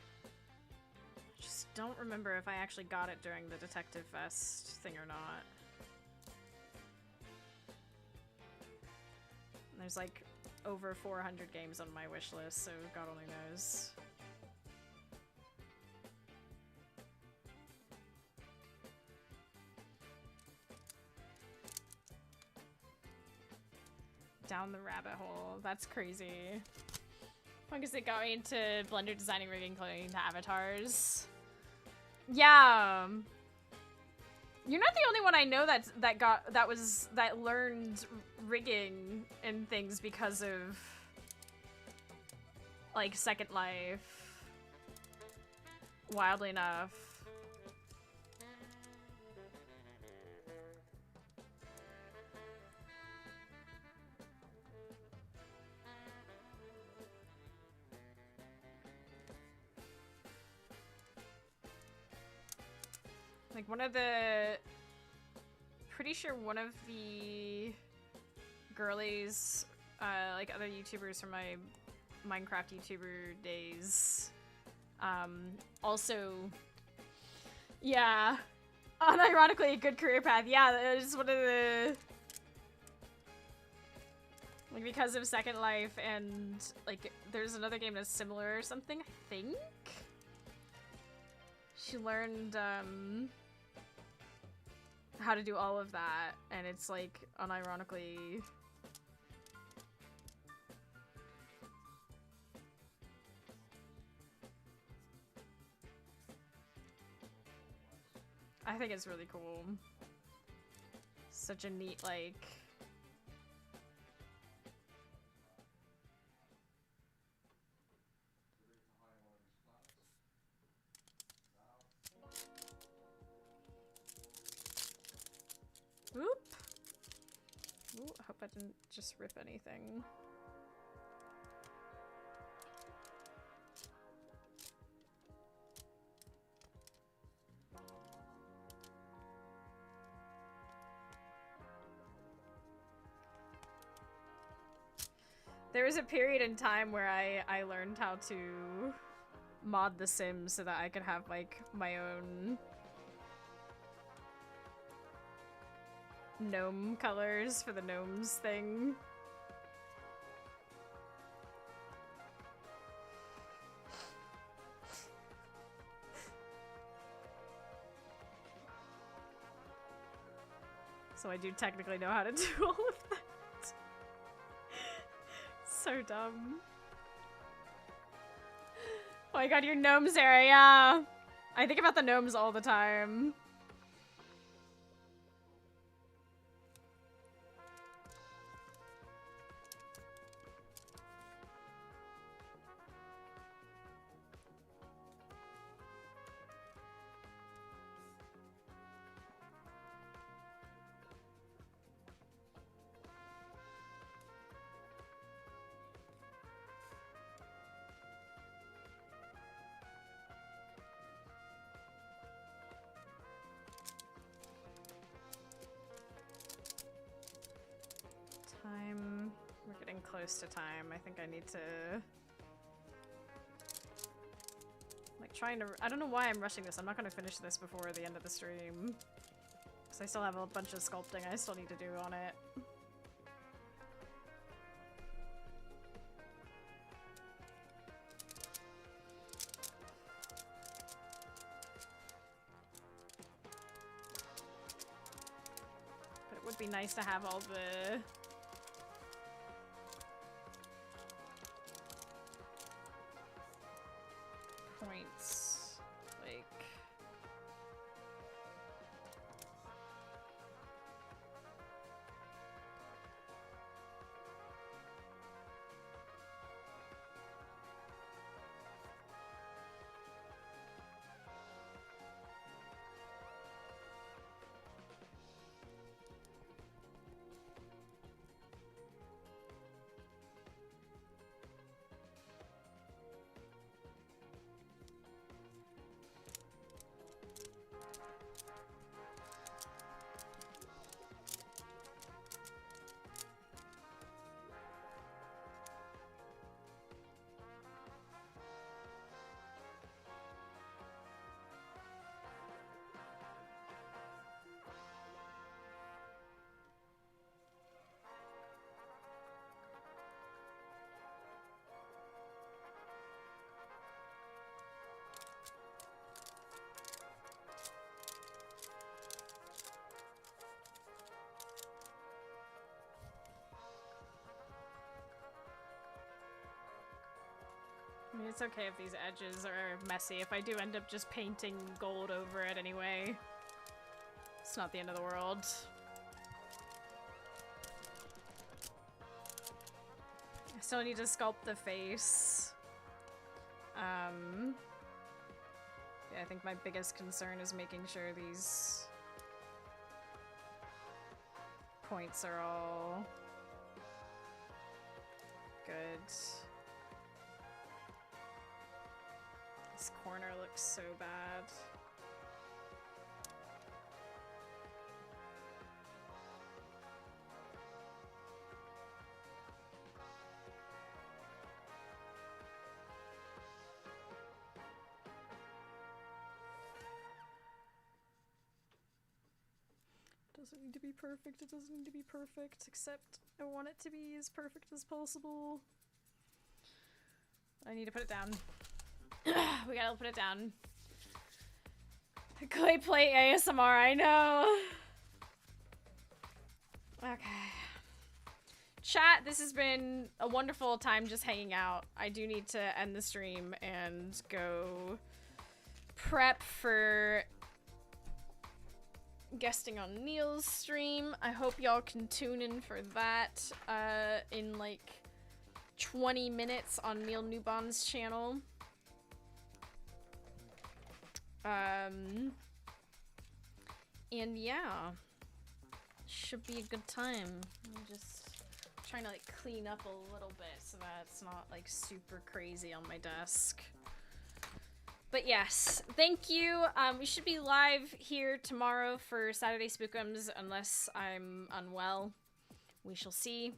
Just don't remember if I actually got it during the Detective Fest thing or not. There's like over 400 games on my wish list, so God only knows. Down the rabbit hole. That's crazy. Fungus, it got me into Blender designing, rigging, cloning to avatars. Yeah. You're not the only one I know that learned rigging and things because of like Second Life. Wildly enough. Like pretty sure one of the girlies, like other YouTubers from my Minecraft YouTuber days, also, yeah, unironically a good career path. Yeah, it's one of the, like, because of Second Life and like there's another game that's similar or something, I think. She learned, how to do all of that, and it's like unironically I think it's really cool. Such a neat, like, oop. Ooh, I hope I didn't just rip anything. There was a period in time where I learned how to mod The Sims so that I could have, like, my own gnome colors for the gnomes thing. So I do technically know how to do all of that. So dumb. Oh my god, your gnomes area, yeah. I think about the gnomes all the time. Time. We're getting close to time. I think I need to, like, I don't know why I'm rushing this. I'm not gonna finish this before the end of the stream. Because I still have a bunch of sculpting I still need to do on it. But it would be nice to have all the points, like, mean, it's okay if these edges are messy. If I do end up just painting gold over it anyway, it's not the end of the world. I still need to sculpt the face. Yeah, I think my biggest concern is making sure these points are all good. This corner looks so bad. Doesn't need to be perfect, it doesn't need to be perfect, except I want it to be as perfect as possible. I need to put it down. We gotta put it down. Clay plate ASMR, I know. Okay. Chat, this has been a wonderful time just hanging out. I do need to end the stream and go prep for guesting on Neil's stream. I hope y'all can tune in for that in like 20 minutes on Neil Newbon's channel. And yeah, should be a good time. I'm just trying to like clean up a little bit so that it's not like super crazy on my desk. But yes, thank you. We should be live here tomorrow for Saturday Spookums unless I'm unwell. We shall see.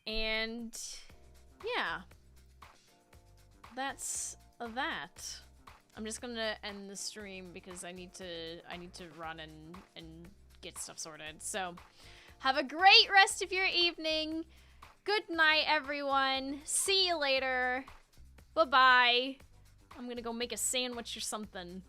And yeah, that's that. I'm just gonna end the stream because I need to run and get stuff sorted. So have a great rest of your evening. Good night, everyone. See you later. Bye-bye. I'm gonna go make a sandwich or something.